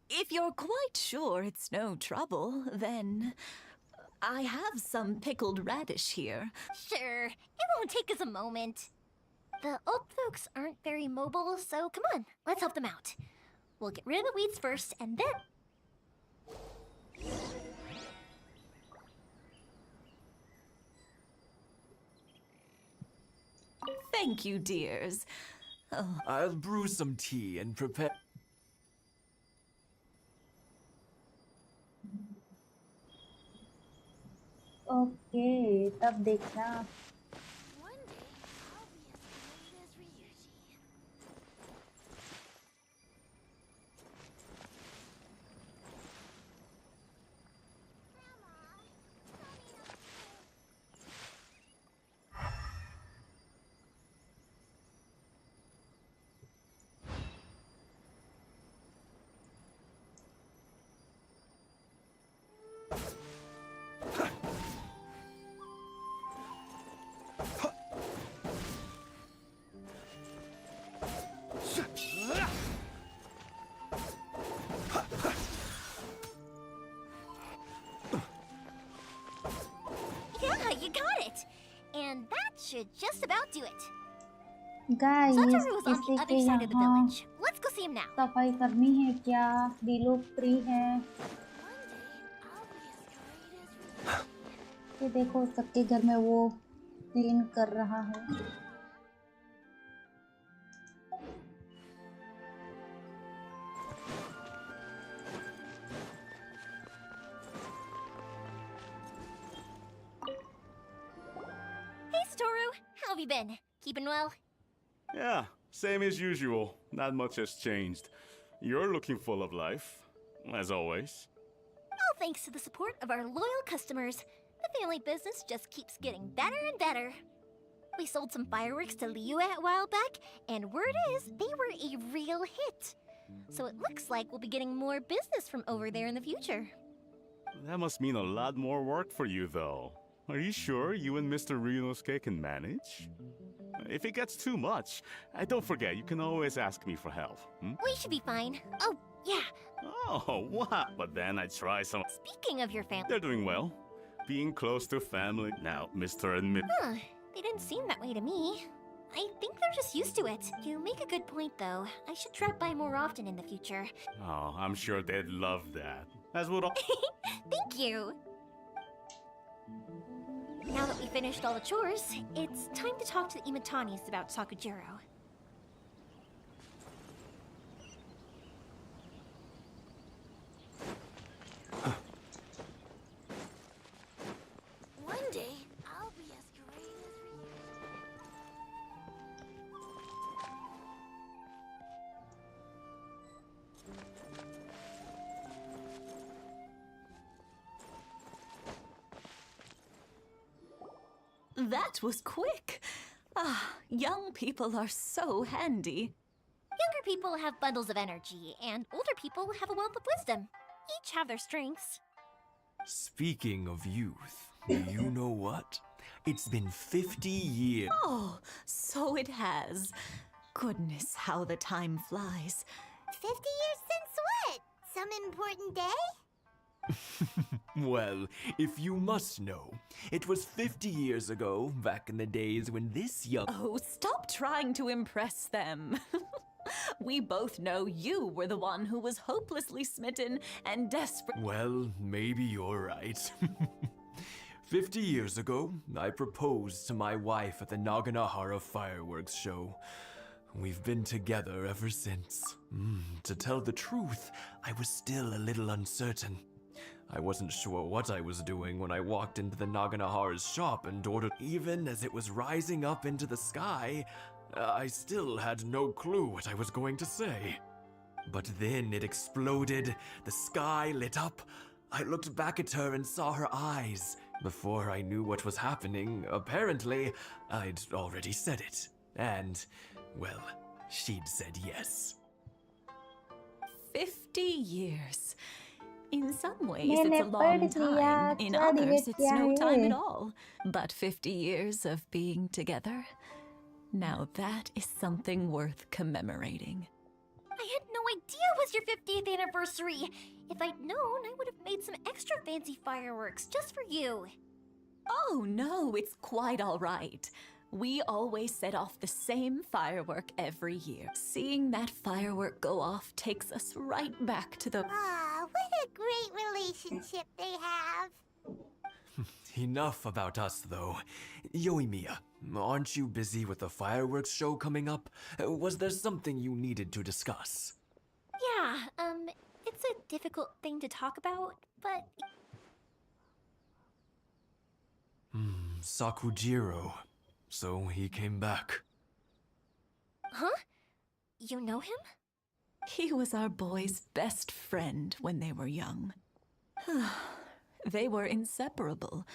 Speaker 17: If you're quite sure it's no trouble, then I have some pickled radish here.
Speaker 11: Sure, it won't take us a moment. The old folks aren't very mobile, so come on, let's help them out. We'll get rid of the weeds first, and then...
Speaker 17: Thank you, dears. Oh,
Speaker 18: I'll brew some tea and prepare.
Speaker 6: Okay तब देखना.
Speaker 11: Yeah, you got it! And that should just about do it.
Speaker 6: Guys
Speaker 11: Satoru's on
Speaker 6: किसी
Speaker 11: the
Speaker 6: के
Speaker 11: other side of the
Speaker 6: यहाँ
Speaker 11: village. Let's go see him now.
Speaker 6: सफाई करनी है क्या? डीलो free है. ये देखो सबके घर में वो क्लीन कर रहा है.
Speaker 11: Hey, Satoru, how have you been? Keeping well?
Speaker 19: Yeah, same as usual. Not much has changed. You're looking full of life, as always.
Speaker 11: All thanks to the support of our loyal customers. The family business just keeps getting better and better. We sold some fireworks to Liyue a while back, and word is they were a real hit. So it looks like we'll be getting more business from over there in the future.
Speaker 19: That must mean a lot more work for you, though. Are you sure you and Mr. Ryunosuke can manage? If it gets too much, don't forget, you can always ask me for help.
Speaker 11: We should be fine. Oh, yeah.
Speaker 19: Oh, what? But then I try some...
Speaker 11: Speaking of your family...
Speaker 19: They're doing well. Being close to family. Now, Mr. and Miss...
Speaker 11: Huh, they didn't seem that way to me. I think they're just used to it. You make a good point, though. I should drop by more often in the future.
Speaker 19: Oh, I'm sure they'd love that. As would all...
Speaker 11: Thank you! Now that we finished all the chores, it's time to talk to the Imatanis about Sakujiro.
Speaker 8: One day, I'll be as great as
Speaker 17: that was quick. Ah, young people are so handy.
Speaker 11: Younger people have bundles of energy, and older people have a wealth of wisdom. Each have their strengths.
Speaker 18: Speaking of youth, you know what? It's been 50 years.
Speaker 17: Oh, so it has. Goodness, how the time flies.
Speaker 8: 50 years since what? Some important day?
Speaker 18: Well, if you must know, it was 50 years ago, back in the days when this young...
Speaker 17: Oh, stop trying to impress them. We both know you were the one who was hopelessly smitten and desperate.
Speaker 18: Well, maybe you're right. 50 years ago, I proposed to my wife at the Naganahara fireworks show. We've been together ever since. To tell the truth, I was still a little uncertain. I wasn't sure what I was doing when I walked into the Naganahara's shop and ordered. Even as it was rising up into the sky, I still had no clue what I was going to say. But then it exploded, the sky lit up. I looked back at her and saw her eyes. Before I knew what was happening, apparently, I'd already said it. And, well, she'd said yes.
Speaker 17: 50 years. In some ways,
Speaker 6: मैंने
Speaker 17: it's a long
Speaker 6: पढ़ लिया,
Speaker 17: time. In
Speaker 6: क्या
Speaker 17: others,
Speaker 6: debate
Speaker 17: it's
Speaker 6: किया
Speaker 17: no time
Speaker 6: है?
Speaker 17: at all. But 50 years of being together? Now that is something worth commemorating.
Speaker 11: I had no idea it was your 50th anniversary. If I'd known, I would have made some extra fancy fireworks just for you.
Speaker 17: Oh no, it's quite all right. We always set off the same firework every year. Seeing that firework go off takes us right back to the...
Speaker 8: Aw, what a great relationship they have.
Speaker 18: Enough about us, though. Yoimiya, aren't you busy with the fireworks show coming up? Was there something you needed to discuss?
Speaker 11: Yeah, it's a difficult thing to talk about, but...
Speaker 18: Sakujiro. So he came back.
Speaker 11: Huh? You know him?
Speaker 17: He was our boys' best friend when they were young. They were inseparable.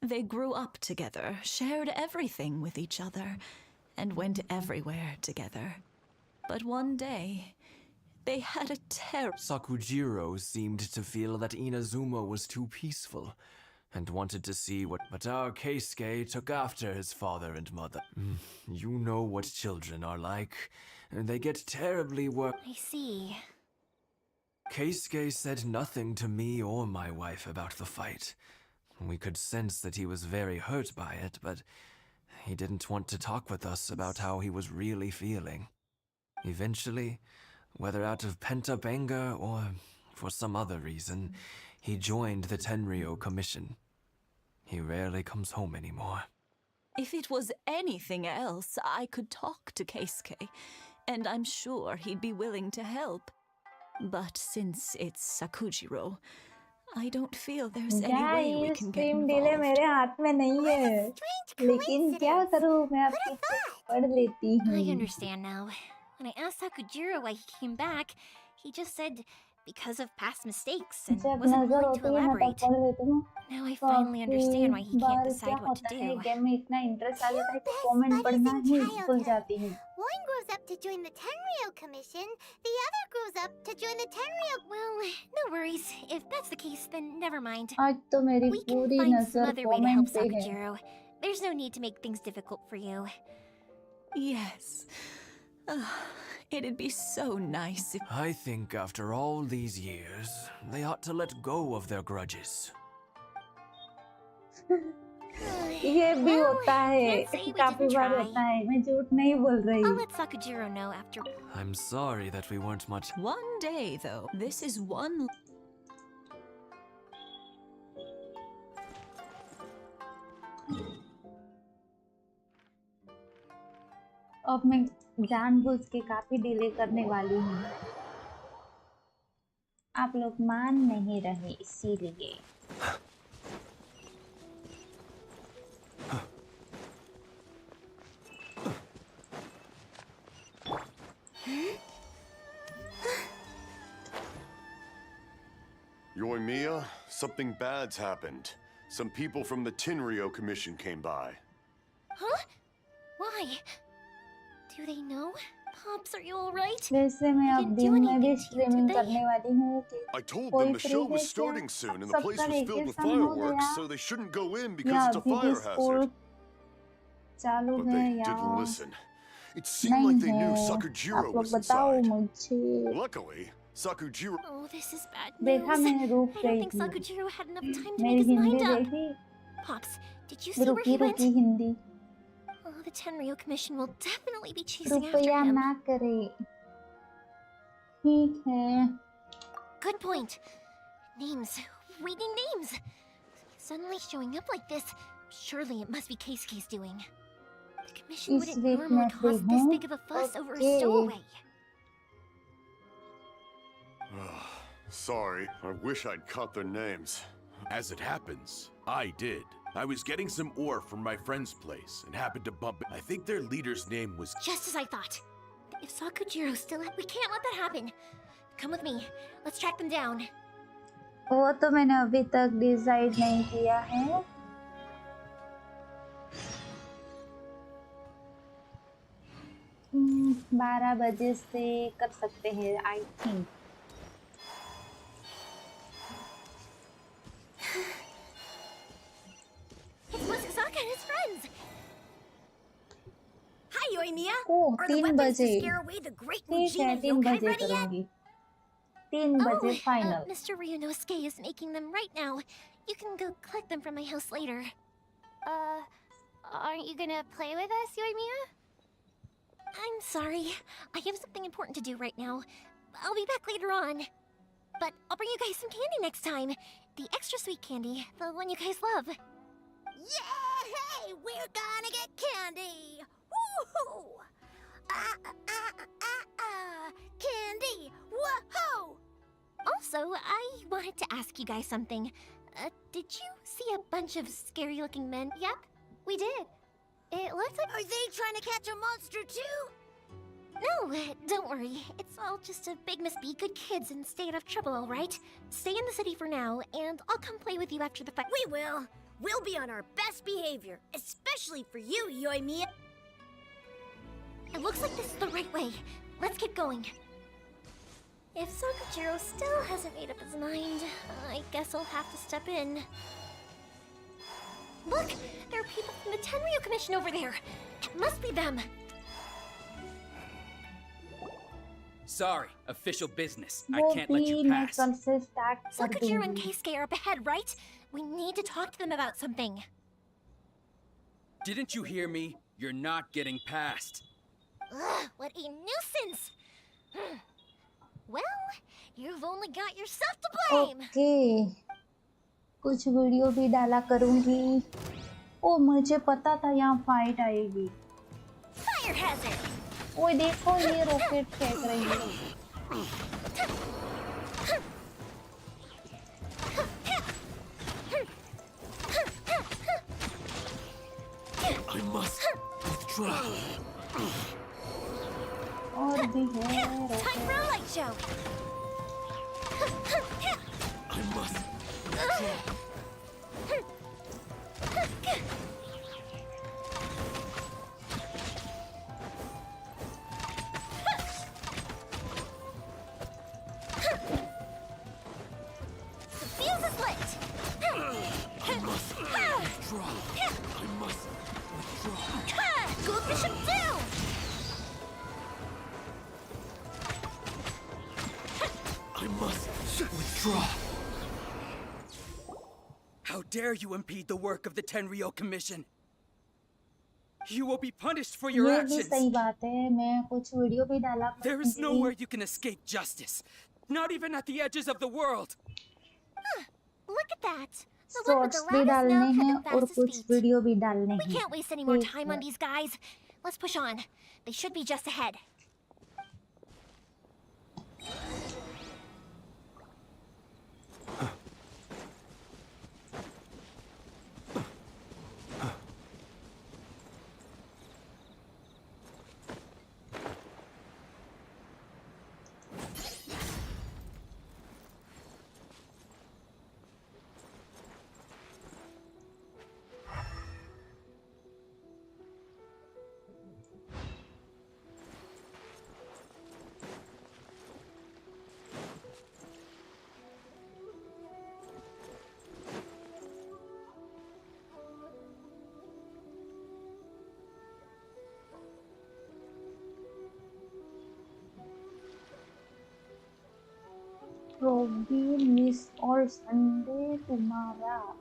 Speaker 17: They grew up together, shared everything with each other, and went everywhere together. But one day, they had a terrible...
Speaker 18: Sakujiro seemed to feel that Inazuma was too peaceful, and wanted to see what... But our Keisuke took after his father and mother. You know what children are like. They get terribly
Speaker 11: I see.
Speaker 18: Keisuke said nothing to me or my wife about the fight. We could sense that he was very hurt by it, but he didn't want to talk with us about how he was really feeling. Eventually, whether out of pent-up anger or for some other reason, he joined the Tenryou Commission. He rarely comes home anymore.
Speaker 17: If it was anything else, I could talk to Keisuke, and I'm sure he'd be willing to help. But since it's Sakujiro, I don't feel there's any way we can get
Speaker 6: stream delay
Speaker 17: involved.
Speaker 6: मेरे हाथ में नहीं है, लेकिन क्या करूँ मैं आपकी पढ़ लेती हूँ.
Speaker 11: I understand now. When I asked Sakujiro why he came back, he just said because of past mistakes and
Speaker 6: जब
Speaker 11: wasn't
Speaker 6: नजर
Speaker 11: willing
Speaker 6: होती
Speaker 11: to
Speaker 6: है मैं तब
Speaker 11: elaborate.
Speaker 6: पढ़ लेती हूँ.
Speaker 11: Now I
Speaker 6: तो
Speaker 11: finally understand why he can't
Speaker 6: bar
Speaker 11: decide
Speaker 6: क्या
Speaker 11: what to
Speaker 6: होता है
Speaker 11: do.
Speaker 6: गेम में इतना इंटरेस्ट आ जाता है कि कमेंट पढ़ना ही भूल जाती हूँ.
Speaker 8: One grows up to join the Tenryou Commission, the other grows up to join the Tenryou...
Speaker 11: Well, no worries. If that's the case, then never mind.
Speaker 6: आज तो मेरी
Speaker 11: We can
Speaker 6: पूरी
Speaker 11: find some
Speaker 6: नजर
Speaker 11: other way to help
Speaker 6: comment पे है.
Speaker 11: Sakujiro. There's no need to make things difficult for you.
Speaker 17: Yes. It'd be so nice if...
Speaker 18: I think after all these years, they ought to let go of their grudges.
Speaker 6: ये भी होता है, काफी बार होता है. मैं झूठ नहीं बोल रही.
Speaker 11: I'll let Sakujiro know after.
Speaker 18: I'm sorry that we weren't much...
Speaker 17: One day, though, this is one...
Speaker 6: अब मैं जानबूझ के काफी डिले करने वाली हूँ. आप लोग मान नहीं रहे इसीलिए.
Speaker 20: Yoimiya, something bad's happened. Some people from the Tenryou Commission came by.
Speaker 11: Huh? Why? Do they know? Pops, are you alright?
Speaker 6: वैसे मैं अब दिन में भी स्ट्रीमिंग करने वाली हूँ कि
Speaker 20: I told
Speaker 6: कोई
Speaker 20: them the
Speaker 6: फ्री
Speaker 20: show
Speaker 6: है
Speaker 20: was
Speaker 6: क्या?
Speaker 20: starting soon and the
Speaker 6: सबका
Speaker 20: place was filled
Speaker 6: एक
Speaker 20: with
Speaker 6: जैसा हो
Speaker 20: fireworks,
Speaker 6: गया.
Speaker 20: so they shouldn't go in
Speaker 6: या
Speaker 20: because it's a
Speaker 6: अभी भी
Speaker 20: fire
Speaker 6: स्कूल
Speaker 20: hazard.
Speaker 6: चालू
Speaker 20: But
Speaker 6: है
Speaker 20: they
Speaker 6: या
Speaker 20: didn't listen. It seemed
Speaker 6: नहीं
Speaker 20: like they knew
Speaker 6: है.
Speaker 20: Sakujiro
Speaker 6: आप लोग
Speaker 20: was
Speaker 6: बताओ
Speaker 20: inside.
Speaker 6: मुझे.
Speaker 20: Luckily, Sakujiro...
Speaker 11: Oh, this is bad
Speaker 6: देखा
Speaker 11: news.
Speaker 6: मैंने रुक
Speaker 11: I don't
Speaker 6: गई
Speaker 11: think
Speaker 6: थी.
Speaker 11: Sakujiro had enough time to
Speaker 6: मेरी
Speaker 11: make his
Speaker 6: Hindi
Speaker 11: mind up.
Speaker 6: देखी.
Speaker 11: Pops, did you see where
Speaker 6: रुकी
Speaker 11: he went?
Speaker 6: रुकी Hindi.
Speaker 11: Oh, the Tenryou Commission will definitely be chasing after
Speaker 6: रुपया
Speaker 11: him.
Speaker 6: ना करे. ठीक है.
Speaker 11: Good point. Names. We need names. Suddenly showing up like this. Surely it must be Keisuke's doing. The mission
Speaker 6: इस
Speaker 11: wouldn't
Speaker 6: week
Speaker 11: normally
Speaker 6: मैं free
Speaker 11: cause this
Speaker 6: हूँ.
Speaker 11: big of a fuss over a
Speaker 6: Okay.
Speaker 11: stowaway.
Speaker 20: Sorry, I wish I'd caught their names.
Speaker 14: As it happens, I did. I was getting some ore from my friend's place and happened to bump it. I think their leader's name was...
Speaker 11: Just as I thought. If Sakujiro's still... We can't let that happen. Come with me. Let's track them down.
Speaker 6: वो तो मैंने अभी तक decide नहीं किया है. 12 बजे से कर सकते हैं, I think.
Speaker 8: It's Shizuka and his friends. Hi, Yoimiya.
Speaker 6: Oh,
Speaker 8: Are the
Speaker 6: 3
Speaker 8: weapons to
Speaker 6: बजे.
Speaker 8: scare away the great
Speaker 6: ठीक है,
Speaker 8: Mujina
Speaker 6: 3
Speaker 8: yokai
Speaker 6: बजे
Speaker 8: ready yet?
Speaker 6: करूँगी. 3 बजे final.
Speaker 11: Mr. Ryunosuke is making them right now. You can go collect them from my house later.
Speaker 13: Aren't you gonna play with us, Yoimiya?
Speaker 11: I'm sorry. I have something important to do right now. I'll be back later on. But I'll bring you guys some candy next time. The extra sweet candy, the one you guys love.
Speaker 8: Yay! We're gonna get candy! Woohoo! Candy! Woohoo!
Speaker 11: Also, I wanted to ask you guys something. Did you see a bunch of scary-looking men?
Speaker 13: Yep, we did. It looks like...
Speaker 8: Are they trying to catch a monster too?
Speaker 11: No, don't worry. It's all just a big must be good kids and stay out of trouble, all right? Stay in the city for now, and I'll come play with you after the fight.
Speaker 8: We will. We'll be on our best behavior, especially for you, Yoimiya.
Speaker 11: It looks like this is the right way. Let's get going. If Sakujiro still hasn't made up his mind, I guess I'll have to step in. Look! There are people from the Tenryu Commission over there! It must be them!
Speaker 12: Sorry, official business. I
Speaker 6: वो
Speaker 12: can't let
Speaker 6: भी
Speaker 12: you
Speaker 6: मैं
Speaker 12: pass.
Speaker 6: कल से start कर
Speaker 11: Sakujiro and
Speaker 6: दूँगी.
Speaker 11: Keisuke are up ahead, right? We need to talk to them about something.
Speaker 12: Didn't you hear me? You're not getting past.
Speaker 11: Ugh, what a nuisance! Well, you've only got yourself to blame!
Speaker 6: Okay. कुछ video भी डाला करूँगी. ओ मुझे पता था यहाँ fight आएगी.
Speaker 11: Fire hazard!
Speaker 6: ओए देखो ये रॉकेट फेंक रही है.
Speaker 18: I must withdraw.
Speaker 6: और भी है
Speaker 11: Time for a light show!
Speaker 18: I must
Speaker 11: The fuse is lit!
Speaker 18: I must withdraw. I must withdraw.
Speaker 11: Go Bishop down!
Speaker 18: I must withdraw.
Speaker 12: How dare you impede the work of the Tenryo Commission? You will be punished for your
Speaker 6: ये भी
Speaker 12: actions.
Speaker 6: सही बात है. मैं कुछ video भी डाला
Speaker 12: There is
Speaker 6: करूँगी.
Speaker 12: nowhere you can escape justice. Not even at the edges of the world.
Speaker 11: Look at that! The one with
Speaker 6: shorts
Speaker 11: the
Speaker 6: भी
Speaker 11: loudest
Speaker 6: डालने
Speaker 11: mouth
Speaker 6: हैं
Speaker 11: and the
Speaker 6: और
Speaker 11: fastest
Speaker 6: कुछ
Speaker 11: feet.
Speaker 6: वीडियो भी डालने
Speaker 11: We
Speaker 6: हैं.
Speaker 11: can't waste any more
Speaker 6: ठीक
Speaker 11: time on
Speaker 6: है.
Speaker 11: these guys. Let's push on. They should be just ahead.
Speaker 6: Probably miss all Sunday tomorrow.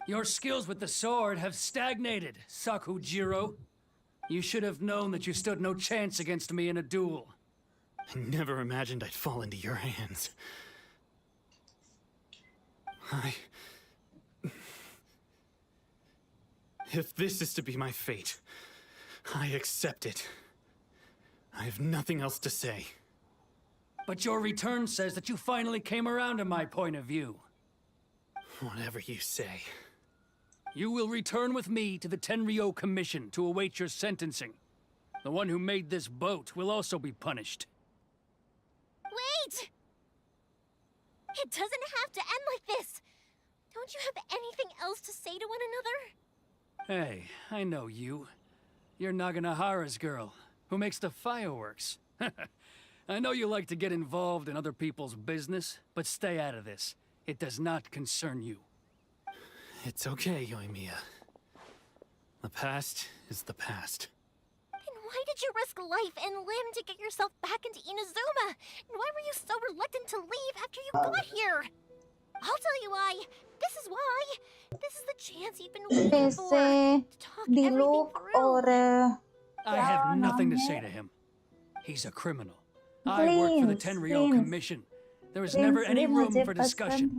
Speaker 12: Your skills with the sword have stagnated, Sakujiro. You should have known that you stood no chance against me in a duel.
Speaker 5: I never imagined I'd fall into your hands. If this is to be my fate, I accept it. I have nothing else to say.
Speaker 12: But your return says that you finally came around to my point of view.
Speaker 5: Whatever you say.
Speaker 12: You will return with me to the Tenryo Commission to await your sentencing. The one who made this boat will also be punished.
Speaker 11: Wait! It doesn't have to end like this! Don't you have anything else to say to one another?
Speaker 12: Hey, I know you. You're Naganahara's girl, who makes the fireworks. I know you like to get involved in other people's business, but stay out of this. It does not concern you.
Speaker 5: It's okay, Yoimiya. The past is the past.
Speaker 11: Then why did you risk life and limb to get yourself back into Inazuma? And why were you so reluctant to leave after you got here? I'll tell you why. This is why. This is the chance you've been waiting for. To talk everything through.
Speaker 12: I have nothing to say to him. He's a criminal. I work for the Tenryo Commission. There was never any room for discussion.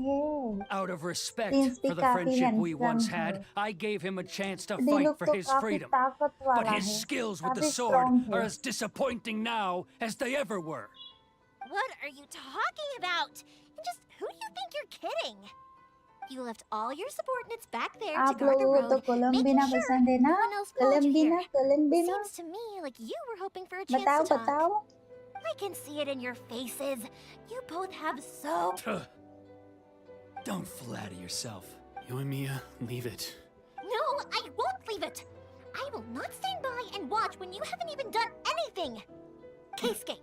Speaker 12: Out of respect for the friendship we once had, I gave him a chance to fight for his freedom. But his skills with the sword are as disappointing now as they ever were.
Speaker 11: What are you talking about? And just who do you think you're kidding? You left all your subordinates back there to guard the road, making sure no one else called you here. Seems to me like you were hoping for a chance to talk. I can see it in your faces. You both have so...
Speaker 12: Don't flatter yourself.
Speaker 5: Yoimiya, leave it.
Speaker 11: No, I won't leave it. I will not stand by and watch when you haven't even done anything. Keisuke,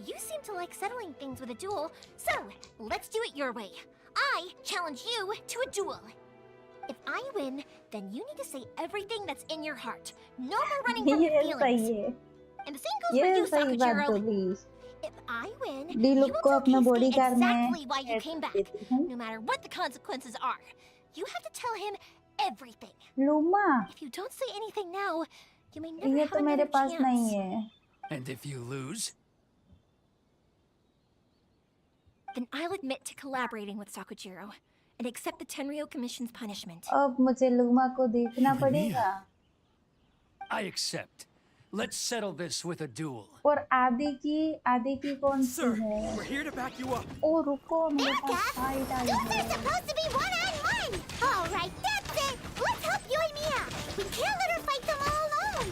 Speaker 11: you seem to like settling things with a duel, so let's do it your way. I challenge you to a duel. If I win, then you need to say everything that's in your heart. No more running from your feelings. And the same goes for you, Sakujiro. If I win, you will tell Keisuke exactly why you came back, no matter what the consequences are. You have to tell him everything. If you don't say anything now, you may never have another chance.
Speaker 12: And if you lose?
Speaker 11: Then I'll admit to collaborating with Sakujiro and accept the Tenryo Commission's punishment.
Speaker 6: अब मुझे luma को देखना पड़ेगा.
Speaker 12: I accept. Let's settle this with a duel.
Speaker 6: और आदि की कौन सी है?
Speaker 12: We're here to back you up.
Speaker 6: ओ रुको मेरे पास फाइट आई है.
Speaker 8: These are supposed to be one-on-one! Alright, that's it! Let's help Yoimiya! We can't let her fight them all alone!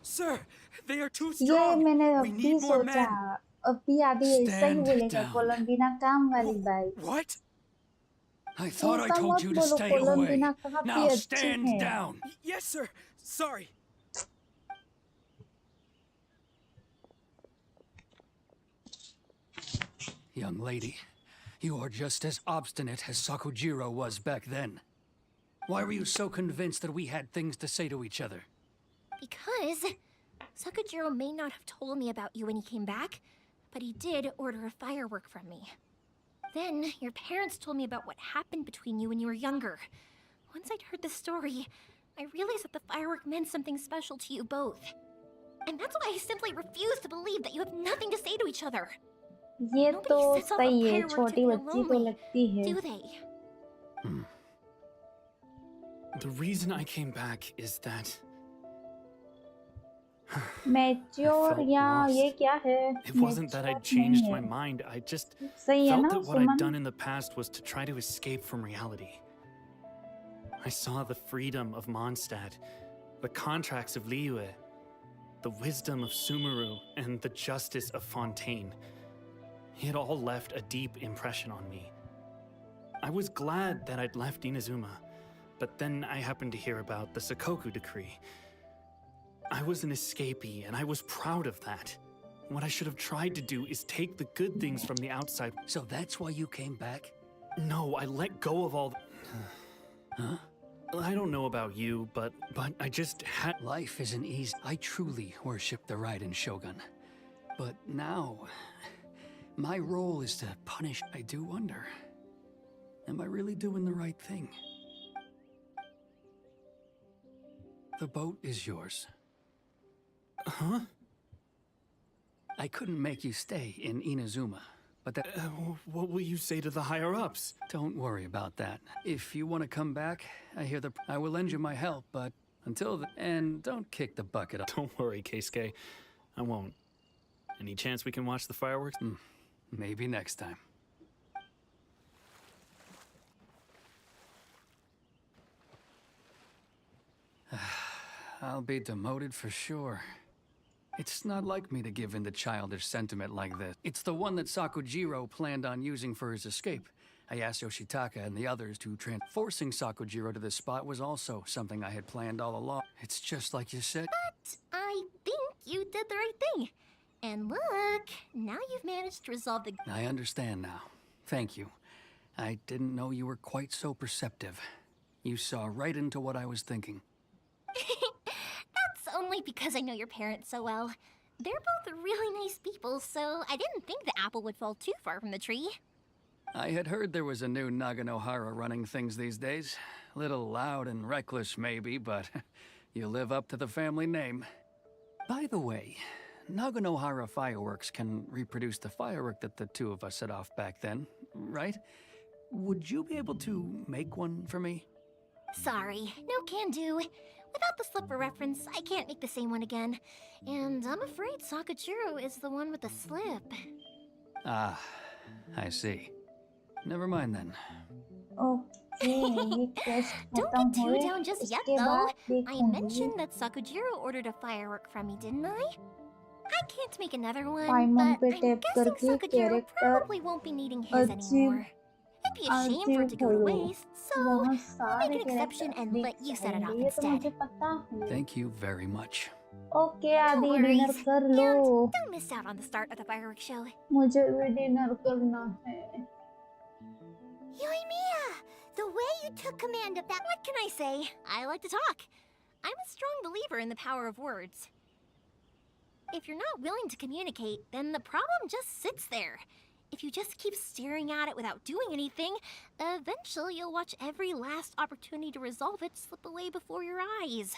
Speaker 12: Sir, they are too
Speaker 6: ये
Speaker 12: strong.
Speaker 6: मैंने
Speaker 12: We
Speaker 6: अभी
Speaker 12: need more
Speaker 6: सोचा.
Speaker 12: men.
Speaker 6: अभी आदि ऐसा ही बोलेगा. कोलंबिना काम वाली by.
Speaker 12: What? I thought I told you to stay away. Now stand down. Yes, sir. Sorry. Young lady, you are just as obstinate as Sakujiro was back then. Why were you so convinced that we had things to say to each other?
Speaker 11: Because Sakujiro may not have told me about you when he came back, but he did order a firework from me. Then, your parents told me about what happened between you when you were younger. Once I'd heard the story, I realized that the firework meant something special to you both. And that's why I simply refuse to believe that you have nothing to say to each other.
Speaker 6: ये तो सही है. छोटी बच्ची तो लगती है.
Speaker 11: Do they?
Speaker 5: The reason I came back is that...
Speaker 6: Mature या ये क्या है?
Speaker 5: It wasn't that I'd changed my mind. I just felt that what I'd done in the past was to try to escape from reality. I saw the freedom of Mondstadt, the contracts of Liyue, the wisdom of Sumeru, and the justice of Fontaine. It all left a deep impression on me. I was glad that I'd left Inazuma, but then I happened to hear about the Sakoku decree. I was an escapee, and I was proud of that. What I should have tried to do is take the good things from the outside.
Speaker 12: So that's why you came back?
Speaker 5: No, I let go of all...
Speaker 12: Huh?
Speaker 5: I don't know about you, but I just had...
Speaker 12: Life isn't easy. I truly worship the Raiden Shogun. But now...
Speaker 7: My role is to punish. I do wonder, am I really doing the right thing? The boat is yours.
Speaker 5: Huh?
Speaker 7: I couldn't make you stay in Inazuma, but that...
Speaker 5: what will you say to the higher-ups?
Speaker 7: Don't worry about that. If you want to come back, I will lend you my help, but until then... And don't kick the bucket up.
Speaker 5: Don't worry, Keisuke. I won't. Any chance we can watch the fireworks?
Speaker 7: Maybe next time. I'll be demoted for sure. It's not like me to give in to childish sentiment like this. It's the one that Sakujiro planned on using for his escape. I asked Yoshitaka and the others to forcing Sakujiro to this spot was also something I had planned all along. It's just like you said.
Speaker 11: But I think you did the right thing. And look, now you've managed to resolve the...
Speaker 7: I understand now. Thank you. I didn't know you were quite so perceptive. You saw right into what I was thinking.
Speaker 11: That's only because I know your parents so well. They're both really nice people, so I didn't think the apple would fall too far from the tree.
Speaker 7: I had heard there was a new Naganohara running things these days. Little loud and reckless, maybe, but you live up to the family name. By the way, Naganohara fireworks can reproduce the firework that the two of us set off back then, right? Would you be able to make one for me?
Speaker 11: Sorry, no can do. Without the slipper reference, I can't make the same one again. And I'm afraid Sakujiro is the one with the slip.
Speaker 7: Ah, I see. Never mind then.
Speaker 6: Okay, quest
Speaker 11: Don't get too down just yet, though. I mentioned that Sakujiro ordered a firework from me, didn't I? I can't make another one, but I'm guessing Sakujiro probably won't be needing his anymore. It'd be a shame for it to go to waste, so I'll make an exception and let you set it off instead.
Speaker 7: Thank you very much.
Speaker 6: Okay, आदि dinner कर लो.
Speaker 11: Don't miss out on the start of the fireworks show.
Speaker 6: मुझे भी dinner करना है.
Speaker 11: Yoimiya, the way you took command of that, what can I say? I like to talk. I'm a strong believer in the power of words. If you're not willing to communicate, then the problem just sits there. If you just keep staring at it without doing anything, eventually you'll watch every last opportunity to resolve it slip away before your eyes.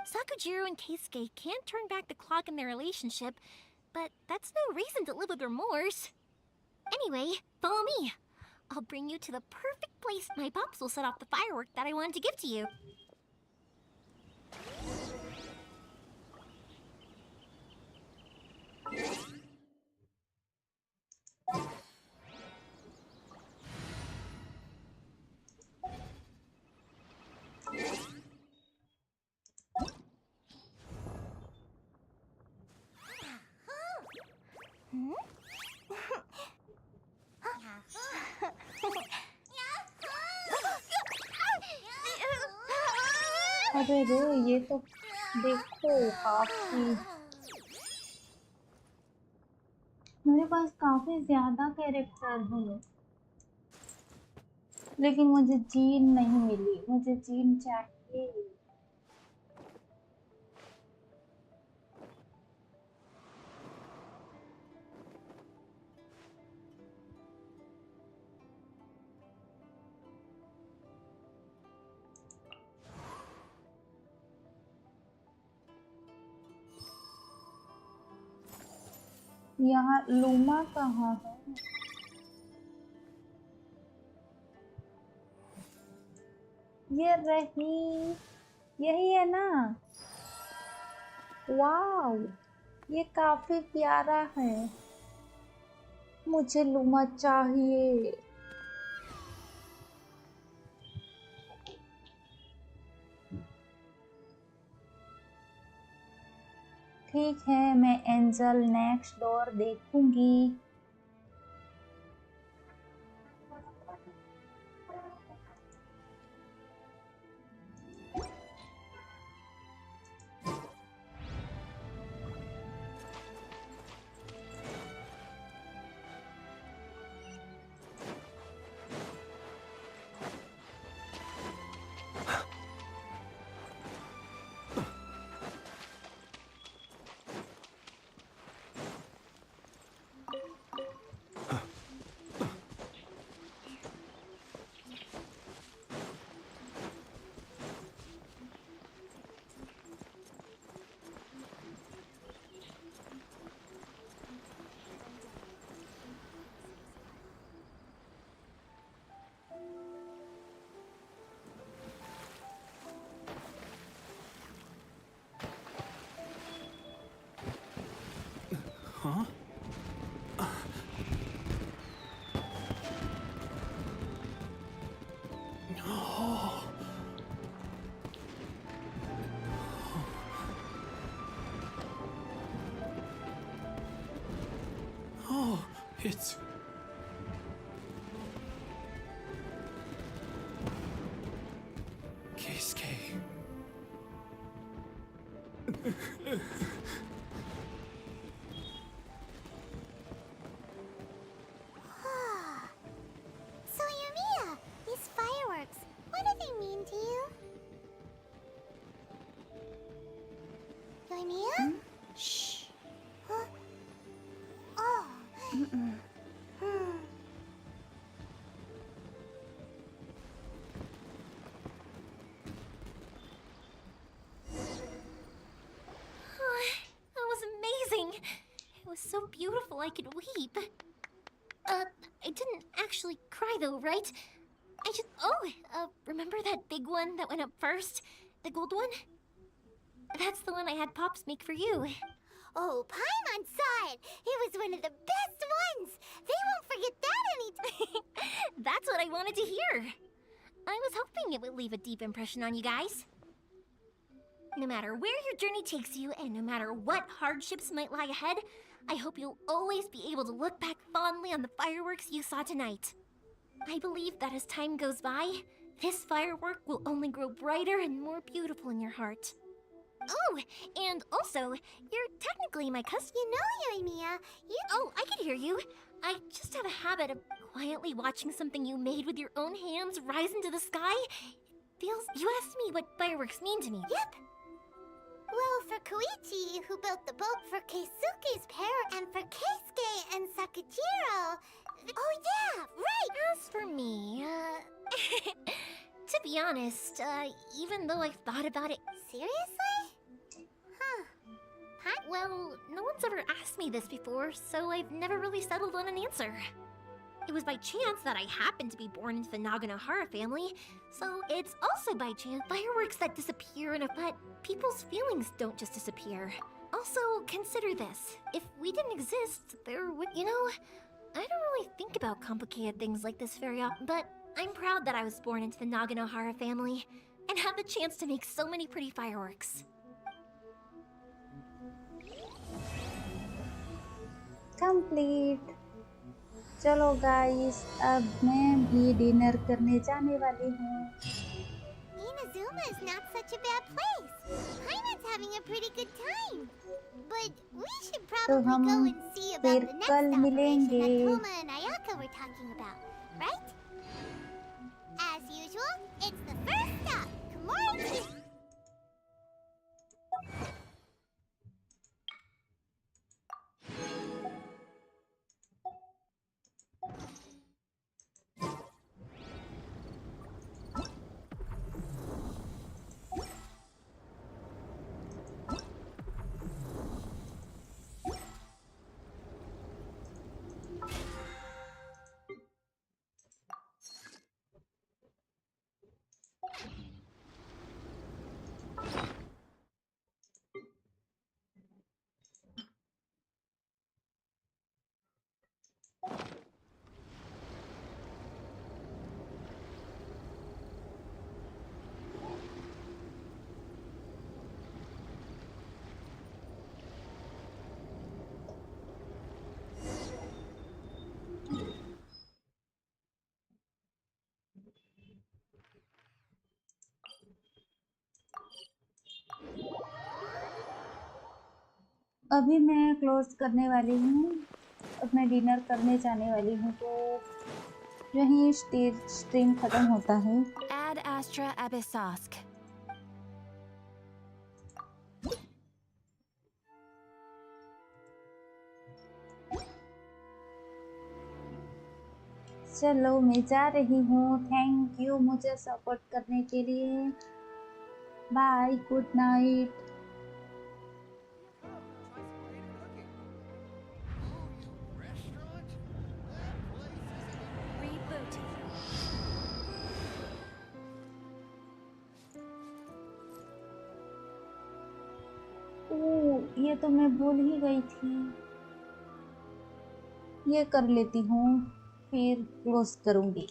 Speaker 11: Sakujiro and Keisuke can't turn back the clock in their relationship, but that's no reason to live with remorse. Anyway, follow me. I'll bring you to the perfect place. My pops will set off the firework that I wanted to give to you.
Speaker 6: अरे रे ये तो देखो काफी मेरे पास काफी ज्यादा character हैं लेकिन मुझे जीन नहीं मिली मुझे जीन चाहिए यहाँ लूमा कहाँ है ये रही यही है ना वाव ये काफी प्यारा है मुझे लूमा चाहिए ठीक है मैं एंजल नेक्स्ट डोर देखूंगी
Speaker 5: Huh? Oh. Oh, it's... Keisuke.
Speaker 8: So, Yumiya, these fireworks, what do they mean to you? Yumiya? Shh. Huh? Oh.
Speaker 11: That was amazing. It was so beautiful I could weep. I didn't actually cry though, right? I just... remember that big one that went up first? The gold one? That's the one I had Pops make for you.
Speaker 8: Oh, Paimon saw it! It was one of the best ones! They won't forget that anytime!
Speaker 11: That's what I wanted to hear. I was hoping it would leave a deep impression on you guys. No matter where your journey takes you, and no matter what hardships might lie ahead, I hope you'll always be able to look back fondly on the fireworks you saw tonight. I believe that as time goes by, this firework will only grow brighter and more beautiful in your heart. Oh, and also, you're technically my cousin.
Speaker 8: You know, Yumiya,
Speaker 11: Oh, I can hear you. I just have a habit of quietly watching something you made with your own hands rise into the sky. Feels... You asked me what fireworks mean to me.
Speaker 8: Yep. Well, for Koichi, who built the boat for Keisuke's parent, and for Keisuke and Sakujiro... Oh yeah, right!
Speaker 11: As for me, to be honest, even though I've thought about it...
Speaker 8: Seriously? Huh.
Speaker 11: Well, no one's ever asked me this before, so I've never really settled on an answer. It was by chance that I happened to be born into the Naganohara family, so it's also by chance fireworks that disappear in a... But people's feelings don't just disappear. Also, consider this. If we didn't exist, there would... You know, I don't really think about complicated things like this very often, but I'm proud that I was born into the Naganohara family and have the chance to make so many pretty fireworks.
Speaker 6: Complete. चलो guys, अब मैं भी dinner करने जाने वाली हूँ।
Speaker 8: Inazuma is not such a bad place. Paimon's having a pretty good time. But we should probably go and see about the next operation that Toma and Ayaka were talking about, right? As usual, it's the first stop, Komori.
Speaker 6: अभी मैं close करने वाली हूँ, अब मैं dinner करने जाने वाली हूँ, तो यहीं स्ट्रीम खत्म होता है।
Speaker 3: Ad Astra Abyssosk.
Speaker 6: चलो मैं जा रही हूँ। थैंक यू मुझे सपोर्ट करने के लिए। Bye, good night. ओह, ये तो मैं भूल ही गई थी। ये कर लेती हूँ, फिर क्लोज करूँगी।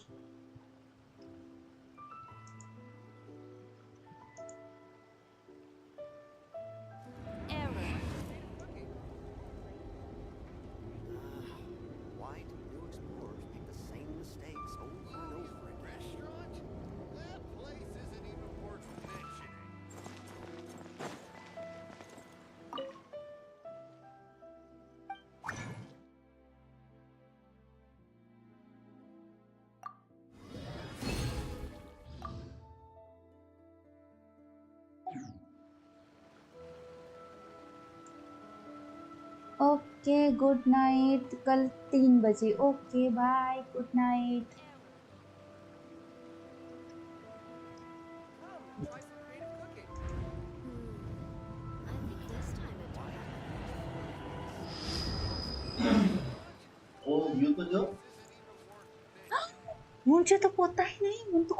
Speaker 1: Why do new explorers make the same mistakes over and over again? Restaurant? That place isn't even worth mentioning.
Speaker 6: Okay, good night. कल 3 बजे। Okay bye, good night. मुझे तो पता ही नहीं, मुझे तो